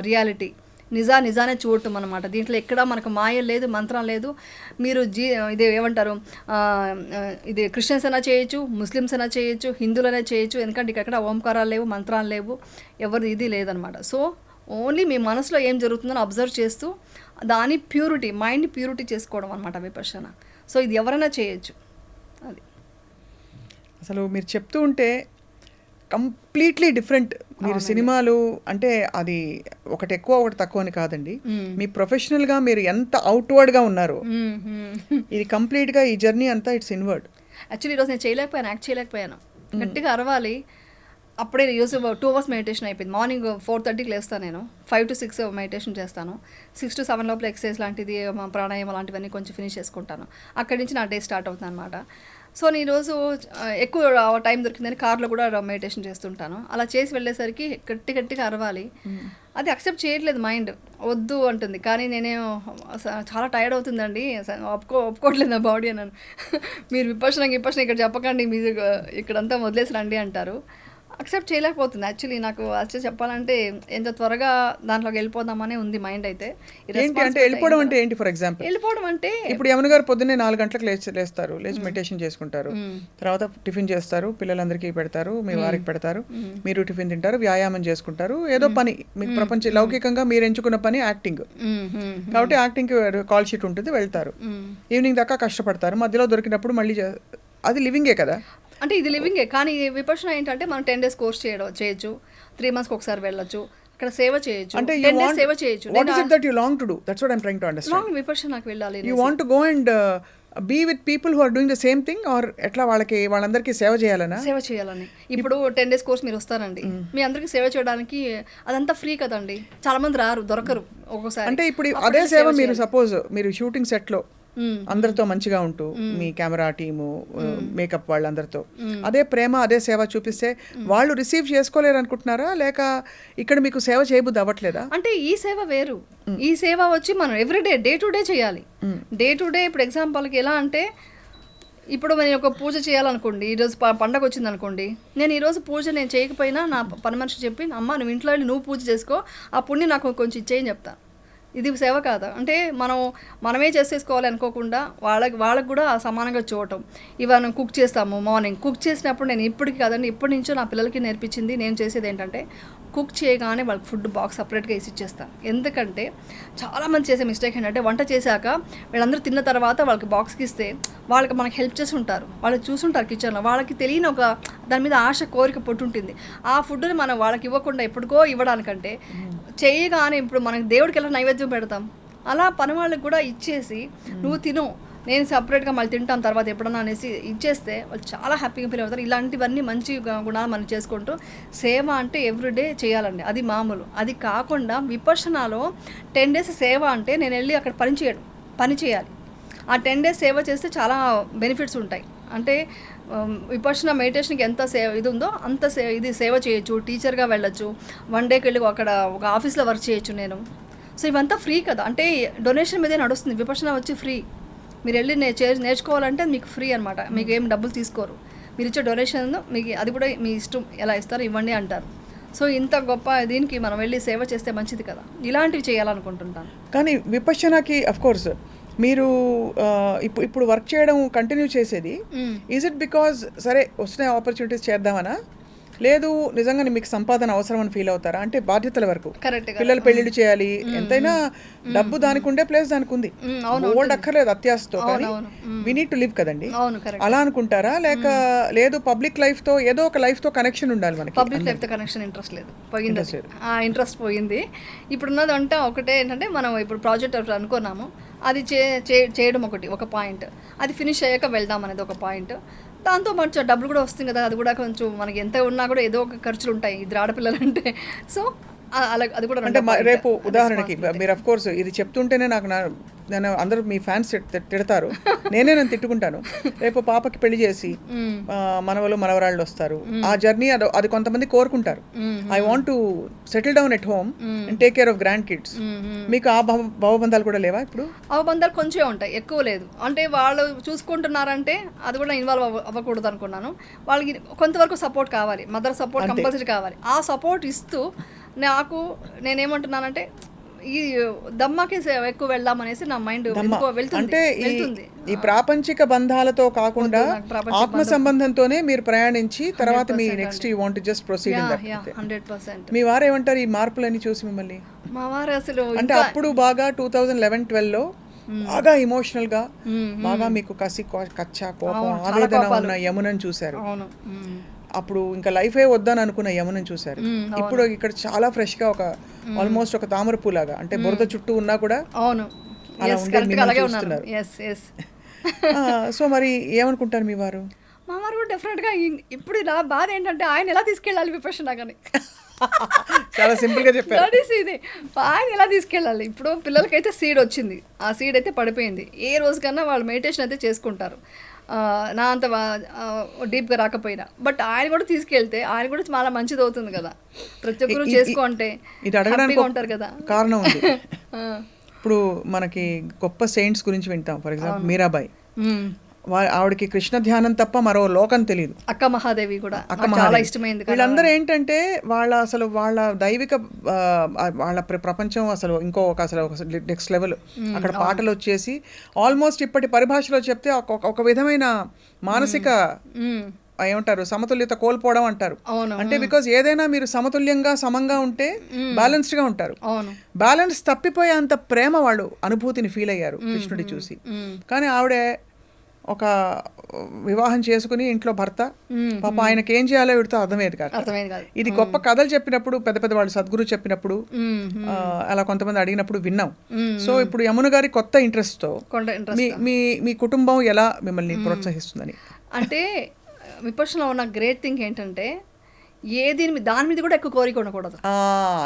reality, నిజానే చూడటం అనమాట. దీంట్లో ఎక్కడా మనకు మాయ లేదు, మంత్రం లేదు. మీరు ఇది ఏమంటారు, ఇది క్రిస్టియన్స్ అయినా చేయొచ్చు, ముస్లిమ్స్ అయినా చేయొచ్చు, హిందువులైనా చేయొచ్చు, ఎందుకంటే ఇక్కడ ఓంకారాలు లేవు, మంత్రాలు లేవు, ఎవరి ఇది లేదనమాట. సో ఓన్లీ మీ మనసులో ఏం జరుగుతుందని అబ్జర్వ్ చేస్తూ దాని ప్యూరిటీ, మైండ్ ప్యూరిటీ చేసుకోవడం అనమాట విపశ్యన. సో ఇది ఎవరైనా చేయొచ్చు. అది అసలు మీరు చెప్తూ ఉంటే కంప్లీట్లీ డిఫరెంట్. మీరు సినిమాలు అంటే అది ఒకటి ఎక్కువ ఒకటి తక్కువ అని కాదండి, మీ ప్రొఫెషనల్గా మీరు ఎంత అవుట్వర్డ్గా ఉన్నారో, ఇది కంప్లీట్గా ఈ జర్నీ అంతా ఇట్స్ ఇన్వర్డ్. యాక్చువల్లీ ఈరోజు నేను యాక్ట్ చేయలేకపోయాను, గట్టిగా అరవాలి. అప్పుడే యూజ్ 2 hours మెడిటేషన్ అయిపోయింది. మార్నింగ్ 4:30కి లేస్తాను, నేను 5 to 6 మెడిటేషన్ చేస్తాను. 6 to 7 లోపల ఎక్సర్సైజ్ లాంటిది, ప్రాణాయామం లాంటివన్నీ కొంచెం ఫినిష్ చేసుకుంటాను. అక్కడి నుంచి నా డే స్టార్ట్ అవుతుంది అనమాట. సో నేను ఈరోజు ఎక్కువ టైం దొరికిందని కార్లో కూడా మెడిటేషన్ చేస్తుంటాను. అలా చేసి వెళ్ళేసరికి గట్టిగా అరవాలి. అది అక్సెప్ట్ చేయట్లేదు మైండ్, వద్దు అంటుంది. కానీ నేనేమో చాలా టైర్డ్ అవుతుందండి, ఒప్పుకోవట్లేదు నా బాడీ అన్నాను. మీరు విపర్శన ఇక్కడ చెప్పకండి, మీరు ఇక్కడంతా వదిలేసి రండి అంటారు. అక్సెప్ట్ చేయలేకపోతుంది యాక్చువల్లీ. నాకు యాక్చువల్లీ చెప్పాలంటే ఎంత త్వరగా దాంట్లోకి వెళ్ళిపోదామనే ఉంది మైండ్ అయితే. ఏంటి అంటే వెళ్ళిపోవడం అంటే ఏంటి? ఫర్ ఎగ్జాంపుల్ వెళ్ళిపోవడం అంటే ఇప్పుడు యమున గారు పొద్దున్నే 4 గంటలకు లేస్తారు, లేచి మెడిటేషన్ చేసుకుంటారు, తర్వాత టిఫిన్ చేస్తారు, పిల్లలందరికీ పెడతారు, మీ వారికి పెడతారు, మీరు టిఫిన్ తింటారు, వ్యాయామం చేసుకుంటారు, ఏదో పని మీకు ప్రపంచ లౌకికంగా మీరు ఎంచుకున్న పని యాక్టింగ్. కాబట్టి యాక్టింగ్కి కాల్ షీట్ ఉంటుంది, వెళ్తారు, ఈవినింగ్ దాకా కష్టపడతారు, మధ్యలో దొరికినప్పుడు మళ్ళీ అది లివింగే కదా. అంటే ఇది లివింగే. కానీ విపర్శన ఏంటంటే మనం 10 days కోర్స్ చేయొచ్చు, 3 months ఒకసారి వెళ్ళొచ్చు, అక్కడ సేవ చేయొచ్చు, అంటే 10 days సేవ చేయొచ్చు. What is it that you long to do? That's what I'm trying to understand. Long విపర్శనకి వెళ్ళాలి. You want to go and be with people who are doing the same thing, or ఎట్లా వాళ్ళందరికీ సేవ చేయాలనా? సేవ చేయాలని. ఇప్పుడు 10 days కోర్స్ మీరు వస్తారండి, మీ అందరికి సేవ చేయడానికి అదంతా ఫ్రీ కదండి. చాలా మంది రారు, దొరకరు ఒక్కోసారి. అంటే ఇప్పుడు అదే సేవ మీరు సపోజ్ మీరు షూటింగ్ సెట్ లో అందరితో మంచిగా ఉంటూ మీ కెమెరా టీము, మేకప్ వాళ్ళందరితో అదే ప్రేమ అదే సేవ చూపిస్తే వాళ్ళు రిసీవ్ చేసుకోలేరు అనుకుంటున్నారా, లేక ఇక్కడ మీకు సేవ చేయబుద్ధి అవ్వట్లేదా? అంటే ఈ సేవ వేరు, ఈ సేవ వచ్చి మనం ఎవ్రీడే డే టు డే చేయాలి. డే టు డే ఇప్పుడు ఎగ్జాంపుల్కి ఎలా అంటే, ఇప్పుడు నేను ఒక పూజ చేయాలనుకోండి, ఈరోజు పండగ వచ్చింది అనుకోండి, నేను ఈరోజు పూజ నేను చేయకపోయినా నా పని మనిషి చెప్పి, అమ్మ నువ్వు ఇంట్లో వెళ్ళి నువ్వు పూజ చేసుకో, ఆ పుణ్యం నాకు కొంచెం ఇచ్చేయని చెప్తాను. ఇది సేవ కాదా? అంటే మనమే చేసేసుకోవాలి అనుకోకుండా వాళ్ళకి కూడా సమానంగా చూడటం. ఇవాళ కుక్ చేస్తాము, మార్నింగ్ కుక్ చేసినప్పుడు నేను ఇప్పటికి కాదండి, ఇప్పటి నుంచో నా పిల్లలకి నేర్పించింది, నేను చేసేది ఏంటంటే కుక్ చేయగానే వాళ్ళకి ఫుడ్ బాక్స్ సపరేట్గా వేసి ఇచ్చేస్తాను. ఎందుకంటే చాలామంది చేసే మిస్టేక్ ఏంటంటే వంట చేశాక వీళ్ళందరూ తిన్న తర్వాత వాళ్ళకి బాక్స్కి ఇస్తే వాళ్ళకి మనకి హెల్ప్ చేసి ఉంటారు, వాళ్ళు చూసుంటారు కిచెన్లో, వాళ్ళకి తెలియని ఒక దాని మీద ఆశ కోరిక పుట్టుంటుంది. ఆ ఫుడ్ని మనం వాళ్ళకి ఇవ్వకుండా ఎప్పటికో ఇవ్వడానికంటే చేయగానే ఇప్పుడు మనకి దేవుడికి ఎలా నైవేద్యం పెడతాం, అలా పని వాళ్ళకి కూడా ఇచ్చేసి నువ్వు తిను, నేను సపరేట్గా మళ్ళీ తింటాను తర్వాత ఎప్పుడన్నా అనేసి ఇచ్చేస్తే వాళ్ళు చాలా హ్యాపీగా ఫీల్ అవుతారు. ఇలాంటివన్నీ మంచి గుణాలు మనం చేసుకుంటూ సేవ అంటే ఎవ్రీడే చేయాలండి, అది మామూలు. అది కాకుండా విపర్శనాలో 10 days సేవ అంటే నేను వెళ్ళి అక్కడ పని చేయాలి. ఆ 10 days సేవ చేస్తే చాలా బెనిఫిట్స్ ఉంటాయి. అంటే విపర్శన మెడిటేషన్కి ఎంత ఇది ఉందో అంత ఇది సేవ చేయొచ్చు, టీచర్గా వెళ్ళొచ్చు, 1 dayకి వెళ్ళి అక్కడ ఒక ఆఫీస్లో వర్క్ చేయొచ్చు నేను. సో ఇవంతా ఫ్రీ కదా, అంటే డొనేషన్ మీదే నడుస్తుంది. విపర్శన వచ్చి ఫ్రీ, మీరు వెళ్ళి నేర్చుకోవాలంటే మీకు ఫ్రీ అనమాట, మీకు ఏం డబ్బులు తీసుకోరు. మీరు ఇచ్చే డొనేషన్ మీకు అది కూడా మీ ఇష్టం, ఎలా ఇస్తారో ఇవ్వండి అంటారు. సో ఇంత గొప్ప దీనికి మనం వెళ్ళి సేవ చేస్తే మంచిది కదా, ఇలాంటివి చేయాలనుకుంటుంటాను. కానీ విపర్శనకి అఫ్ కోర్స్ మీరు ఇప్పుడు వర్క్ చేయడం కంటిన్యూ చేసేది ఈజ్ ఇట్ బికాజ్ సరే వస్తున్న ఆపర్చునిటీస్ చేద్దామనా, లేదు నిజంగా మీకు సంపాదన అవసరం అని ఫీల్ అవుతారా? అంటే బాధ్యతల వరకు పిల్లలు పెళ్లిళ్ళు చేయాలి, ఎంతైనా డబ్బు దానికి ఉండే ప్లేస్ దానికి ఉంది, ఓల్డ్ అక్కర్లేదు అత్యాశతో, కానీ వి నీడ్ టు లివ్ కదండి, అలా అనుకుంటారా? లేక లేదు పబ్లిక్ లైఫ్ తో ఏదో ఒక లైఫ్ తో కనెక్షన్ ఉండాలి మనకి? పబ్లిక్ లైఫ్ తో కనెక్షన్ ఇంట్రెస్ట్ లేదు, పోయింది ఆ ఇంట్రెస్ట్ పోయింది. ఇప్పుడున్నది అంటే ఒకటే ఏంటంటే, మనం ఇప్పుడు ప్రాజెక్ట్ అనుకున్నాము, అది చేయడం ఒక పాయింట్, అది ఫినిష్ అయ్యాక వెళ్దాం అనేది ఒక పాయింట్. దాంతో మంచి డబ్బులు కూడా వస్తుంది కదా, అది కూడా కొంచెం మనకి ఎంత ఉన్నా కూడా ఏదో ఒక ఖర్చులు ఉంటాయి ఇద్దరు ఆడపిల్లలు అంటే. సో అలా అది కూడా అంటే రేపు ఉదాహరణకి మీరు అఫ్ కోర్స్ ఇది చెప్తుంటేనే నేను అందరూ మీ ఫ్యాన్స్ తిడతారు, నేను తిట్టుకుంటాను. రేపు పాపకి పెళ్లి చేసి మనవరాళ్ళు వస్తారు, ఆ జర్నీ అది కొంతమంది కోరుకుంటారు, I want to settle down at home and take care of grand kids. మీకు ఆ భావబంధాలు కూడా లేవా? ఇప్పుడు భావబంధాలు కొంచెం ఉంటాయి, ఎక్కువ లేదు. అంటే వాళ్ళు చూసుకుంటున్నారంటే అది కూడా ఇన్వాల్వ్ అవ్వకూడదు అనుకున్నాను. వాళ్ళకి కొంతవరకు సపోర్ట్ కావాలి, మదర్ సపోర్ట్ కంపల్సరీ కావాలి. ఆ సపోర్ట్ ఇస్తూ నేనేమంటున్నానంటే ఈ దమ్మాకి ఎక్కువ వెళ్దామనేసి నా మైండ్ అంటే ఈ ప్రాపంచిక బంధాలతో కాకుండా ఆత్మ సంబంధంతోనే మీరు ప్రయాణించి తర్వాత మీ next you want just proceed in that. 100%. మీ వారు ఏమంటారు ఈ మార్పులన్నీ చూసి మిమ్మల్ని? మా వారు అసలు అంటే అప్పుడు బాగా 2011-12లో బాగా ఇమోషనల్ గా బాగా మీకు కచ్చా కోపం ఆవేదన ఉన్న యమునని చూశారు. అప్పుడు ఇంకా లైఫే వద్దని అనుకున్న యమునని చూశారు. ఇప్పుడు ఇక్కడ చాలా ఫ్రెష్ గా ఒక ఆల్మోస్ట్ ఒక తామర పూలాగా, అంటే బురద చుట్టూ ఉన్నా కూడా అలా చూస్తున్నారు. సో మరి ఏమనుకుంటారు మీ వారు? మా వారు కూడా డెఫినెట్ గా ఇప్పుడు ఇలా బాధ ఏంటంటే ఆయన ఎలా తీసుకెళ్ళాలి విపర్శన కానీ చాలా సింపుల్ గా చెప్పారు. ఆయన ఎలా తీసుకెళ్ళాలి? ఇప్పుడు పిల్లలకైతే సీడ్ వచ్చింది, ఆ సీడ్ అయితే పడిపోయింది. ఏ రోజు కన్నా వాళ్ళు మెడిటేషన్ అయితే చేసుకుంటారు. నా అంత డీప్గా రాకపోయినా, బట్ ఆయన కూడా తీసుకెళ్తే ఆయన కూడా చాలా మంచిది అవుతుంది కదా. ప్రతి ఒక్కరు చేసుకుంటే ఇది అడగడానికి ఉంటారు కదా. కారణం ఉంది. ఇప్పుడు మనకి గొప్ప సెయింట్స్ గురించి వింటాం. ఫర్ ఎగ్జాంపుల్ మీరాబాయి, ఆవిడకి కృష్ణ ధ్యానం తప్ప మరో లోకం తెలియదు. అక్క మహాదేవి కూడా చాలా ఇష్టమైంది. వీళ్ళందరూ ఏంటంటే వాళ్ళ దైవిక వాళ్ళ ప్రపంచం అసలు అసలు నెక్స్ట్ లెవెల్. అక్కడ పాటలు వచ్చేసి ఆల్మోస్ట్ ఇప్పటి పరిభాషలో చెప్తే ఒక విధమైన మానసిక ఏమంటారు సమతుల్యత కోల్పోవడం అంటారు. అంటే బికాజ్ ఏదైనా మీరు సమతుల్యంగా సమంగా ఉంటే బ్యాలెన్స్డ్ గా ఉంటారు. బ్యాలెన్స్ తప్పిపోయే అంత ప్రేమ వాళ్ళు అనుభూతిని ఫీల్ అయ్యారు కృష్ణుడి చూసి. కానీ ఆవిడే ఒక వివాహం చేసుకుని ఇంట్లో భర్త పాప ఆయనకి ఏం చేయాలో వీడితో అర్థమయ్యేది కాదు. ఇది గొప్ప కథలు చెప్పినప్పుడు పెద్ద వాళ్ళు సద్గురు చెప్పినప్పుడు అలా కొంతమంది అడిగినప్పుడు విన్నాం. సో ఇప్పుడు యమున గారి కొత్త ఇంట్రెస్ట్ తో మీ కుటుంబం ఎలా మిమ్మల్ని ప్రోత్సహిస్తుందని? అంటే విపక్షలో ఉన్న గ్రేట్ థింగ్ ఏంటంటే దాని మీద కూడా ఎక్కువ కోరిక ఉండకూడదు.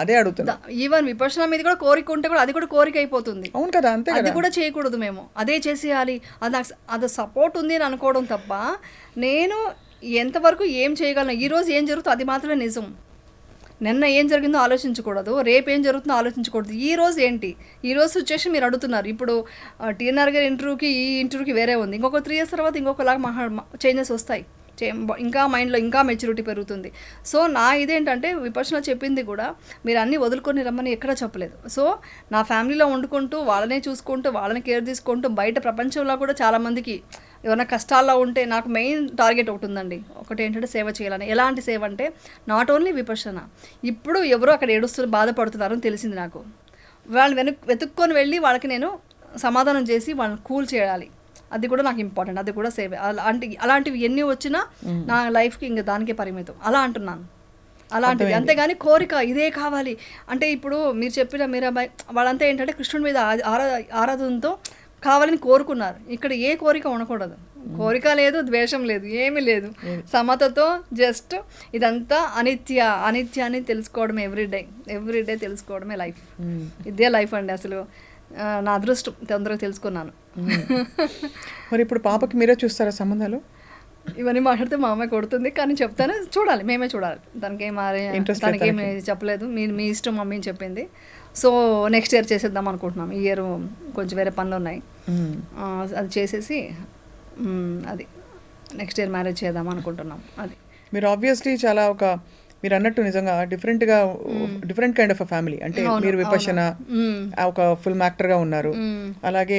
అదే అడుగుతున్నా. ఈవెన్ విపక్షణ మీద కూడా కోరిక ఉంటే కూడా అది కూడా కోరిక అయిపోతుంది. అవును కదా, అంతే. అది కూడా చేయకూడదు. మేము అదే చేసేయాలి, అది సపోర్ట్ ఉంది అని అనుకోవడం తప్ప నేను ఎంతవరకు ఏం చేయగలను, ఈరోజు ఏం జరుగుతుందో అది మాత్రమే నిజం. నిన్న ఏం జరిగిందో ఆలోచించకూడదు, రేపు ఏం జరుగుతుందో ఆలోచించకూడదు. ఈ రోజు ఏంటి, ఈ రోజు సిచ్యువేషన్ మీరు అడుగుతున్నారు. ఇప్పుడు టీఎన్ఆర్ గారి ఇంటర్వ్యూకి ఈ ఇంటర్వ్యూకి వేరే ఉంది. ఇంకొక 3 years తర్వాత ఇంకొకలాగా చేంజెస్ వస్తాయి. ఇంకా మైండ్లో ఇంకా మెచ్యూరిటీ పెరుగుతుంది. సో నా ఇదేంటంటే విపక్షణ చెప్పింది కూడా మీరు అన్నీ వదులుకొని రమ్మని ఎక్కడ చెప్పలేదు. సో నా ఫ్యామిలీలో వండుకుంటూ వాళ్ళనే చూసుకుంటూ వాళ్ళని కేర్ తీసుకుంటూ బయట ప్రపంచంలో కూడా చాలామందికి ఏమైనా కష్టాల్లో ఉంటే నాకు మెయిన్ టార్గెట్ ఒకటి ఉందండి. ఒకటి ఏంటంటే సేవ చేయాలని. ఎలాంటి సేవ అంటే నాట్ ఓన్లీ విపక్షణ, ఇప్పుడు ఎవరో అక్కడ ఏడుస్తూ బాధపడుతున్నారని తెలిసింది నాకు. వాళ్ళని వెతుక్కొని వెళ్ళి వాళ్ళకి నేను సమాధానం చేసి వాళ్ళని కూల్ చేయాలి. అది కూడా నాకు ఇంపార్టెంట్, అది కూడా సేవ్. అలాంటివి ఎన్ని వచ్చినా నా లైఫ్కి ఇంకా దానికే పరిమితం అలా అంటున్నాను. అలాంటివి అంతేగాని కోరిక ఇదే కావాలి అంటే ఇప్పుడు మీరు చెప్పిన మీరాబాయి వాళ్ళంతా ఏంటంటే కృష్ణుడి మీద ఆరాధనతో కావాలని కోరుకున్నారు. ఇక్కడ ఏ కోరిక ఉండకూడదు. కోరిక లేదు, ద్వేషం లేదు, ఏమీ లేదు. సమతతో జస్ట్ ఇదంతా అనిత్యాన్ని తెలుసుకోవడమే. ఎవ్రీడే తెలుసుకోవడమే లైఫ్. ఇదే లైఫ్ అండి. అసలు నా అదృష్టం తొందరగా తెలుసుకున్నాను. మరి ఇప్పుడు పాపకి మీరే చూస్తారా సంబంధాలు? ఇవన్నీ మాట్లాడితే మా అమ్మాయి కొడుతుంది, కానీ చెప్తాను, చూడాలి, మేమే చూడాలి. తనకేమి చెప్పలేదు. మీ ఇష్టం మమ్మీ అని చెప్పింది. సో నెక్స్ట్ ఇయర్ చేసేద్దాం అనుకుంటున్నాం. ఈ ఇయర్ కొంచెం వేరే పనులు ఉన్నాయి, అది చేసేసి అది నెక్స్ట్ ఇయర్ మ్యారేజ్ చేద్దాం అనుకుంటున్నాం. అది మీరు ఆబ్వియస్లీ చాలా మీరు అన్నట్టు నిజంగా different kind of a family. అంటే మీరు విపక్షణ ఒక ఫిల్మ్ యాక్టర్ గా ఉన్నారు, అలాగే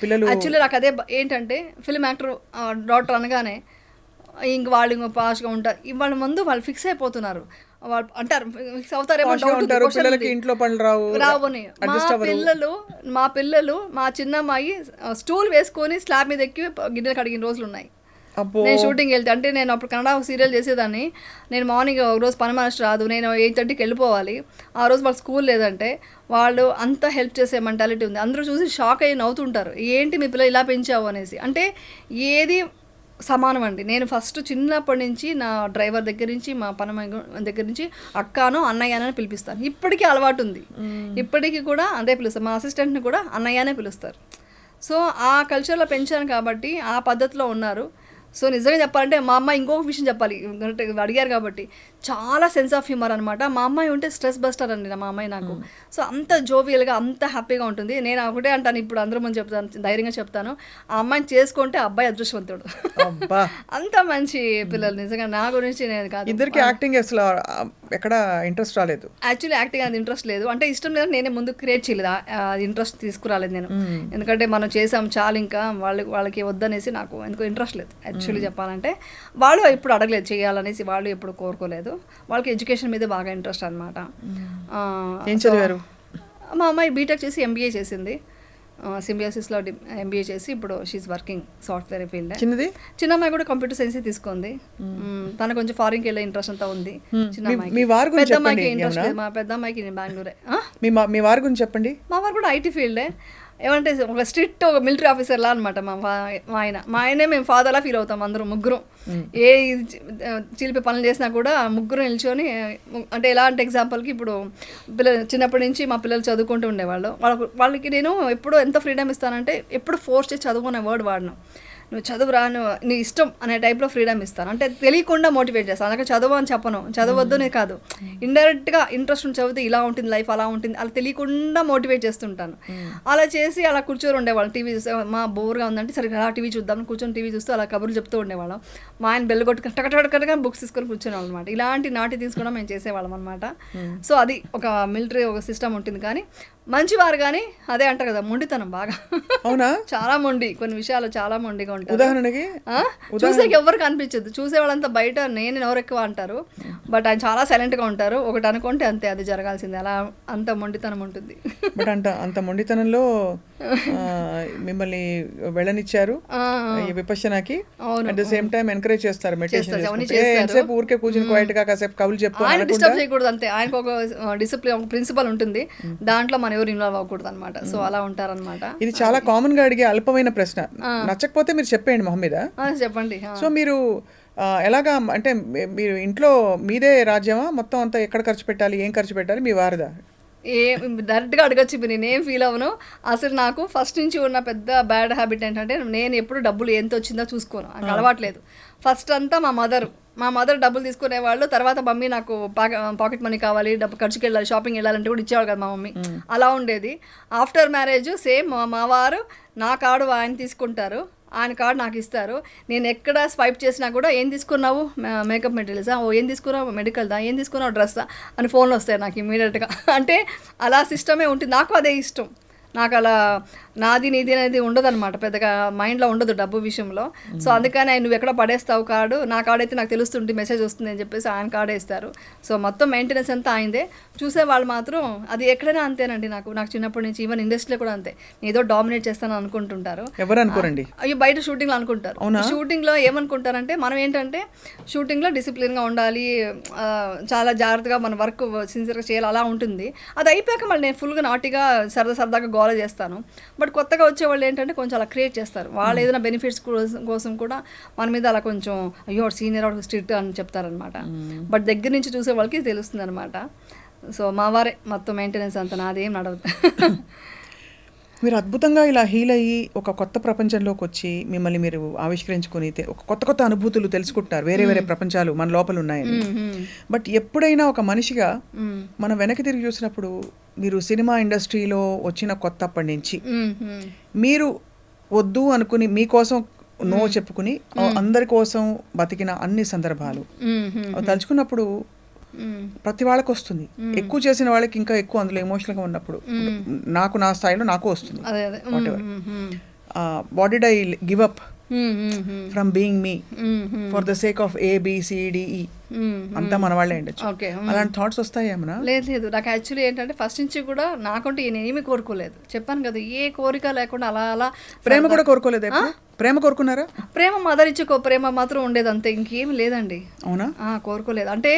పిల్లలు. యాక్చువల్లీ నాకు అదే ఏంటంటే ఫిల్మ్ యాక్టర్ డాక్టర్ అనగానే ఇంక వాళ్ళు ఇంకో పాష్గా ఉంటారు. వాళ్ళ ముందు వాళ్ళు ఫిక్స్ అయిపోతున్నారు. వాళ్ళు అంటారు ఫిక్స్ అవుతారేమో, ఇంట్లో పనులు రావని. మా పిల్లలు మా చిన్నమ్మాయి స్టూల్ వేసుకొని స్లాబ్ మీద ఎక్కి గిన్నెలు కడిగిన రోజులు ఉన్నాయి. నేను షూటింగ్ వెళ్తే, అంటే నేను అప్పుడు కన్నడ సీరియల్ చేసేదాన్ని. నేను మార్నింగ్ ఒక రోజు పని మనిషి రాదు, నేను 8:30కి వెళ్ళిపోవాలి. ఆ రోజు వాళ్ళకి స్కూల్ లేదంటే వాళ్ళు అంత హెల్ప్ చేసే మెంటాలిటీ ఉంది. అందరూ చూసి షాక్ అయ్యి నవ్వుతుంటారు, ఏంటి మీ పిల్లలు ఇలా పెంచావు అనేసి. అంటే ఏది సమానం అండి. నేను ఫస్ట్ చిన్నప్పటి నుంచి నా డ్రైవర్ దగ్గర నుంచి మా పని దగ్గర నుంచి అక్కనో అన్నయ్యనో పిలిపిస్తాను. ఇప్పటికీ అలవాటు ఉంది, ఇప్పటికీ కూడా అదే పిలుస్తాను. మా అసిస్టెంట్ని కూడా అన్నయ్యనే పిలుస్తారు. సో ఆ కల్చర్లో పెంచాను కాబట్టి ఆ పద్ధతిలో ఉన్నారు. సో నిజంగా చెప్పాలంటే మా అమ్మాయి ఇంకొక విషయం చెప్పాలి, అడిగారు కాబట్టి, చాలా సెన్స్ ఆఫ్ హ్యూమర్ అనమాట. మా అమ్మాయి ఉంటే స్ట్రెస్ బస్టర్ అండి మా అమ్మాయి నాకు. సో అంత జోవియల్గా అంత హ్యాపీగా ఉంటుంది. నేను ఒకటే అంటాను, ఇప్పుడు అందరూ ముందు చెప్తాను, ధైర్యంగా చెప్తాను, ఆ అమ్మాయిని చేసుకుంటే అబ్బాయి అదృష్టవంతుడు. అంత మంచి పిల్లలు నిజంగా. నా గురించి నేను కాదు, ఇద్దరికి యాక్టింగ్ అసలు ఎక్కడ ఇంట్రెస్ట్ రాలేదు. యాక్చువల్లీ యాక్టింగ్ అది ఇంట్రెస్ట్ లేదు, అంటే ఇష్టం లేదు. నేనే ముందు క్రియేట్ చేయలేదు, ఇంట్రెస్ట్ తీసుకురాలేదు నేను. ఎందుకంటే మనం చేసాం చాలు, ఇంకా వాళ్ళకి వద్దనేసి నాకు ఎందుకో ఇంట్రెస్ట్ లేదు యాక్చువల్లీ చెప్పాలంటే. వాళ్ళు ఎప్పుడు అడగలేదు చేయాలనేసి, వాళ్ళు ఎప్పుడు కోరుకోలేదు. వాళ్ళకి ఎడ్యుకేషన్ మీద బాగా ఇంట్రెస్ట్ అనమాట. ఏం చదివారు? మా అమ్మాయి బీటెక్ చేసి ఎంబీఏ చేసింది, సింబియోసిస్లో ఎంబీఏ చేసి ఇప్పుడు షీఈ్ వర్కింగ్ సాఫ్ట్వేర్ ఫీల్డ్. చిన్న అమ్మాయి కూడా కంప్యూటర్ సైన్స్ తీసుకుంది. తన కొంచెం ఫారిన్కి వెళ్ళే ఇంట్రెస్ట్ అంతా ఉంది. చిన్న అమ్మాయికి, పెద్ద అమ్మాయికి ఇంట్రెస్ట్ లేదు. మా పెద్ద అమ్మాయికి బెంగళూరే. మీ వారి గురించి చెప్పండి. మా వారు కూడా ఐటీ ఫీల్డే. ఏమంటే ఒక స్ట్రిక్ట్ ఒక మిలిటరీ ఆఫీసర్లా అనమాట మా ఆయనే. మేము ఫాదర్లా ఫీల్ అవుతాం అందరం ముగ్గురం. ఏ చిలిపి పనులు చేసినా కూడా ముగ్గురు నిల్చొని, అంటే ఎలా అంటే ఎగ్జాంపుల్కి ఇప్పుడు చిన్నప్పటి నుంచి మా పిల్లలు చదువుకుంటూ ఉండేవాళ్ళు. వాళ్ళకి నేను ఎప్పుడు ఎంత ఫ్రీడమ్ ఇస్తానంటే ఎప్పుడు ఫోర్స్ చేసి చదువుకునే వర్డ్ వాడను. నువ్వు చదువురా, నీ ఇష్టం అనే టైప్లో ఫ్రీడమ్ ఇస్తాను. అంటే తెలియకుండా మోటివేట్ చేస్తాను. అందుకే చదువు అని చెప్పను, చదవద్దునే కాదు, ఇండైరెక్ట్గా ఇంట్రెస్ట్ ఉండి చదివితే ఇలా ఉంటుంది లైఫ్, అలా ఉంటుంది, అలా తెలియకుండా మోటివేట్ చేస్తుంటాను. అలా చేసి అలా కూర్చొని ఉండేవాళ్ళం. టీవీ చూస్తే మా బోర్గా ఉందంటే సరే అలా టీవీ చూద్దాం కూర్చొని టీవీ చూస్తూ అలా కబుర్లు చెప్తూ ఉండేవాళ్ళం. మా ఆయన బెల్ కొట్టుకుని టకటకటగా బుక్స్ తీసుకొని కూర్చునేవాళ్ళం అనమాట. ఇలాంటి నాటి తీసుకుని మేము చేసేవాళ్ళం అనమాట. సో అది ఒక మిలిటరీ ఒక సిస్టమ్ ఉంటుంది. కానీ మంచివారు, కానీ అదే అంటారు కదా మొండితనం బాగా. అవునా? చాలా మొండి, కొన్ని విషయాలు చాలా మొండిగా ఉంటారు. ఉదాహరణకి చూసేకి ఎవరికి అనిపించదు, చూసే వాళ్ళంతా బయట నేను ఎవరు ఎక్కువ అంటారు, బట్ ఆయన చాలా సైలెంట్గా ఉంటారు. ఒకటి అనుకుంటే అంతే, అది జరగాల్సిందే, అలా అంత మొండితనం ఉంటుంది. బట్ అంత మొండితనంలో మిమ్మల్ని వెళ్ళనిచ్చారు ఈ విపశ్యనాకి. At the same time encourage చేస్తారు, మెడిటేషన్ ఎంతసేపు ఊరికే కూర్చుని క్వైట్ గా కాసేపు కబులు చెప్తారు. ఆయన డిస్టర్బ్ చేయకూడదు అంతే, ఆయనకు ఒక డిసిప్లిన్, ఒక ప్రిన్సిపల్ ఉంటుంది, దాంట్లో మనం ఎవరు ఇన్వాల్వ్ అవ్వకూడదు అనమాట. సో అలా ఉంటారనమాట. ఇది చాలా కామన్ గా అడిగే అల్పమైన ప్రశ్న, నచ్చకపోతే మీరు చెప్పేయండి మొహం మీద. చెప్పండి. సో మీరు ఎలాగా అంటే మీరు ఇంట్లో మీదే రాజ్యమా మొత్తం అంతా, ఎక్కడ ఖర్చు పెట్టాలి, ఏం ఖర్చు పెట్టాలి, మీ వారిదా? డైరెక్ట్గా అడగచ్చు, నేనేం ఫీల్ అవ్వను. అసలు నాకు ఫస్ట్ నుంచి ఉన్న పెద్ద బ్యాడ్ హ్యాబిట్ ఏంటంటే నేను ఎప్పుడు డబ్బులు ఎంత వచ్చిందో చూసుకోను, నాకు అలవాట్లేదు. ఫస్ట్ అంతా మా మదర్ డబ్బులు తీసుకునేవాళ్ళు. తర్వాత మమ్మీ నాకు పాకెట్ మనీ కావాలి, డబ్బు ఖర్చుకి వెళ్ళాలి, షాపింగ్ వెళ్ళాలంటే కూడా ఇచ్చేవాళ్ళు కదా మా మమ్మీ. అలా ఉండేది. ఆఫ్టర్ మ్యారేజ్ సేమ్, మా వారు నా కార్డు ఆయన తీసుకుంటారు, ఆయన కార్డు నాకు ఇస్తారు. నేను ఎక్కడ స్వైప్ చేసినా కూడా ఏం తీసుకున్నావు, మేకప్ మెటీరియల్సా, ఓ ఏం తీసుకున్నావు, మెడికల్దా, ఏం తీసుకున్నావు, డ్రెస్సా అని ఫోన్లో వస్తాయి నాకు ఇమీడియట్గా. అంటే అలా సిస్టమే ఉంటుంది, నాకు అదే ఇష్టం. నాకు అలా నాది నీది అనేది ఉండదు అనమాట, పెద్దగా మైండ్లో ఉండదు డబ్బు విషయంలో. సో అందుకని ఆయన నువ్వు ఎక్కడ పడేస్తావు కార్డు, నా కార్డు అయితే నాకు తెలుస్తుంది, మెసేజ్ వస్తుంది అని చెప్పేసి ఆయన కార్డే ఇస్తారు. సో మొత్తం మెయింటెనెన్స్ అంతా ఆయనదే. చూసేవాళ్ళు మాత్రం అది ఎక్కడైనా అంతేనండి. నాకు చిన్నప్పటి నుంచి ఈవెన్ ఇండస్ట్రీలో కూడా అంతే, ఏదో డామినేట్ చేస్తాను అనుకుంటుంటారు. ఎవరు అనుకోరండి, అయ్యో బయట షూటింగ్లో అనుకుంటారు. షూటింగ్లో ఏమనుకుంటారంటే మనం ఏంటంటే షూటింగ్లో డిసిప్లిన్గా ఉండాలి, చాలా జాగ్రత్తగా మన వర్క్ సిన్సియర్గా చేయాలి, అలా ఉంటుంది. అది అయిపోయాక మళ్ళీ నేను ఫుల్గా నాటిగా సరదాగా గోల చేస్తాను. బట్ కొత్తగా వచ్చేవాళ్ళు ఏంటంటే కొంచెం అలా క్రియేట్ చేస్తారు, వాళ్ళు ఏదైనా బెనిఫిట్స్ కోసం కూడా మన మీద అలా కొంచెం అయ్యో సీనియర్ స్ట్రిక్ట్ అని చెప్తారనమాట. బట్ దగ్గర నుంచి చూసే వాళ్ళకి తెలుస్తుంది అనమాట. సో మా వారే మొత్తం మెయింటెనెన్స్ అంతా, నాదేం నడవదు. మీరు అద్భుతంగా ఇలా హీల్ అయ్యి ఒక కొత్త ప్రపంచంలోకి వచ్చి మిమ్మల్ని మీరు ఆవిష్కరించుకుని ఒక కొత్త అనుభూతులు తెలుసుకుంటారు, వేరే ప్రపంచాలు మన లోపల ఉన్నాయని. బట్ ఎప్పుడైనా ఒక మనిషిగా మనం వెనక్కి తిరిగి చూసినప్పుడు, మీరు సినిమా ఇండస్ట్రీలో వచ్చిన కొత్తప్పటి నుంచి మీరు వద్దు అనుకుని మీకోసం నో చెప్పుకుని అందరి కోసం బతికిన అన్ని సందర్భాలు తలుచుకున్నప్పుడు ప్రతి వాళ్ళకి వస్తుంది. ఎక్కువ చేసిన వాళ్ళకి ఇంకా ఎక్కువ అందులో ఎమోషనల్గా ఉన్నప్పుడు, నాకు నా స్థాయిలో నాకు వస్తుంది. What did I give up from being me for the sake of ABCDE అంతా మన వాళ్ళే ఉండొచ్చు. అలాంటి థాట్స్ వస్తాయి ఏమన్నా? లేదు, నాకు యాక్చువల్లీ ఏంటంటే ఫస్ట్ నుంచి కూడా నాకంటూ నేనేమి కోరుకోలేదు, చెప్పాను కదా, ఏ కోరిక లేకుండా అలా. ప్రేమ కూడా కోరుకోలేదు? ప్రేమ కోరుకున్నారా? ప్రేమ మదర్ ఇచ్చే ప్రేమ మాత్రం ఉండేది అంతే, ఇంకేం లేదండి. అవునా? కోరుకోలేదు. అంటే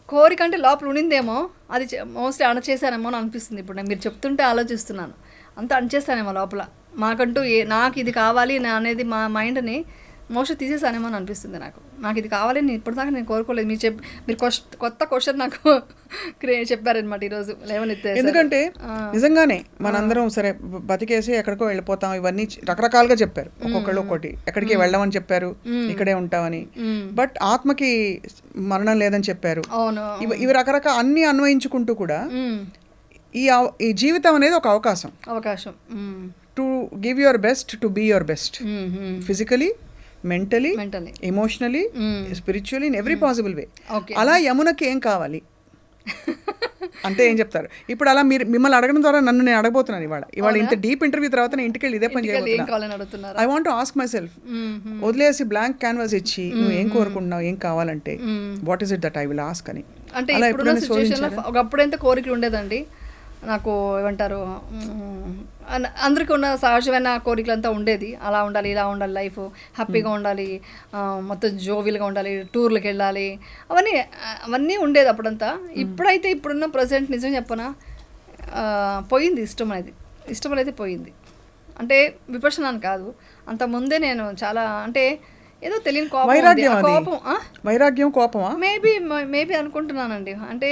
కోరిక అంటే లోపల ఉండిందేమో, అది మోస్ట్లీ అణచేసానేమో అని అనిపిస్తుంది. ఇప్పుడు మీరు చెప్తుంటే ఆలోచిస్తున్నాను, అంతా అణచేస్తానేమో లోపల. మాకంటూ నాకు ఇది కావాలి అనేది మా మైండ్ని మోస్ట్లీ తీసేసానేమో అని అనిపిస్తుంది నాకు ఇది కావాలి నేను ఇప్పటిదాకా నేను కోరుకోలేదు. మీరు కొత్త క్వశ్చన్ నాకు చెప్పారనమాట ఈరోజు లేవనెత్తే. ఎందుకంటే నిజంగానే మనందరం సరే బతికేసి ఎక్కడికో వెళ్ళిపోతాం, ఇవన్నీ రకరకాలుగా చెప్పారు, ఒక్కొక్కళ్ళు ఒక్కొక్కటి. ఎక్కడికి వెళ్ళమని చెప్పారు, ఇక్కడే ఉంటామని. బట్ ఆత్మకి మరణం లేదని చెప్పారు. ఇవి రకరకాల అన్ని అన్వయించుకుంటూ కూడా ఈ జీవితం అనేది ఒక అవకాశం to give your best, to be your best, physically, mentally, emotionally, spiritually, in every possible way. అలా యమునకి ఏం కావాలి అంటే ఏం చెప్తారు? ఇప్పుడు అలా మిమ్మల్ని అడగడం ద్వారా నన్ను నేను అడగబోతున్నాను ఇవాళ ఇంత డీప్ ఇంటర్వ్యూ తర్వాత నేను ఇంటికి వెళ్ళి ఇదే పని చేయబోతున్నాను. I want to ask my self, వదిలేసి బ్లాంక్ క్యాన్వాస్ ఇచ్చి నువ్వు ఏం కోరుకుంటున్నావు, ఏం కావాలంటే what is it that I will ask అని. అంటే ఒకప్పుడు ఎంత కోరికలు ఉండేదండి నాకు, ఏమంటారు, అందరికీ ఉన్న సహజమైన కోరికలంతా ఉండేది. అలా ఉండాలి, ఇలా ఉండాలి, లైఫ్ హ్యాపీగా ఉండాలి, మొత్తం జోవిల్గా ఉండాలి, టూర్లకు వెళ్ళాలి, అవన్నీ ఉండేది అప్పుడంతా. ఇప్పుడైతే ఇప్పుడున్న ప్రజెంట్ నిజం చెప్పనా, పోయింది ఇష్టం అనేది పోయింది. అంటే విపర్శన అని కాదు, అంత ముందే నేను చాలా అంటే ఏదో తెలియని వైరాగ్యం కోపమా మేబీ అనుకుంటున్నానండి. అంటే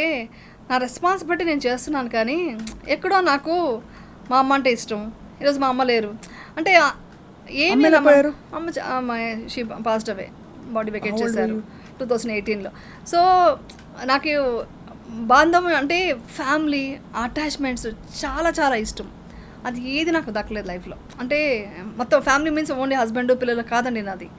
నా రెస్పాన్సిబిలిటీ నేను చేస్తున్నాను, కానీ ఎక్కడో నాకు మా అమ్మ అంటే ఇష్టం. ఈరోజు మా అమ్మ లేరు అంటే అమ్మ ఎలా పోయారు? అమ్మ she passed away, body vacate చేశారు 2018లో. సో నాకు బాంధవ్యం అంటే ఫ్యామిలీ అటాచ్మెంట్స్ చాలా చాలా ఇష్టం. అది ఏది నాకు దక్కలేదు లైఫ్లో. అంటే మొత్తం ఫ్యామిలీ మీన్స్ ఓన్లీ హస్బెండ్ పిల్లలు కాదండి నాది.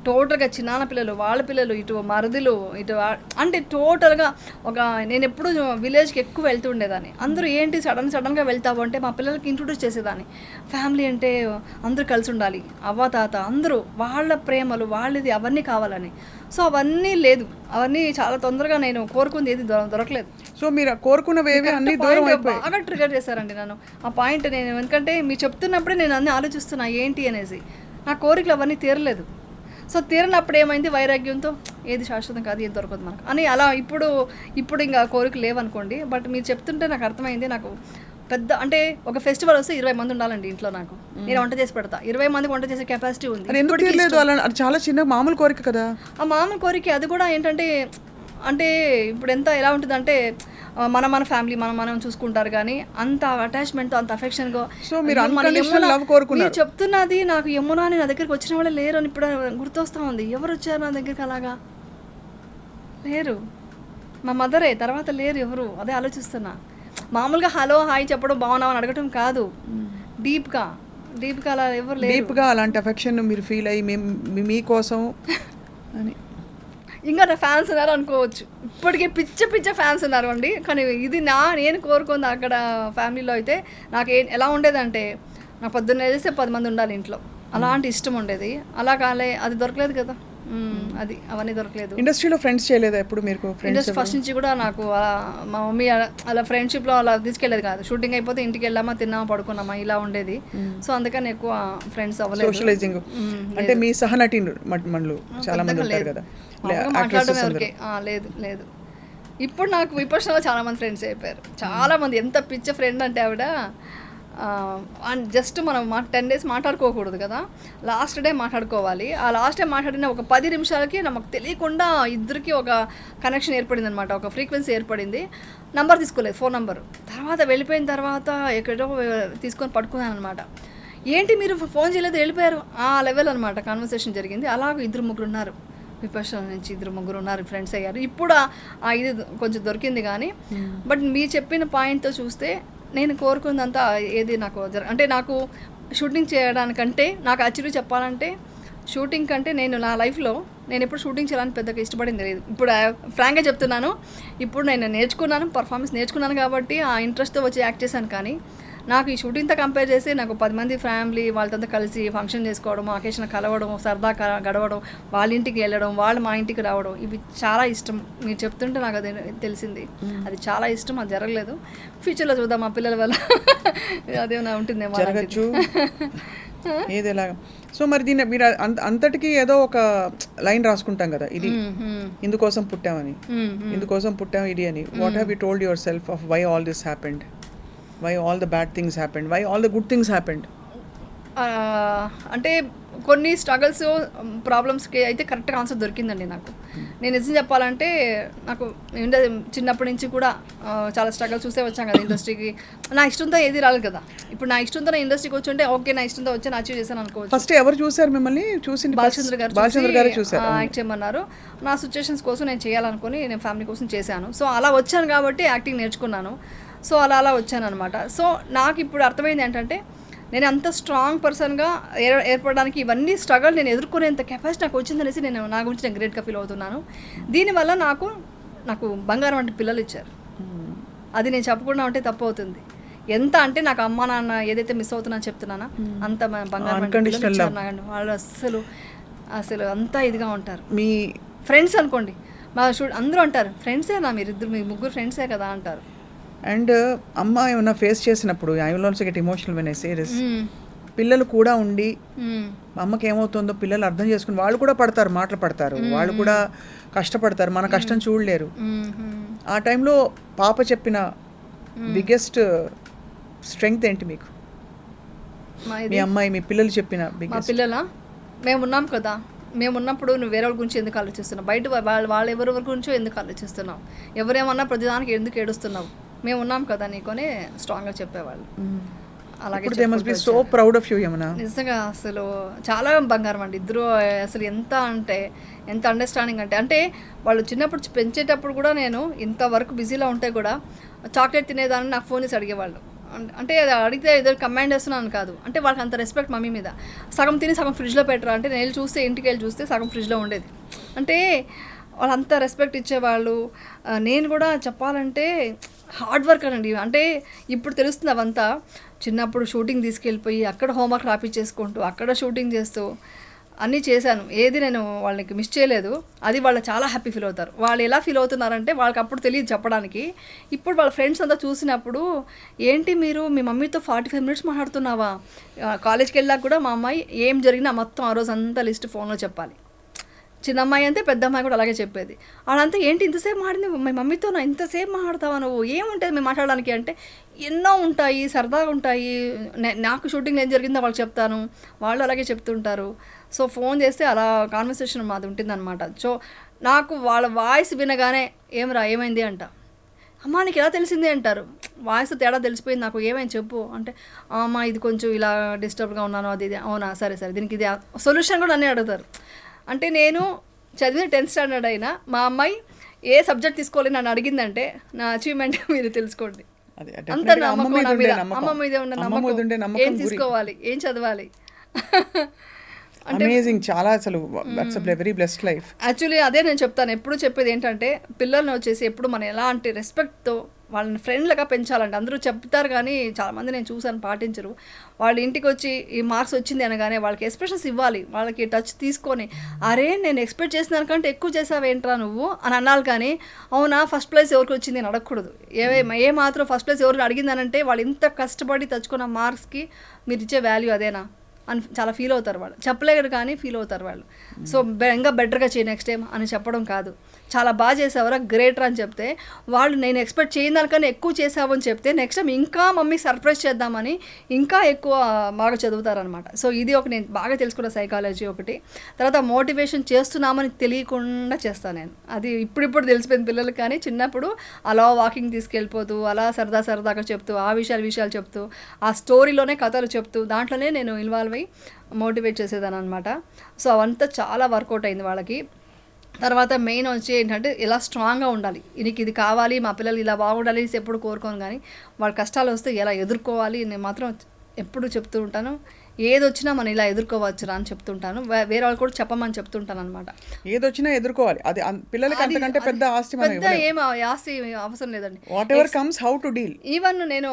టోటల్గా చిన్నాన్న పిల్లలు, వాళ్ళ పిల్లలు, ఇటు మరుదులు, ఇటు అంటే టోటల్గా ఒక నేను ఎప్పుడు విలేజ్కి ఎక్కువ వెళ్తూ ఉండేదాన్ని. అందరూ ఏంటి సడన్గా వెళ్తావు అంటే మా పిల్లలకి ఇంట్రొడ్యూస్ చేసేదాన్ని. ఫ్యామిలీ అంటే అందరూ కలిసి ఉండాలి, అవ్వ తాత అందరూ వాళ్ళ ప్రేమలు వాళ్ళది అవన్నీ కావాలని. సో అవన్నీ లేదు, అవన్నీ చాలా తొందరగా నేను కోరుకుంది ఏది దొరకలేదు. సో మీరు కోరుకున్నవేవి అన్ని దూరం అయిపోయాయి. బాగా ట్రిగర్ చేశారండి నన్ను ఆ పాయింట్. నేను ఎందుకంటే మీరు చెప్తున్నప్పుడే నేను అన్నీ ఆలోచిస్తున్నా ఏంటి అనేసి. నా కోరికలు అవన్నీ తీరలేదు. సో తీరినప్పుడు ఏమైంది, వైరాగ్యంతో ఏది శాశ్వతం కాదు, ఏది దొరకదు మనకు అని అలా ఇప్పుడు ఇంకా కోరికలు లేవనుకోండి. బట్ మీరు చెప్తుంటే నాకు అర్థమైంది. నాకు పెద్ద అంటే ఒక ఫెస్టివల్ వస్తే 20 మంది ఉండాలండి ఇంట్లో. నాకు నేను వంట చేసి పెడతా, 20 మందికి వంట చేసే కెపాసిటీ ఉంది. ఎందుకు తీరలేదు? అలా అది చాలా చిన్న మామూలు కోరిక కదా. ఆ మామూలు కోరిక అది కూడా ఏంటంటే అంటే ఇప్పుడు ఎలా ఉంటుందంటే మన ఫ్యామిలీ మనం చూసుకుంటారు కానీ అంత అటాచ్మెంట్ అంత అఫెక్షన్గా. సో మీరు అన్కండిషనల్ లవ్ కోరుకున్నారు. చెప్తున్నది నాకు యమున అని నా దగ్గరికి వచ్చిన వాళ్ళే లేరు అని ఇప్పుడు గుర్తొస్తా ఉంది. ఎవరు వచ్చారు నా దగ్గరికి అలాగా? లేరు. మా మదరే, తర్వాత లేరు ఎవరు. అదే ఆలోచిస్తున్నా. మామూలుగా హలో హాయ్ చెప్పడం, బాగున్నావు అని అడగటం కాదు, డీప్గా అలా ఎవరు లేరు. డీప్గా అలాంటి అఫెక్షన్ మీరు ఫీల్ అయ్యి మీకోసం అని. ఇంకా నా ఫ్యాన్స్ ఉన్నారు అనుకోవచ్చు, ఇప్పటికే పిచ్చ ఫ్యాన్స్ ఉన్నారు అండి. కానీ ఇది నేను కోరుకుంది అక్కడ ఫ్యామిలీలో అయితే నాకు ఎలా ఉండేదంటే నాకు పొద్దున్న వేస్తే 10 మంది ఉండాలి ఇంట్లో, అలాంటి ఇష్టం ఉండేది. అలా కాలే, అది దొరకలేదు కదా. అది అవన్నీ దొరకలేదు. ఇండస్ట్రీలో ఫ్రెండ్స్ చేయలేదా ఎప్పుడు మీరు? ఇండస్ట్రీ ఫస్ట్ నుంచి కూడా నాకు మా మమ్మీ అలా ఫ్రెండ్షిప్లో అలా తీసుకెళ్ళేది కాదు. షూటింగ్ అయిపోతే ఇంటికి వెళ్ళామా, తిన్నామా, పడుకున్నామా ఇలా ఉండేది. సో అందుకని ఎక్కువ ఫ్రెండ్స్ అవ్వలేదు. సోషలైజింగ్ అంటే మీ సహనటి మనలు చాలా మంది ఉంటారు కదా, మాట్లాడడం ఎవరికి లేదు. ఇప్పుడు నాకు విపక్షలో చాలా మంది ఫ్రెండ్స్ అయిపోయారు. చాలా మంది. ఎంత పిచ్చ ఫ్రెండ్ అంటే ఆవిడ జస్ట్ మనం 10 days మాట్లాడుకోకూడదు కదా, లాస్ట్ డే మాట్లాడుకోవాలి. ఆ లాస్ట్ డే మాట్లాడిన ఒక 10 నిమిషాలకి నాకు తెలియకుండా ఇద్దరికి ఒక కనెక్షన్ ఏర్పడింది అనమాట, ఒక ఫ్రీక్వెన్సీ ఏర్పడింది. నంబర్ తీసుకోలేదు, ఫోన్ నంబరు. తర్వాత వెళ్ళిపోయిన తర్వాత ఎక్కడో తీసుకొని పడుకున్నాను అనమాట. ఏంటి మీరు ఫోన్ చేయలేదు, వెళ్ళిపోయారు, ఆ లెవెల్ అనమాట కాన్వర్సేషన్ జరిగింది. అలాగే 2-3 ఉన్నారు, విపక్ష నుంచి 2-3 ఉన్నారు, ఫ్రెండ్స్ అయ్యారు. ఇప్పుడు ఇది కొంచెం దొరికింది కానీ. బట్ మీరు చెప్పిన పాయింట్తో చూస్తే నేను కోరుకుందంతా ఏది నాకు అంటే నాకు షూటింగ్ చేయడానికంటే నాకు యాక్చువల్లీ చెప్పాలంటే షూటింగ్ కంటే నేను నా లైఫ్లో నేను ఎప్పుడు షూటింగ్ చేయాలని పెద్దగా ఇష్టపడింది లేదు. ఇప్పుడు ఫ్రాంక్గా చెప్తున్నాను, ఇప్పుడు నేను నేర్చుకున్నాను, పర్ఫార్మెన్స్ నేర్చుకున్నాను కాబట్టి ఆ ఇంట్రెస్ట్తో వచ్చి యాక్ట్ చేశాను. కానీ నాకు ఈ షూటింగ్తో కంపేర్ చేసి నాకు 10 మంది ఫ్యామిలీ వాళ్ళతో కలిసి ఫంక్షన్ చేసుకోవడం, అకేషన్ కలవడం, సరదా గడవడం, వాళ్ళ ఇంటికి వెళ్ళడం, వాళ్ళు మా ఇంటికి రావడం, ఇవి చాలా ఇష్టం. మీరు చెప్తుంటే నాకు అది తెలిసింది, అది చాలా ఇష్టం. అది జరగలేదు. ఫ్యూచర్లో చూద్దాం, మా పిల్లల వల్ల అదేమైనా ఉంటుందేమో, జరగచ్చు ఏది ఎలాగా. సో మరి దీన్ని మీరు అంతటికీ ఏదో ఒక లైన్ రాసుకుంటాం కదా, ఇది ఇందుకోసం పుట్టామని, ఇందుకోసం పుట్టాం ఇది అని. What have you told yourself of why all this happened? Why all the bad things happened? Why all the good things happened? అంటే కొన్ని స్ట్రగల్స్ ప్రాబ్లమ్స్కి అయితే కరెక్ట్గా ఆన్సర్ దొరికిందండి నాకు. నేను నిజం చెప్పాలంటే నాకు చిన్నప్పటి నుంచి కూడా చాలా స్ట్రగల్స్ చూసే వచ్చాను కదా ఇండస్ట్రీకి. నా ఇష్టంతో ఏది రాలేదు కదా. ఇప్పుడు నా ఇష్టంతో నా ఇండస్ట్రీకి వచ్చి ఉంటే ఓకే, నా ఇష్టంతో వచ్చి నా అచీవ్ చేశాను అనుకోవచ్చు. ఫస్ట్ ఎవరు చూసారు మిమ్మల్ని? చూసింది బాలచంద్ర గారు చూసారు, యాక్ట్ చేయమన్నారు. నా సిచ్యువేషన్స్ కోసం నేను చేయాలనుకుని నేను ఫ్యామిలీ కోసం చేశాను. సో అలా వచ్చాను కాబట్టి యాక్టింగ్ నేర్చుకున్నాను. సో అలా వచ్చాను అనమాట. సో నాకు ఇప్పుడు అర్థమైంది ఏంటంటే నేను అంత స్ట్రాంగ్ పర్సన్గా ఏర్పడడానికి ఇవన్నీ స్ట్రగల్ నేను ఎదుర్కొనేంత కెపాసిటీ నాకు వచ్చిందనేసి నేను నా గురించి నేను గ్రేట్గా ఫీల్ అవుతున్నాను. దీనివల్ల నాకు బంగారం అంటే పిల్లలు ఇచ్చారు. అది నేను చెప్పకుండా ఉంటే తప్పు అవుతుంది. ఎంత అంటే నాకు అమ్మ నాన్న ఏదైతే మిస్ అవుతున్నా చెప్తున్నానా అంత బంగారం అంటే పిల్లలు ఇచ్చారు. వాళ్ళు అసలు అంతా ఇదిగా ఉంటారు. మీ ఫ్రెండ్స్ అనుకోండి, మా అందరూ అంటారు ఫ్రెండ్సేనా మీరు ముగ్గురు ఫ్రెండ్సే కదా అంటారు. అండ్ అమ్మ ఏమన్నా ఫేస్ చేసినప్పుడు I will also get emotional when I say this. పిల్లలు కూడా ఉండి అమ్మకి ఏమవుతుందో పిల్లలు అర్థం చేసుకుని వాళ్ళు కూడా పడతారు, మాటలు పడతారు, వాళ్ళు కూడా కష్టపడతారు, మన కష్టం చూడలేరు. ఆ టైంలో పాప చెప్పిన బిగ్గెస్ట్ స్ట్రెంగ్త్ ఏంటి మీకు? మీ అమ్మాయి మీ పిల్లలు చెప్పిన బిగ్గెస్ట్? పిల్లలా మేము ఉన్నాం కదా, మేము ఉన్నప్పుడు నువ్వు వేరే వాళ్ళ గురించి ఎందుకు ఆలోచిస్తున్నావు? బయట వాళ్ళు ఎవరెవరి గురించో ఎందుకు ఆలోచిస్తున్నావు? ఎవరేమన్నా ప్రతిదానికి ఎందుకు ఏడుస్తున్నావు? మేము ఉన్నాం కదా నీకొని స్ట్రాంగ్గా చెప్పేవాళ్ళు. అలాగే ఇప్పుడు they must be so proud of you Yamuna. నిజంగా అసలు చాలా బంగారం అండి ఇద్దరు. అసలు ఎంత అంటే ఎంత అండర్స్టాండింగ్ అంటే వాళ్ళు చిన్నప్పుడు పెంచేటప్పుడు కూడా నేను ఇంతవరకు బిజీలో ఉంటే కూడా చాక్లెట్ తినేదాన్ని నాకు ఫోన్ చేసి అడిగేవాళ్ళు. అంటే అది అడిగితే ఏదో కమాండ్ చేస్తున్నాను కాదు, అంటే వాళ్ళకి అంత రెస్పెక్ట్ మమ్మీ మీద. సగం తిని సగం ఫ్రిడ్జ్లో పెట్టరా అంటే నేను చూస్తే ఇంటికి వెళ్ళి చూస్తే సగం ఫ్రిడ్జ్లో ఉండేది. అంటే వాళ్ళు అంత రెస్పెక్ట్ ఇచ్చేవాళ్ళు. నేను కూడా చెప్పాలంటే హార్డ్ వర్క్ అనండి. అంటే ఇప్పుడు తెలుస్తుంది అవంతా. చిన్నప్పుడు షూటింగ్ తీసుకెళ్ళిపోయి అక్కడ హోంవర్క్ రాపిచ్చేసుకుంటూ అక్కడ షూటింగ్ చేస్తూ అన్నీ చేశాను. ఏది నేను వాళ్ళకి మిస్ చేయలేదు. అది వాళ్ళు చాలా హ్యాపీ ఫీల్ అవుతారు. వాళ్ళు ఎలా ఫీల్ అవుతున్నారంటే వాళ్ళకి అప్పుడు తెలియదు చెప్పడానికి. ఇప్పుడు వాళ్ళ ఫ్రెండ్స్ అంతా చూసినప్పుడు ఏంటి మీరు మీ మమ్మీతో 45 minutes మాట్లాడుతున్నావా? కాలేజ్కి వెళ్ళాక కూడా మా అమ్మాయి ఏం జరిగినా మొత్తం ఆ రోజు అంతా లిస్ట్ ఫోన్లో చెప్పాలి. చిన్న అమ్మాయి అంతే, పెద్ద అమ్మాయి కూడా అలాగే చెప్పేది. వాళ్ళంతా ఏంటి ఇంతసేపు మాడింది మీ మమ్మీతో, నా ఇంతసేపు మాట్లాడతావా నువ్వు, ఏముంటుంది మేము మాట్లాడడానికి అంటే ఎన్నో ఉంటాయి, సరదాగా ఉంటాయి. నాకు షూటింగ్లో ఏం జరిగిందో వాళ్ళు చెప్తాను, వాళ్ళు అలాగే చెప్తుంటారు. సో ఫోన్ చేస్తే అలా కాన్వర్సేషన్ మాది ఉంటుందన్నమాట. సో నాకు వాళ్ళ వాయిస్ వినగానే ఏమైంది అంట, అమ్మ నీకు ఎలా తెలిసింది అంటారు. వాయిస్ తేడా తెలిసిపోయింది నాకు, ఏమైంది చెప్పు అంటే అమ్మ ఇది కొంచెం ఇలా డిస్టర్బ్గా ఉన్నాను అది ఇది. అవునా సరే దీనికి ఇది సొల్యూషన్ కూడా అన్నీ అడుగుతారు. అంటే నేను చదివిన 10th standard అయినా మా అమ్మాయి ఏ సబ్జెక్ట్ తీసుకోవాలి నన్ను అడిగిందంటే నా అచీవ్మెంట్ మీరు తెలుసుకోండి. అంత నమ్మకం నా మీద, అమ్మ మీదే ఉన్న నమ్మకం. ఏం తీసుకోవాలి, ఏం చదవాలి. అమేజింగ్, చాలా అసలు that's a very blessed life. Actually అదే నేను చెప్తాను, ఎప్పుడు చెప్పేది ఏంటంటే పిల్లల్ని వచ్చేసి ఎప్పుడు మనం ఎలాంటి రెస్పెక్ట్తో వాళ్ళని ఫ్రెండ్లుగా పెంచాలంటే అందరూ చెప్తారు కానీ చాలామంది నేను చూసాను పాటించరు. వాళ్ళ ఇంటికి వచ్చి ఈ మార్క్స్ వచ్చింది అనగానే వాళ్ళకి ఎక్స్ప్రెషన్స్ ఇవ్వాలి, వాళ్ళకి టచ్ తీసుకొని అరే నేను ఎక్స్పెక్ట్ చేసిన దానికంటే ఎక్కువ చేసావేంట్రా నువ్వు అని అనాలి. కానీ అవునా ఫస్ట్ ప్లేస్ ఎవరికి వచ్చింది అని అడగకూడదు. ఏ మాత్రం ఫస్ట్ ప్లేస్ ఎవరికి అడిగిందనంటే వాళ్ళు ఇంత కష్టపడి తెచ్చుకున్న మార్క్స్కి మీరు ఇచ్చే వాల్యూ అదేనా అని చాలా ఫీల్ అవుతారు వాళ్ళు. చెప్పలేరు కానీ ఫీల్ అవుతారు వాళ్ళు. సో ఇంకా బెటర్గా చేయి నెక్స్ట్ టైం అని చెప్పడం కాదు, చాలా బాగా చేసావరా గ్రేటర్ అని చెప్తే వాళ్ళు నేను ఎక్స్పెక్ట్ చేయని దానికన్నా ఎక్కువ చేసావు అని చెప్తే నెక్స్ట్ టైం ఇంకా మమ్మీకి సర్ప్రైజ్ చేద్దామని ఇంకా ఎక్కువ బాగా చదువుతారనమాట. సో ఇది ఒక నేను బాగా తెలుసుకున్న సైకాలజీ ఒకటి. తర్వాత మోటివేషన్ చేస్తున్నామని తెలియకుండా చేస్తాను నేను, అది ఇప్పుడు తెలిసిపోయింది పిల్లలకి. కానీ చిన్నప్పుడు అలా వాకింగ్ తీసుకెళ్ళిపోతూ అలా సరదాగా చెప్తూ ఆ విషయాలు చెప్తూ ఆ స్టోరీలోనే కథలు చెప్తూ దాంట్లోనే నేను ఇన్వాల్వ్ అయ్యి మోటివేట్ చేసేదాన్ని అనమాట. సో అవంతా చాలా వర్కౌట్ అయింది వాళ్ళకి. తర్వాత మెయిన్ వచ్చి ఏంటంటే ఎలా స్ట్రాంగ్గా ఉండాలి, నీకు ఇది కావాలి మా పిల్లలు ఇలా బాగుండాలి ఎప్పుడు కోరుకోను, కానీ వాళ్ళ కష్టాలు వస్తే ఎలా ఎదుర్కోవాలి నేను మాత్రం ఎప్పుడు చెప్తూ ఉంటాను. ఏది వచ్చినా మనం ఇలా ఎదుర్కోవచ్చురా అని చెప్తుంటాను, వేరే వాళ్ళు కూడా చెప్పమని చెప్తుంటాను అనమాట. ఏదొచ్చినా ఎదుర్కోవాలి, అది పిల్లలకి అంతకంటే పెద్ద ఆస్తి ఏం ఆస్తి అవసరం లేదండి. What ever comes how to deal. Even నేను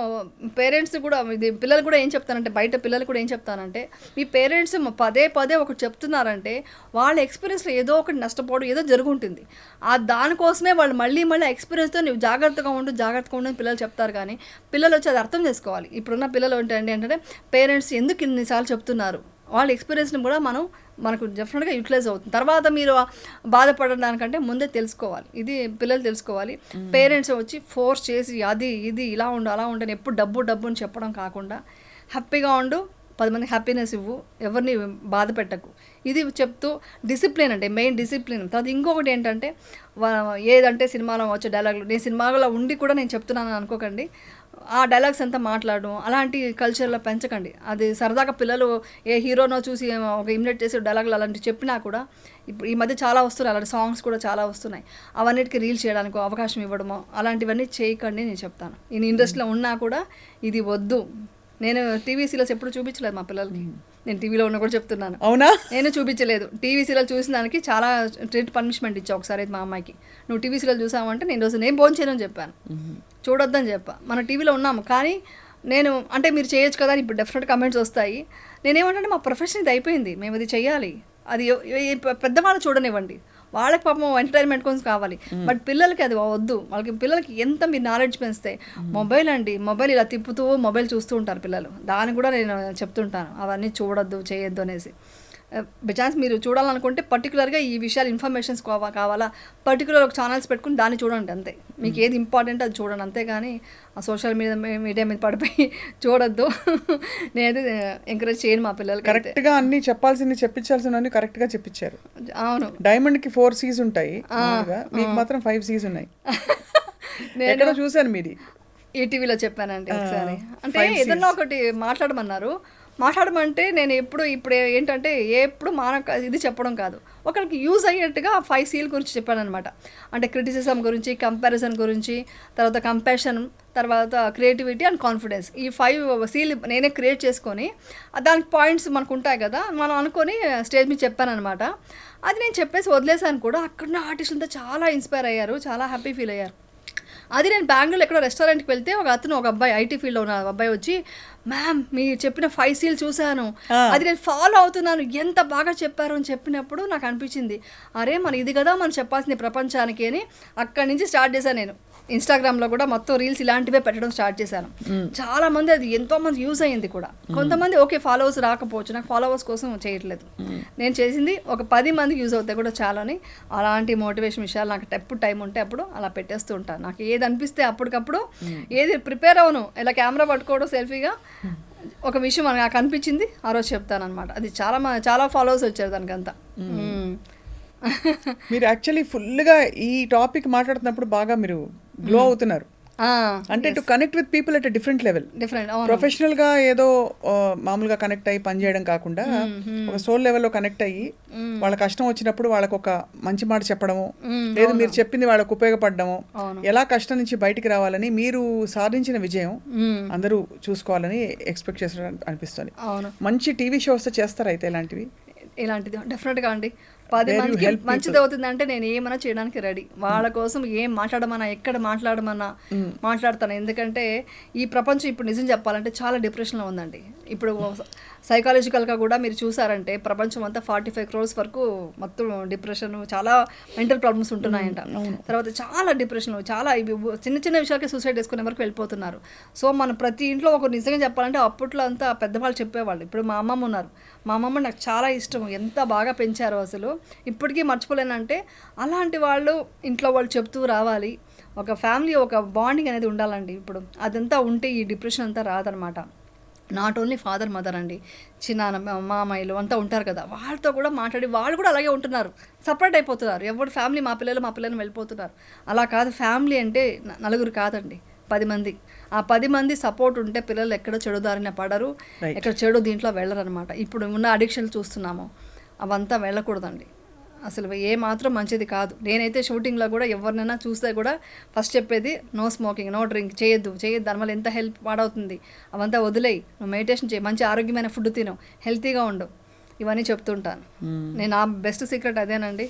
పేరెంట్స్ కూడా ఇది పిల్లలు కూడా ఏం చెప్తానంటే బయట పిల్లలు కూడా ఏం చెప్తానంటే మీ పేరెంట్స్ పదే ఒకటి చెప్తున్నారంటే వాళ్ళ ఎక్స్పీరియన్స్లో ఏదో ఒకటి నష్టపోవడం ఏదో జరుగుంటుంది. దానికోసమే వాళ్ళు మళ్ళీ ఎక్స్పీరియన్స్తో నువ్వు జాగ్రత్తగా ఉండు పిల్లలు చెప్తారు. కానీ పిల్లలు వచ్చి అది అర్థం చేసుకోవాలి. ఇప్పుడున్న పిల్లలు ఏంటంటే పేరెంట్స్ ఎందుకు ఇన్నిసార్లు చెప్తున్నారు, వాళ్ళ ఎక్స్పీరియన్స్ని కూడా మనకు డెఫినెట్గా యూటిలైజ్ అవుతుంది. తర్వాత మీరు బాధపడడానికంటే ముందే తెలుసుకోవాలి, ఇది పిల్లలు తెలుసుకోవాలి. పేరెంట్స్ వచ్చి ఫోర్స్ చేసి అది ఇది ఇలా ఉండు అలా ఉండని ఎప్పుడు డబ్బు అని చెప్పడం కాకుండా హ్యాపీగా ఉండు, 10 మందికి హ్యాపీనెస్ ఇవ్వు, ఎవరిని బాధ పెట్టకు, ఇది చెప్తూ డిసిప్లిన్ అంటే మెయిన్ డిసిప్లిన్. తర్వాత ఇంకొకటి ఏంటంటే ఏదంటే సినిమాలో వచ్చే డైలాగులు నేను సినిమాలో ఉండి కూడా నేను చెప్తున్నాను అనుకోకండి, ఆ డైలాగ్స్ అంతా మాట్లాడడం అలాంటి కల్చర్లో పెంచకండి. అది సరదాగా పిల్లలు ఏ హీరోనో చూసి ఒక ఇమిటేట్ చేసే డైలాగులు అలాంటివి చెప్పినా కూడా ఇప్పుడు ఈ మధ్య చాలా వస్తున్నాయి, అలాంటి సాంగ్స్ కూడా చాలా వస్తున్నాయి. అవన్నిటికీ రీల్ చేయడానికి అవకాశం ఇవ్వడమో అలాంటివన్నీ చేయకండి నేను చెప్తాను. నేను ఇండస్ట్రీలో ఉన్నా కూడా ఇది వద్దు. నేను టీవీ సీరియల్స్ ఎప్పుడు చూపించలేదు మా పిల్లలకి, నేను టీవీలో ఉన్న కూడా చెప్తున్నాను. అవునా, నేను చూపించలేదు. టీవీ సీరియల్ చూసిన దానికి చాలా స్ట్రిక్ట్ పనిష్మెంట్ ఇచ్చా ఒకసారి అయితే మా అమ్మాయికి. నువ్వు టీవీ సీరియల్ చూసావంటే నేను రోజు నేను భోంచేయను చెప్పాను, చూడొద్దని చెప్పా. మనం టీవీలో ఉన్నాము కానీ నేను అంటే మీరు చేయొచ్చు కదా అని ఇప్పుడు డెఫినెట్ కమెంట్స్ వస్తాయి. నేనేమంటే మా ప్రొఫెషన్ ఇది అయిపోయింది, మేము ఇది చెయ్యాలి, అది పెద్దవాళ్ళు చూడనివ్వండి, వాళ్ళకి పాపం ఎంటర్టైన్మెంట్ కోసం కావాలి. బట్ పిల్లలకి అది వద్దు. పిల్లలకి ఎంత మీరు నాలెడ్జ్ పెంచితే మొబైల్ ఇలా తిప్పుతూ మొబైల్ చూస్తూ ఉంటారు పిల్లలు, దాన్ని కూడా నేను చెప్తుంటాను అవన్నీ చూడొద్దు చేయొద్దు అనేసి. బైచాన్స్ మీరు చూడాలనుకుంటే పర్టికులర్గా ఈ విషయాలు ఇన్ఫర్మేషన్స్ కావాలా పర్టికులర్ ఒక ఛానల్స్ పెట్టుకుని దాన్ని చూడండి అంతే, మీకు ఏది ఇంపార్టెంట్ అది చూడండి అంతేగాని ఆ సోషల్ మీడియా మీద పడిపోయి చూడొద్దు. నేనైతే ఎంకరేజ్ చేయను మా పిల్లలకి. కరెక్ట్గా అన్ని చెప్పాల్సింది చెప్పించాల్సినవన్నీ కరెక్ట్గా చెప్పించారు. అవును, డైమండ్కి 4 C's ఉంటాయి, మీకు మాత్రం 5 C's ఉన్నాయి. నేను చూశాను మీది ఈటీవీలో చెప్పానండి ఒకసారి. అంటే ఏదన్నా ఒకటి మాట్లాడమంటే నేను ఇప్పుడు ఏంటంటే ఎప్పుడు ఇది చెప్పడం కాదు, ఒకరికి యూజ్ అయ్యేట్టుగా 5 C's గురించి చెప్పానమాట. అంటే క్రిటిసిజం గురించి, కంపారిజన్ గురించి, తర్వాత కంపాషన్, తర్వాత క్రియేటివిటీ అండ్ కాన్ఫిడెన్స్. ఈ 5 C's నేనే క్రియేట్ చేసుకొని దానికి పాయింట్స్ మనకు ఉంటాయి కదా, మనం అనుకొని స్టేజ్ మీద చెప్పానమాట. అది నేను చెప్పేసి వదిలేసాను కూడా. అక్కడ ఆర్టిస్టులంతా చాలా ఇన్స్పైర్ అయ్యారు, చాలా హ్యాపీ ఫీల్ అయ్యారు. అది నేను బెంగళూరు ఎక్కడో రెస్టారెంట్కి వెళ్తే ఒక అబ్బాయి ఐటీ ఫీల్డ్లో ఉన్న అబ్బాయి వచ్చి, మ్యామ్ మీరు చెప్పిన 5 C's చూశాను, అది నేను ఫాలో అవుతున్నాను, ఎంత బాగా చెప్పారు అని చెప్పినప్పుడు నాకు అనిపించింది, అరే ఇది కదా మనం చెప్పాల్సింది ప్రపంచానికి అని. అక్కడి నుంచి స్టార్ట్ చేశాను నేను. ఇన్స్టాగ్రామ్లో కూడా మొత్తం రీల్స్ ఇలాంటివే పెట్టడం స్టార్ట్ చేశాను. చాలా మంది అది ఎంతోమంది యూజ్ అయ్యింది కూడా. కొంతమంది ఓకే ఫాలోవర్స్ రాకపోవచ్చు, నాకు ఫాలోవర్స్ కోసం చేయట్లేదు, నేను చేసింది ఒక 10 మందికి యూజ్ అవుతాయి కూడా చాలని. అలాంటి మోటివేషన్ విషయాలు నాకు ఎప్పుడు టైం ఉంటే అప్పుడు అలా పెట్టేస్తూ ఉంటాను. నాకు ఏది అనిపిస్తే అప్పటికప్పుడు, ఏది ప్రిపేర్ అవును ఇలా కెమెరా పట్టుకోవడం సెల్ఫీగా, ఒక విషయం నాకు అనిపించింది ఆ రోజు చెప్తాను అనమాట. అది చాలా ఫాలోవర్స్ వచ్చారు దానికంతా. మీరు యాక్చువల్లీ ఫుల్గా ఈ టాపిక్ మాట్లాడుతున్నప్పుడు బాగా మీరు గ్లో అవుతున్నారు. అంటే to connect with people at different level. Professional గా ఏదో మామూలుగా కనెక్ట్ అయ్యి పనిచేయడం కాకుండా ఒక సోల్ లెవెల్లో కనెక్ట్ అయ్యి వాళ్ళ కష్టం వచ్చినప్పుడు వాళ్ళకు ఒక మంచి మాట చెప్పడము, లేదు మీరు చెప్పింది వాళ్ళకు ఉపయోగపడము, ఎలా కష్టం నుంచి బయటికి రావాలని మీరు సాధించిన విజయం అందరూ చూసుకోవాలని ఎక్స్పెక్ట్ చేస్తున్నారు అనిపిస్తుంది. మంచి టీవీ షోస్ చేస్తారా అయితే ఇలాంటిది? డెఫినెట్గా అండి. 10 మందికి మంచిది అవుతుందంటే నేను ఏమైనా చేయడానికి రెడీ. వాళ్ళ కోసం ఏం మాట్లాడమన్నా, ఎక్కడ మాట్లాడమన్నా మాట్లాడతాను. ఎందుకంటే ఈ ప్రపంచం ఇప్పుడు నిజం చెప్పాలంటే చాలా డిప్రెషన్లో ఉందండి. ఇప్పుడు సైకాలజికల్గా కూడా మీరు చూసారంటే ప్రపంచం అంతా 45 crores వరకు మొత్తం డిప్రెషన్, చాలా మెంటల్ ప్రాబ్లమ్స్ ఉంటున్నాయంట. తర్వాత చాలా డిప్రెషన్, చాలా చిన్న చిన్న విషయాలకే సూసైడ్ చేసుకునే వరకు వెళ్ళిపోతున్నారు. సో మనం ప్రతి ఇంట్లో ఒక నిజంగా చెప్పాలంటే అప్పట్లో అంతా పెద్దవాళ్ళు చెప్పేవాళ్ళు. ఇప్పుడు మా అమ్మమ్మ ఉన్నారు, మా అమ్మమ్మ నాకు చాలా ఇష్టం, ఎంత బాగా పెంచారో అసలు ఇప్పటికీ మర్చిపోలేనంటే. అలాంటి వాళ్ళు ఇంట్లో వాళ్ళు చెప్తూ రావాలి. ఒక ఫ్యామిలీ, ఒక బాండింగ్ అనేది ఉండాలండి. ఇప్పుడు అదంతా ఉంటే ఈ డిప్రెషన్ అంతా రాదనమాట. నాట్ ఓన్లీ ఫాదర్ మదర్ అండి, చిన్న మామయ్యలు అంతా ఉంటారు కదా, వాళ్ళతో కూడా మాట్లాడి వాళ్ళు కూడా అలాగే ఉంటున్నారు, సపరేట్ అయిపోతున్నారు. ఎవరు ఫ్యామిలీ మా పిల్లలు వెళ్ళిపోతున్నారు. అలా కాదు, ఫ్యామిలీ అంటే నలుగురు కాదండి, 10 మంది. ఆ 10 మంది సపోర్ట్ ఉంటే పిల్లలు ఎక్కడ చెడు దారిన పడరు, ఎక్కడ చెడు దీంట్లో వెళ్ళరు అనమాట. ఇప్పుడు ఉన్న అడిక్షన్లు చూస్తున్నాము, అవంతా వెళ్ళకూడదండి అసలు, ఏ మాత్రం మంచిది కాదు. నేనైతే షూటింగ్లో కూడా ఎవరినైనా చూస్తే కూడా ఫస్ట్ చెప్పేది నో స్మోకింగ్, నో డ్రింక్, చేయొద్దు దానివల్ల ఎంత హెల్ప్ పాడవుతుంది, అవంతా వదిలేయి, నువ్వు మెడిటేషన్ చేయి, మంచి ఆరోగ్యమైన ఫుడ్ తిను, హెల్తీగా ఉండు, ఇవన్నీ చెప్తుంటాను నేను. నా బెస్ట్ సీక్రెట్ అదేనండి.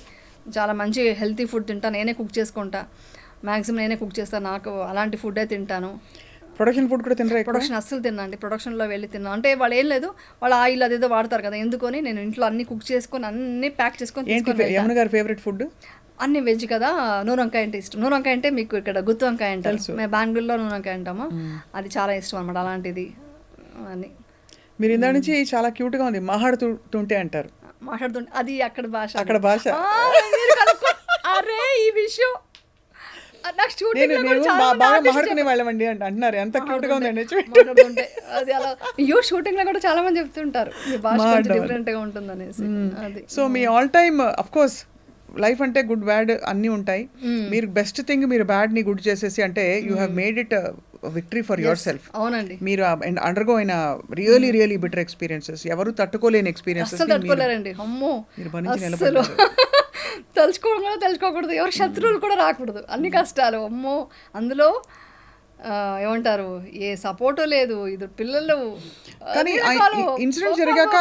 చాలా మంచి హెల్తీ ఫుడ్ తింటాను, నేనే కుక్ చేసుకుంటా, మ్యాక్సిమం నేనే కుక్ చేస్తాను, నాకు అలాంటి ఫుడ్డే తింటాను. ప్రొడక్షన్ ఫుడ్ కూడా తినరా? ప్రొడక్షన్ అస్సలు తిన్నాండి, ప్రొడక్షన్లో వెళ్ళి తిన్నాను. అంటే వాళ్ళు ఏం లేదు, వాళ్ళ ఆయిల్ అదేదో వాడతారు కదా, ఎందుకని నేను ఇంట్లో అన్ని కుక్ చేసుకొని అన్ని ప్యాక్ చేసుకొని. యమున గారి ఫేవరెట్ ఫుడ్ అన్ని వెజ్ కదా, నూనె వంకాయ అంటే ఇష్టం. నూనె వంకాయ అంటే మీకు ఇక్కడ గుత్తి వంకాయ అంటారు, మేము బెంగళూరులో నూనె వంకాయ అంటాము, అది చాలా ఇష్టం అనమాట. అలాంటిది అని మీరు ఇందా నుంచి చాలా క్యూట్గా ఉంది, మాట్లాడుతుంటే అంటారు. మాట్లాడుతుంటే అది అక్కడ భాష. అరే ఈ విషయం నాకు షూటింగ్ లో కూడా చాలా మంది చెప్తుంటారు మీ భాష డిఫరెంట్ గా ఉంటుంది అనేసి. So me all time of course life అంటే గుడ్ బ్యాడ్ అన్నీ ఉంటాయి. మీరు బెస్ట్ థింగ్ మీరు బ్యాడ్ ని గుడ్ చేసేసి అంటే you have made it victory for your self. అవునండి, మీరు అండర్గో అయిన రియలీ బెటర్ ఎక్స్పీరియన్సెస్, ఎవరు తట్టుకోలేని ఎక్స్పీరియన్సెస్ తట్టుకోలేరండి. అమ్మో తలుచుకోవడం కూడా తెలుసుకోకూడదు, ఎవరు శత్రువులు కూడా రాకూడదు, అన్ని కష్టాలు. అమ్మో అందులో ఏమంటారు, ఏ సపోర్టు లేదు, ఇది పిల్లలు. కానీ ఇన్సిడెంట్ జరిగాక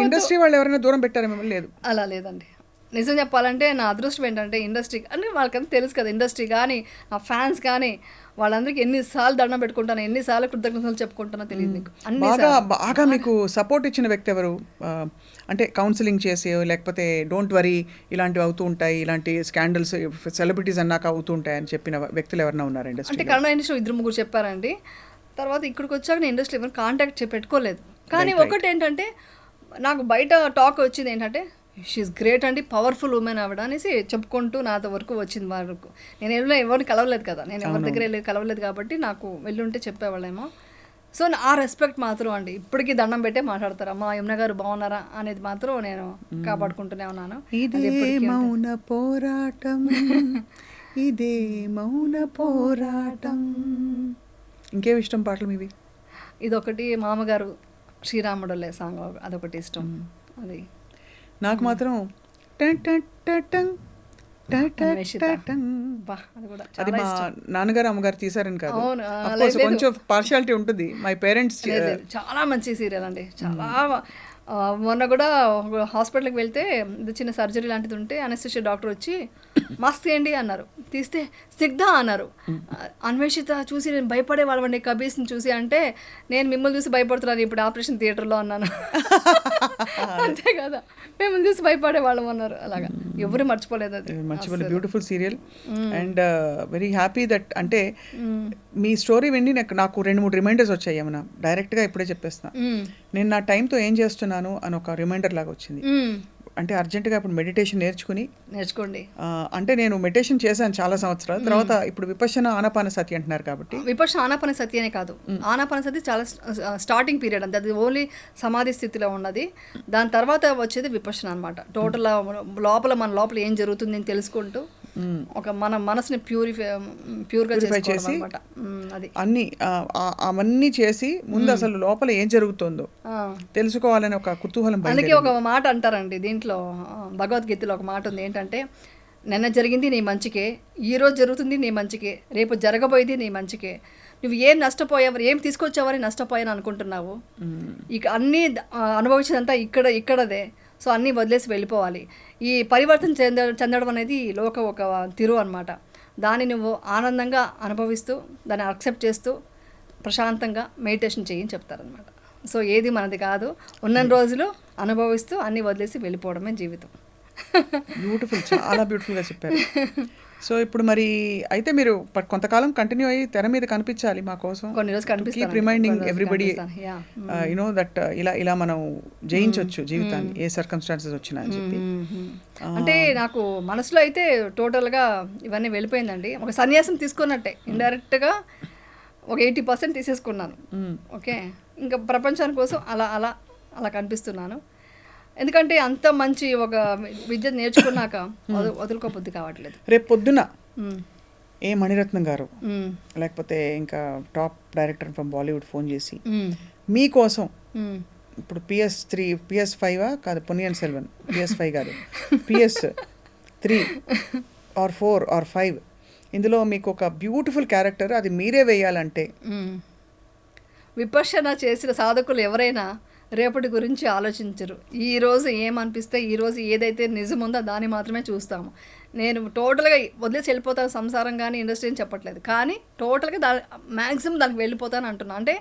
ఇండస్ట్రీ వాళ్ళు ఎవరైనా దూరం పెట్టారా మిమ్మల్ని? లేదు, అలా లేదండి. నిజం చెప్పాలంటే నా అదృష్టం ఏంటంటే ఇండస్ట్రీ అంటే వాళ్ళకంతా తెలుసు కదా, ఇండస్ట్రీ కానీ నా ఫ్యాన్స్ కానీ వాళ్ళందరికీ ఎన్నిసార్లు దండం పెట్టుకుంటాను, ఎన్నిసార్లు కృతజ్ఞతలు చెప్పుకుంటానో తెలియదు మీకు. బాగా మీకు సపోర్ట్ ఇచ్చిన వ్యక్తి ఎవరు? అంటే కౌన్సిలింగ్ చేసి, లేకపోతే డోంట్ వరీ ఇలాంటివి అవుతూ ఉంటాయి, ఇలాంటి స్కాండల్స్ సెలబ్రిటీస్ అన్నాక అవుతూ ఉంటాయి అని చెప్పిన వ్యక్తులు ఎవరైనా ఉన్నారు ఇండస్ట్రీ? అంటే కన్నడ ఇండస్ట్రీ 2-3 చెప్పారండి. తర్వాత ఇక్కడికి వచ్చాక నేను ఇండస్ట్రీ ఎవరు కాంటాక్ట్ పెట్టుకోలేదు. కానీ ఒకటి ఏంటంటే నాకు బయట టాక్ వచ్చింది ఏంటంటే షీఈస్ గ్రేట్ అండి, పవర్ఫుల్ ఉమెన్ ఆవిడ అనేసి చెప్పుకుంటూ నాతో వరకు వచ్చింది. వరకు నేను ఎవరిని కలవలేదు కదా, నేను ఎవరి దగ్గర కలవలేదు కాబట్టి నాకు వెళ్ళుంటే చెప్పేవాళ్ళేమో. సో ఆ రెస్పెక్ట్ మాత్రం అండి ఇప్పటికీ దండం పెట్టే మాట్లాడతారు. అమ్మా యమున గారు బాగున్నారా అనేది మాత్రం నేను కాపాడుకుంటూనే ఉన్నాను. ఇదే మౌన పోరాటం ఇదే మౌన పోరాటం. ఇంకేమి ఇష్టం పాటలు మీవి? ఇదొకటి, మామగారు శ్రీరాముడులే సాంగ్ అదొకటి ఇష్టం. అది నాకు మాత్రం టన్ టన్ టన్ టన్ టన్ టన్ అన్వేషిత. టన్ టన్. బా, అది కూడా అది చాలా మా ఇష్టం. నాన్నగారు అమ్మగారు తీసారని కాదు, అవును, Of course, లేదు. కొంచెం పార్షియాలిటీ ఉంటుంది. మై పేరెంట్స్ లేదు, లేదు. చాలా మంచి సీరియల్ అండి. చాలా మొన్న కూడా హాస్పిటల్కి వెళ్తే ఇది చిన్న సర్జరీ లాంటిది ఉంటే అనస్థిషియా డాక్టర్ వచ్చి మాస్క్ తీయండి అన్నారు. తీస్తే స్నిగ్ధ అన్నారు. అన్వేషిత చూసి నేను భయపడే వాళ్ళండి కబీర్స్ని చూసి, అంటే నేను మిమ్మల్ని చూసి భయపడుతున్నాను ఇప్పుడు ఆపరేషన్ థియేటర్లో అన్నాను. అంతే కదా, మిమ్మల్ని చూసి భయపడే వాళ్ళం అన్నారు. అలాగా ఎవరు మర్చిపోలేదు అది. మర్చిపోలే. Beautiful serial and very happy that, అంటే మీ స్టోరీ విని నాకు 2-3 రిమైండర్స్ వచ్చాయి. ఏమన్నా డైరెక్ట్గా ఇప్పుడే చెప్పేస్తున్నా, నేను నా టైంతో ఏం చేస్తున్నాను అని ఒక రిమైండర్ లాగా వచ్చింది. అంటే అర్జెంటుగా ఇప్పుడు మెడిటేషన్ నేర్చుకోండి. అంటే నేను మెడిటేషన్ చేశాను చాలా సంవత్సరాల తర్వాత. ఇప్పుడు విపశ్యన ఆనాపాన సతి అంటున్నారు కాబట్టి, విపశ్యన ఆనాపాన సతి అనే కాదు, ఆనాపాన సతి చాలా స్టార్టింగ్ పీరియడ్ అంతే, అది ఓన్లీ సమాధి స్థితిలో ఉన్నది. దాని తర్వాత వచ్చేది విపశ్యన అనమాట. టోటల్ మన లోపల ఏం జరుగుతుంది అని తెలుసుకుంటూ ఒక మన మనసుని ప్యూర్గా చేసి అది అన్ని అవన్నీ చేసి ముందు అసలు లోపల ఏం జరుగుతుందో తెలుసుకోవాలని ఒక కుతూహలం. అందుకే ఒక మాట అంటారండి దీంట్లో, భగవద్గీతలో ఒక మాట ఉంది ఏంటంటే, నిన్న జరిగింది నీ మంచికే, ఈరోజు జరుగుతుంది నీ మంచికే, రేపు జరగబోయేది నీ మంచికే. నువ్వు ఏం నష్టపోయావు, ఏం తీసుకొచ్చావని నష్టపోయాను అనుకుంటున్నావు. ఇక అన్నీ అనుభవించినంతా ఇక్కడదే. సో అన్నీ వదిలేసి వెళ్ళిపోవాలి. ఈ పరివర్తన చెందడం అనేది లోక ఒక తిరు అనమాట. దాన్ని నువ్వు ఆనందంగా అనుభవిస్తూ దాన్ని యాక్సెప్ట్ చేస్తూ ప్రశాంతంగా మెడిటేషన్ చేయని చెప్తారనమాట. సో ఏది మనది కాదు, ఉన్న రోజులు అనుభవిస్తూ అన్నీ వదిలేసి వెళ్ళిపోవడమే జీవితం. బ్యూటిఫుల్, చాలా బ్యూటిఫుల్గా చెప్పారు. సో ఇప్పుడు మరి అయితే మీరు కొంతకాలం కంటిన్యూ అయ్యి తెర మీద కనిపించాలి మా కోసం. కొన్ని రోజులు కనిపిస్తాను. Keep reminding everybody you know that ఇలా మనం జయించవచ్చు జీవితాన్ని ఏ సర్కమ్స్టాన్సెస్ వచ్చినా అని చెప్పి. అంటే నాకు మనసులో అయితే టోటల్గా ఇవన్నీ వెళ్ళిపోయిందండి. ఒక సన్యాసం తీసుకున్నట్టే, ఇండైరెక్ట్గా ఒక 80% తీసేసుకున్నాను. ఓకే, ఇంకా ప్రపంచాని కోసం అలా అలా అలా కనిపిస్తున్నాను. ఎందుకంటే అంత మంచి ఒక విద్య నేర్చుకున్నాక వదులుకోబుద్ధి కావట్లేదు. రేపు పొద్దున ఏ మణిరత్నం గారు లేకపోతే ఇంకా top director from Bollywood phone చేసి మీకోసం ఇప్పుడు PS5 కాదు, పొన్నియిన్ సెల్వన్ PS5 కాదు, PS3 or 4 or 5 ఇందులో మీకు ఒక బ్యూటిఫుల్ క్యారెక్టర్ అది మీరే వేయాలంటే, విపశ్యన చేసిన సాధకులు ఎవరైనా రేపటి గురించి ఆలోచించరు. ఈరోజు ఏమనిపిస్తే, ఈరోజు ఏదైతే నిజం ఉందో దాన్ని మాత్రమే చూస్తాము. నేను టోటల్గా వదిలేసి వెళ్ళిపోతాను సంసారం కానీ ఇండస్ట్రీ అని చెప్పట్లేదు, కానీ టోటల్గా మ్యాక్సిమం దానికి వెళ్ళిపోతాను అంటున్నా. అంటే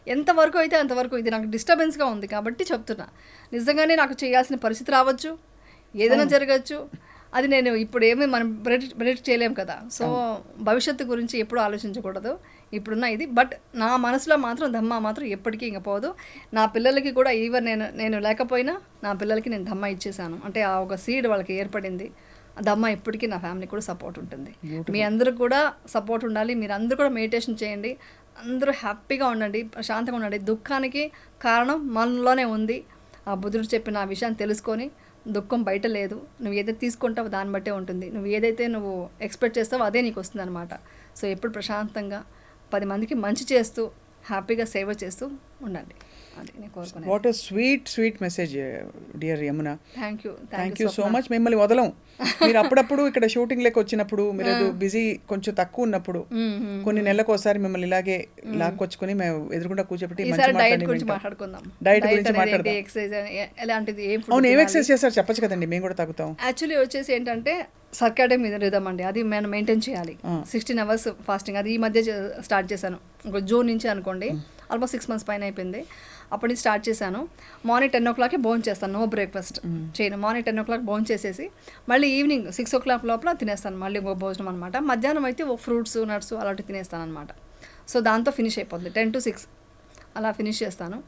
ఎంతవరకు అయితే అంతవరకు. ఇది నాకు డిస్టర్బెన్స్గా ఉంది కాబట్టి చెప్తున్నా. నిజంగానే నాకు చేయాల్సిన పరిస్థితి రావచ్చు, ఏదైనా జరగచ్చు. అది నేను ఇప్పుడు ఏమీ మనం ప్రెడిక్ట్ చేయలేము కదా. సో భవిష్యత్తు గురించి ఎప్పుడూ ఆలోచించకూడదు ఇప్పుడున్న ఇది. బట్ నా మనసులో మాత్రం ధమ్మ మాత్రం ఎప్పటికీ ఇంక పోదు. నా పిల్లలకి కూడా ఈవెన్ నేను లేకపోయినా నా పిల్లలకి నేను ధమ్మ ఇచ్చేసాను. అంటే ఆ ఒక సీడ్ వాళ్ళకి ఏర్పడింది. దమ్మ ఎప్పటికీ నా ఫ్యామిలీ కూడా సపోర్ట్ ఉంటుంది. మీ అందరూ కూడా సపోర్ట్ ఉండాలి. మీరు అందరూ కూడా మెడిటేషన్ చేయండి. అందరూ హ్యాపీగా ఉండండి, ప్రశాంతంగా ఉండండి. దుఃఖానికి కారణం మనలోనే ఉంది. ఆ బుద్ధుడు చెప్పిన ఆ విషయాన్ని తెలుసుకొని, దుఃఖం బయట లేదు, నువ్వు ఏదైతే తీసుకుంటావో దాన్ని బట్టే ఉంటుంది. నువ్వు ఏదైతే నువ్వు ఎక్స్పెక్ట్ చేస్తావో అదే నీకు వస్తుంది అనమాట. సో ఎప్పుడు ప్రశాంతంగా 10 మందికి మంచి చేస్తూ హ్యాపీగా సేవ చేస్తూ ఉండండి. అది నేను కోరుకున్నాను. What a sweet message dear Yamuna. Thank you so much. మిమ్మల్ని వదలం. మీరు అప్పుడప్పుడు ఇక్కడ షూటింగ్ లెక్క వచ్చినప్పుడు, మీరు బిజీ కొంచెం తక్కువ ఉన్నప్పుడు కొన్ని నెలలకు ఒకసారి మిమ్మల్ని ఇలాగే లాక్కొచ్చుకొని మేము ఎదురుకుండా కూర్చోబెట్టి డైట్ గురించి మాట్లాడుకుందాం. ఎలాంటిది అవును, ఏం ఎక్సర్సైజ్ చేస్తారు చెప్పచ్చు కదండి, మేము కూడా తగ్గుతాం. యాక్చువల్లీ వచ్చేసి ఏంటంటే సర్కాడియం రిథమ్ అండి, అది మనం మెయింటైన్ చేయాలి. 16 hours ఫాస్టింగ్, అది ఈ మధ్య స్టార్ట్ చేశాను. ఒక జూన్ నుంచి అనుకోండి, ఆల్మోస్ట్ 6 months పైన అయిపోయింది. అప్పటి నుంచి స్టార్ట్ చేశాను. మార్నింగ్ 10 o'clock భోజనం చేస్తాను, నో బ్రేక్ఫాస్ట్ చేయను. మార్నింగ్ 10 o'clock భోజనం చేసేసి మళ్ళీ ఈవినింగ్ 6 o'clock లోపల తినేస్తాను మళ్ళీ భోజనం అనమాట. మధ్యాహ్నం అయితే ఫ్రూట్స్ నట్స్ అలాంటివి తినేస్తాను అనమాట. సో దాంతో ఫినిష్ అయిపోతుంది. 10 to 6 అలా ఫినిష్ చేస్తాను.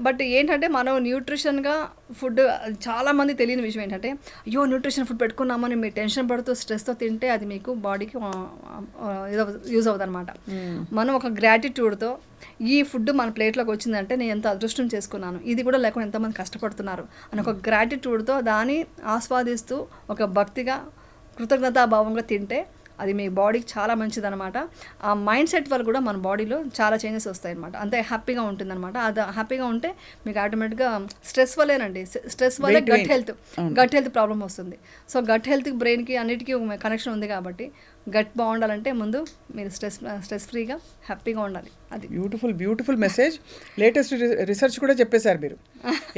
బట్ ఏంటంటే మనం న్యూట్రిషన్గా ఫుడ్, చాలామంది తెలియని విషయం ఏంటంటే, అయ్యో న్యూట్రిషన్ ఫుడ్ పెట్టుకున్నామని మీరు టెన్షన్ పడుతూ స్ట్రెస్తో తింటే అది మీకు బాడీకి యూజ్ అవుతుంది అనమాట. మనం ఒక గ్రాటిట్యూడ్తో ఈ ఫుడ్ మన ప్లేట్లోకి వచ్చిందంటే నేను ఎంత అదృష్టం చేసుకున్నాను, ఇది కూడా లేకుండా ఎంతమంది కష్టపడుతున్నారు అని ఒక గ్రాటిట్యూడ్తో దాన్ని ఆస్వాదిస్తూ ఒక భక్తిగా కృతజ్ఞతాభావంగా తింటే అది మీ బాడీకి చాలా మంచిదన్నమాట. ఆ మైండ్ సెట్ వల్ల కూడా మన బాడీలో చాలా చేంజెస్ వస్తాయి అనమాట. అంతే హ్యాపీగా ఉంటుందన్నమాట. అది హ్యాపీగా ఉంటే మీకు ఆటోమేటిక్గా స్ట్రెస్ వల్లేనండి, స్ట్రెస్ వల్ల గట్ హెల్త్ ప్రాబ్లం వస్తుంది. సో గట్ హెల్త్కి బ్రెయిన్కి అన్నిటికీ కనెక్షన్ ఉంది కాబట్టి గట్ బాగుండాలంటే ముందు మీరు స్ట్రెస్ ఫ్రీగా హ్యాపీగా ఉండాలి. అది బ్యూటిఫుల్ మెసేజ్. లేటెస్ట్ రిసెర్చ్ కూడా చెప్పేశారు మీరు.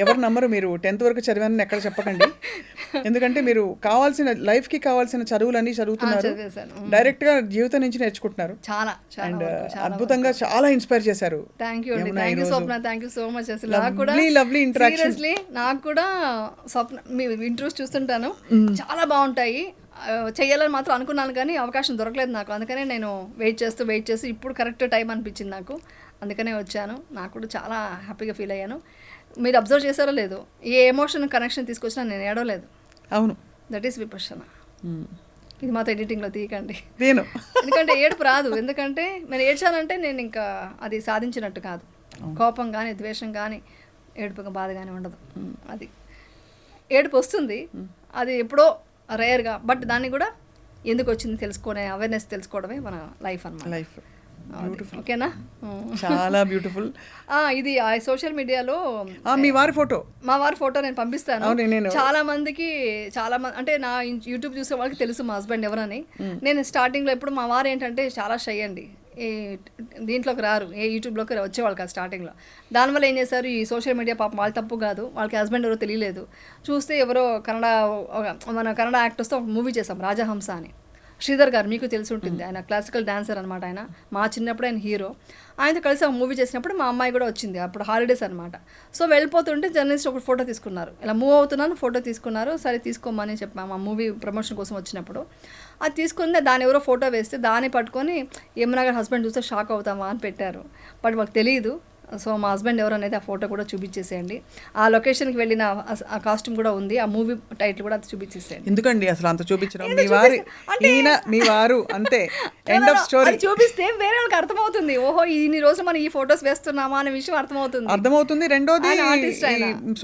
ఎవరు నమ్మరు, మీరు 10th వరకు చదివానని ఎక్కడ చెప్పకండి. ఎందుకంటే మీరు లైఫ్కి కావాల్సిన చదువులన్నీ చదువుతున్నారు, డైరెక్ట్గా జీవితం నుంచి నేర్చుకుంటున్నారు. చాలా అండ్ అద్భుతంగా చాలా ఇన్స్పైర్ చేశారు. థ్యాంక్ యూ అండి, thank you Swapna, thank you so much. అసలు నాకు కూడా లవ్లీ ఇంటరాక్షన్. సీరియస్లీ నాకు కూడా స్వప్న మీ ఇంటర్వ్యూస్ చూస్తుంటాను, చాలా బాగుంటాయి. చెయ్యాలని మాత్రం అనుకున్నాను కానీ అవకాశం దొరకలేదు నాకు. అందుకనే నేను వెయిట్ చేస్తూ ఇప్పుడు కరెక్ట్ టైం అనిపించింది నాకు, అందుకనే వచ్చాను. నాకు కూడా చాలా హ్యాపీగా ఫీల్ అయ్యాను. మీరు అబ్జర్వ్ చేశారో లేదు, ఏ ఎమోషన్ కనెక్షన్ తీసుకొచ్చినా నేను ఏడవలేదు. అవును, దట్ ఈస్ విపర్శన. ఇది మాత్రం ఎడిటింగ్లో తీయకండి, నేను ఎందుకంటే ఏడుపు రాదు. ఎందుకంటే నేను ఏడ్చానంటే నేను ఇంకా అది సాధించినట్టు కాదు. కోపం కానీ ద్వేషం కానీ ఏడుపు బాధ కానీ ఉండదు. అది ఏడుపు వస్తుంది, అది ఎప్పుడో రేర్గా, బట్ దాన్ని కూడా ఎందుకు వచ్చింది తెలుసుకునే అవేర్నెస్ తెలుసుకోవడమే మన లైఫ్ అన్నమాట. లైఫ్ ఓకేనా, చాలా బ్యూటిఫుల్. ఇది సోషల్ మీడియాలో మీ వారి ఫోటో, మా వారి ఫోటో నేను పంపిస్తాను. చాలా మంది అంటే నా యూట్యూబ్ చూసే వాళ్ళకి తెలుసు మా హస్బెండ్ ఎవరని. నేను స్టార్టింగ్లో ఎప్పుడు మా వారు ఏంటంటే చాలా షై అండి, దీంట్లోకి రారు, ఏ యూట్యూబ్లోకి వచ్చేవాళ్ళు కాదు స్టార్టింగ్లో. దానివల్ల ఏం చేశారు, ఈ సోషల్ మీడియా పాపం వాళ్ళ తప్పు కాదు, వాళ్ళకి హస్బెండ్ ఎవరో తెలియలేదు. చూస్తే ఎవరో మన కన్నడ యాక్టర్స్తో ఒక మూవీ చేసాం, రాజహంస అని. శ్రీధర్ గారు మీకు తెలిసి ఉంటుంది, ఆయన క్లాసికల్ డాన్సర్ అనమాట. ఆయన మా చిన్నప్పుడు ఆయన హీరో. ఆయనతో కలిసి ఒక మూవీ చేసినప్పుడు మా అమ్మాయి కూడా వచ్చింది, అప్పుడు హాలిడేస్ అనమాట. సో వెళ్ళిపోతుంటే జర్నలిస్ట్ ఒక ఫోటో తీసుకున్నారు, ఇలా మూవ్ అవుతున్నాను ఫోటో తీసుకున్నారు. సరే తీసుకోమని చెప్పాము, ఆ మూవీ ప్రమోషన్ కోసం వచ్చినప్పుడు. అది తీసుకుని దాని ఎవరో ఫోటో వేస్తే దాన్ని పట్టుకొని యమునా గారు హస్బెండ్ చూస్తే షాక్ అవుతామా అని పెట్టారు. బట్ వాళ్ళకి తెలియదు. సో మా హస్బెండ్ ఎవరు అనేది ఆ ఫోటో కూడా చూపించేసేయండి. ఆ లొకేషన్కి వెళ్ళిన ఆ కాస్ట్యూమ్ కూడా ఉంది, ఆ మూవీ టైటిల్ కూడా అది చూపించేసేయండి. ఎందుకండి అసలు అంత చూపించడం, మీ వారు అంతే, ఎండ్ ఆఫ్ స్టోరీ. చూపిస్తే వేరే వాళ్ళకి అర్థమవుతుంది, ఓహో ఇన్ని రోజులు మనం ఈ ఫొటోస్ వేస్తున్నామా అనే విషయం అర్థమవుతుంది. రెండోది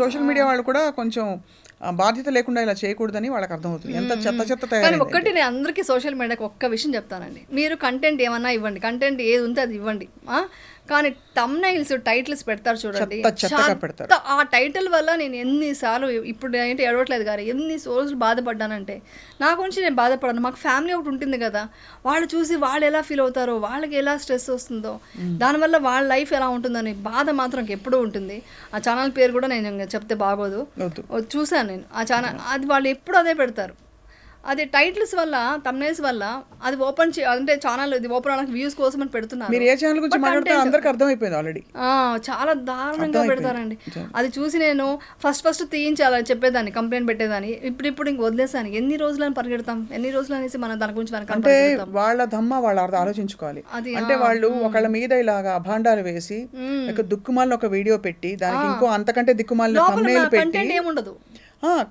సోషల్ మీడియా వాళ్ళు కూడా కొంచెం బాధ్యత లేకుండా ఇలా చేయకూడదని వాళ్ళకి అర్థమవుతుంది. ఎంత చెత్త కానీ ఒక్కటి నేను అందరికీ సోషల్ మీడియాకి ఒక్క విషయం చెప్తానండి, మీరు కంటెంట్ ఏమన్నా ఇవ్వండి, కంటెంట్ ఏది ఉంటే అది ఇవ్వండి, కానీ తమ్నైల్స్ టైటిల్స్ పెడతారు చూడండి, ఆ టైటిల్ వల్ల నేను ఎన్నిసార్లు, ఇప్పుడు ఏంటి ఏడవట్లేదు కానీ ఎన్ని రోజులు బాధపడ్డానంటే, నా గురించి నేను బాధపడాను. మాకు ఫ్యామిలీ ఒకటి ఉంటుంది కదా, వాళ్ళు చూసి వాళ్ళు ఎలా ఫీల్ అవుతారో, వాళ్ళకి ఎలా స్ట్రెస్ వస్తుందో, దానివల్ల వాళ్ళ లైఫ్ ఎలా ఉంటుందని బాధ మాత్రం ఎప్పుడూ ఉంటుంది. ఆ ఛానల్ పేరు కూడా నేను చెప్తే బాగోదు, చూశాను నేను ఆ ఛానల్, అది వాళ్ళు ఎప్పుడు అదే పెడతారు. అది టైటిల్స్ వల్ల, తమ్నైల్స్ వల్ల అది ఓపెన్ అంటే ఛానల్ ఇది ఓపెన్ అవడానికి వ్యూస్ కోసం అని పెడుతున్నారు. మీరు ఏ ఛానల్ గురించి మాట్లాడుతారో అందరికీ అర్థమైపోయింది ఆల్రెడీ. చాలా దారుణంగా పెడతారండి. అది చూసి నేను ఫస్ట్ తీయించాలని చెప్పేదాన్ని, కంప్లైంట్ పెట్టేదాన్ని. ఇప్పుడు ఇంక వదిలేసాను. ఎన్ని రోజులని పరిగెడతాం, ఎన్ని రోజులు అనేసి మనం దాని గురించి అంటే వాళ్ళ దమ్మ వాళ్ళు ఆలోచించుకోవాలి. అంటే వాళ్ళు ఒకళ్ళ మీద ఇలాగా అభాండాలు వేసి దిక్కుమాలిన ఒక వీడియో పెట్టి దానికి ఇంకో అంతకంటే దిక్కుమాలిన thumbnail పెట్టి ఏముండదు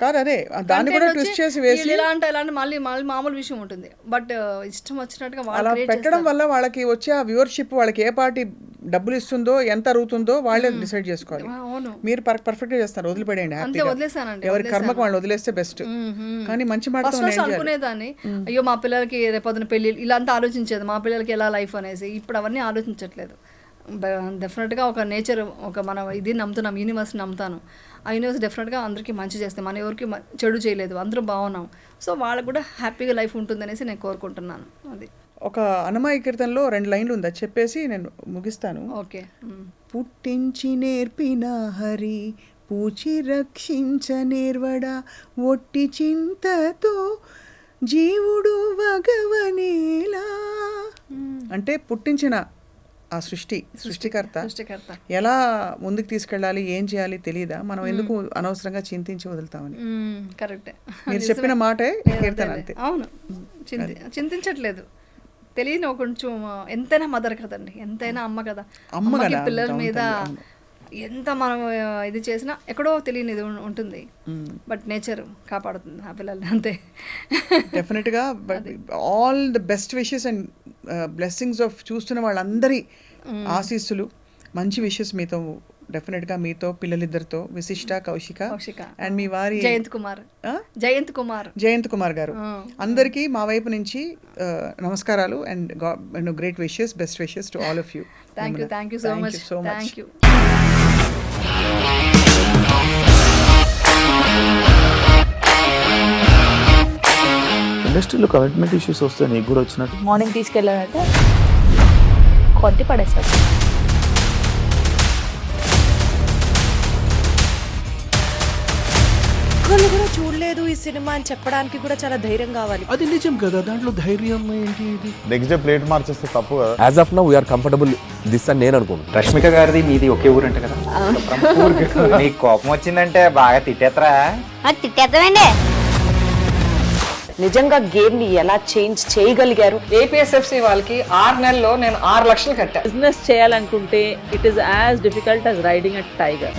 కాదు, అదే దాన్ని కూడా ట్విస్ట్ చేసి వేసి ఇలాంటి మళ్ళీ మామూలు విషయం ఉంటుంది. బట్ ఇష్టం వచ్చినట్టుగా అలా పెట్టడం వల్ల వాళ్ళకి వచ్చే ఆ వ్యూవర్షిప్ వాళ్ళకి ఏ పార్టీ డబ్బులు ఇస్తుందో, ఎంత అరుగుతుందో వాళ్ళే డిసైడ్ చేసుకోవాలి. మీరు పర్ఫెక్ట్ గా చేస్తారు, వదిలిపెట్టండి హ్యాపీగా. ఎవరి కర్మకు వాళ్ళు వదిలేస్తే బెస్ట్. కానీ మంచి మాట అనుకునేదాన్ని, అయ్యో మా పిల్లలకి రేపొద్దున పెళ్లి ఇలా అంతా ఆలోచించేది, మా పిల్లలకి ఎలా లైఫ్ అనేసి. ఇప్పుడు అవన్నీ ఆలోచించట్లేదు. డెఫినెట్గా ఒక నేచర్, ఒక మనం ఇది నమ్ముతున్నాం, యూనివర్స్ నమ్ముతాను. ఆ యూనివర్స్ డెఫినెట్గా అందరికీ మంచి చేస్తాం, మన ఎవరికి చెడు చేయలేదు, అందరూ బాగున్నాం. సో వాళ్ళకు కూడా హ్యాపీగా లైఫ్ ఉంటుందనేసి నేను కోరుకుంటున్నాను. అది ఒక అన్నమయ్య కీర్తనలో 2 లైన్లు ఉంది, అది చెప్పేసి నేను ముగిస్తాను. ఓకే. పుట్టించి నేర్పిన హరి పూచి రక్షించ నేర్వడా, ఒట్టి చింతతో జీవుడు వగవనేలా. అంటే పుట్టించిన ఆ సృష్టికర్త ఎలా ముందుకు తీసుకెళ్ళాలి, ఏం చేయాలి తెలియదా, మనం ఎందుకు అనవసరంగా చింతించి వదులుతామని. కరెక్టే, మీరు చెప్పిన మాటే కీర్తన అంతే. అవును, చింతించట్లేదు. తెలియని కొంచెం ఎంతైనా మదర్ కదండి, ఎంతైనా అమ్మ కదా. అమ్మకి పిల్లల మీద ఎంత మనం ఇది చేసినా ఎక్కడో తెలియని ఇది ఉంటుంది. బట్ నేచర్ కాపాడుతుంది ఆ పిల్లల్ని, అంతే. డెఫినెట్గా all the best wishes and blessings of చూస్తున్న వాళ్ళందరి ఆశీస్సులు, మంచి విషెస్ మీతో డెఫినెట్గా మీతో పిల్లలిద్దరితో విశిష్ట కౌశిక కౌశిక. అండ్ మీ వారి జయంత్ కుమార్ ఆ? జయంత్ కుమార్ గారు అందరికీ మా వైపు నుంచి నమస్కారాలు and great wishes, best wishes to all of you. Thank you so much thank you. ఇండస్ట్రీలో కమిట్మెంట్ ఇష్యూస్ వస్తే నీకు కూడా వచ్చినట్టు మార్నింగ్ తీసుకెళ్ళానంటే కొట్టి పడేస్తారు. ఒక్కళ్ళు కూడా చూడలేదు ఈ సినిమా అని చెప్పడానికి కూడా చాలా ధైర్యం కావాలి. అది నిజం కదా, దాంట్లో ధైర్యం ఏంటి? ఇది నెక్స్ట్ డే ప్లేట్ మార్చేస్తే తప్పు కదా. As of now we're comfortable this అని నేను అనుకుంటున్నాను. రష్మిక గారిది మీది ఒకే ఊరు అంట కదా. నీకు కోపం వచ్చిందంటే బాగా తిట్టేత్తరా? తిట్టేద్దామండి. నిజంగా గేమ్ ని ఎలా చేంజ్ చేయగలిగారు? ఏపీఎస్ఎఫ్సి వాళ్ళకి 6 నెలల్లో నేను 6 లక్షలు కట్టా. బిజినెస్ చేయాలనుకుంటే it is as difficult as riding a tiger.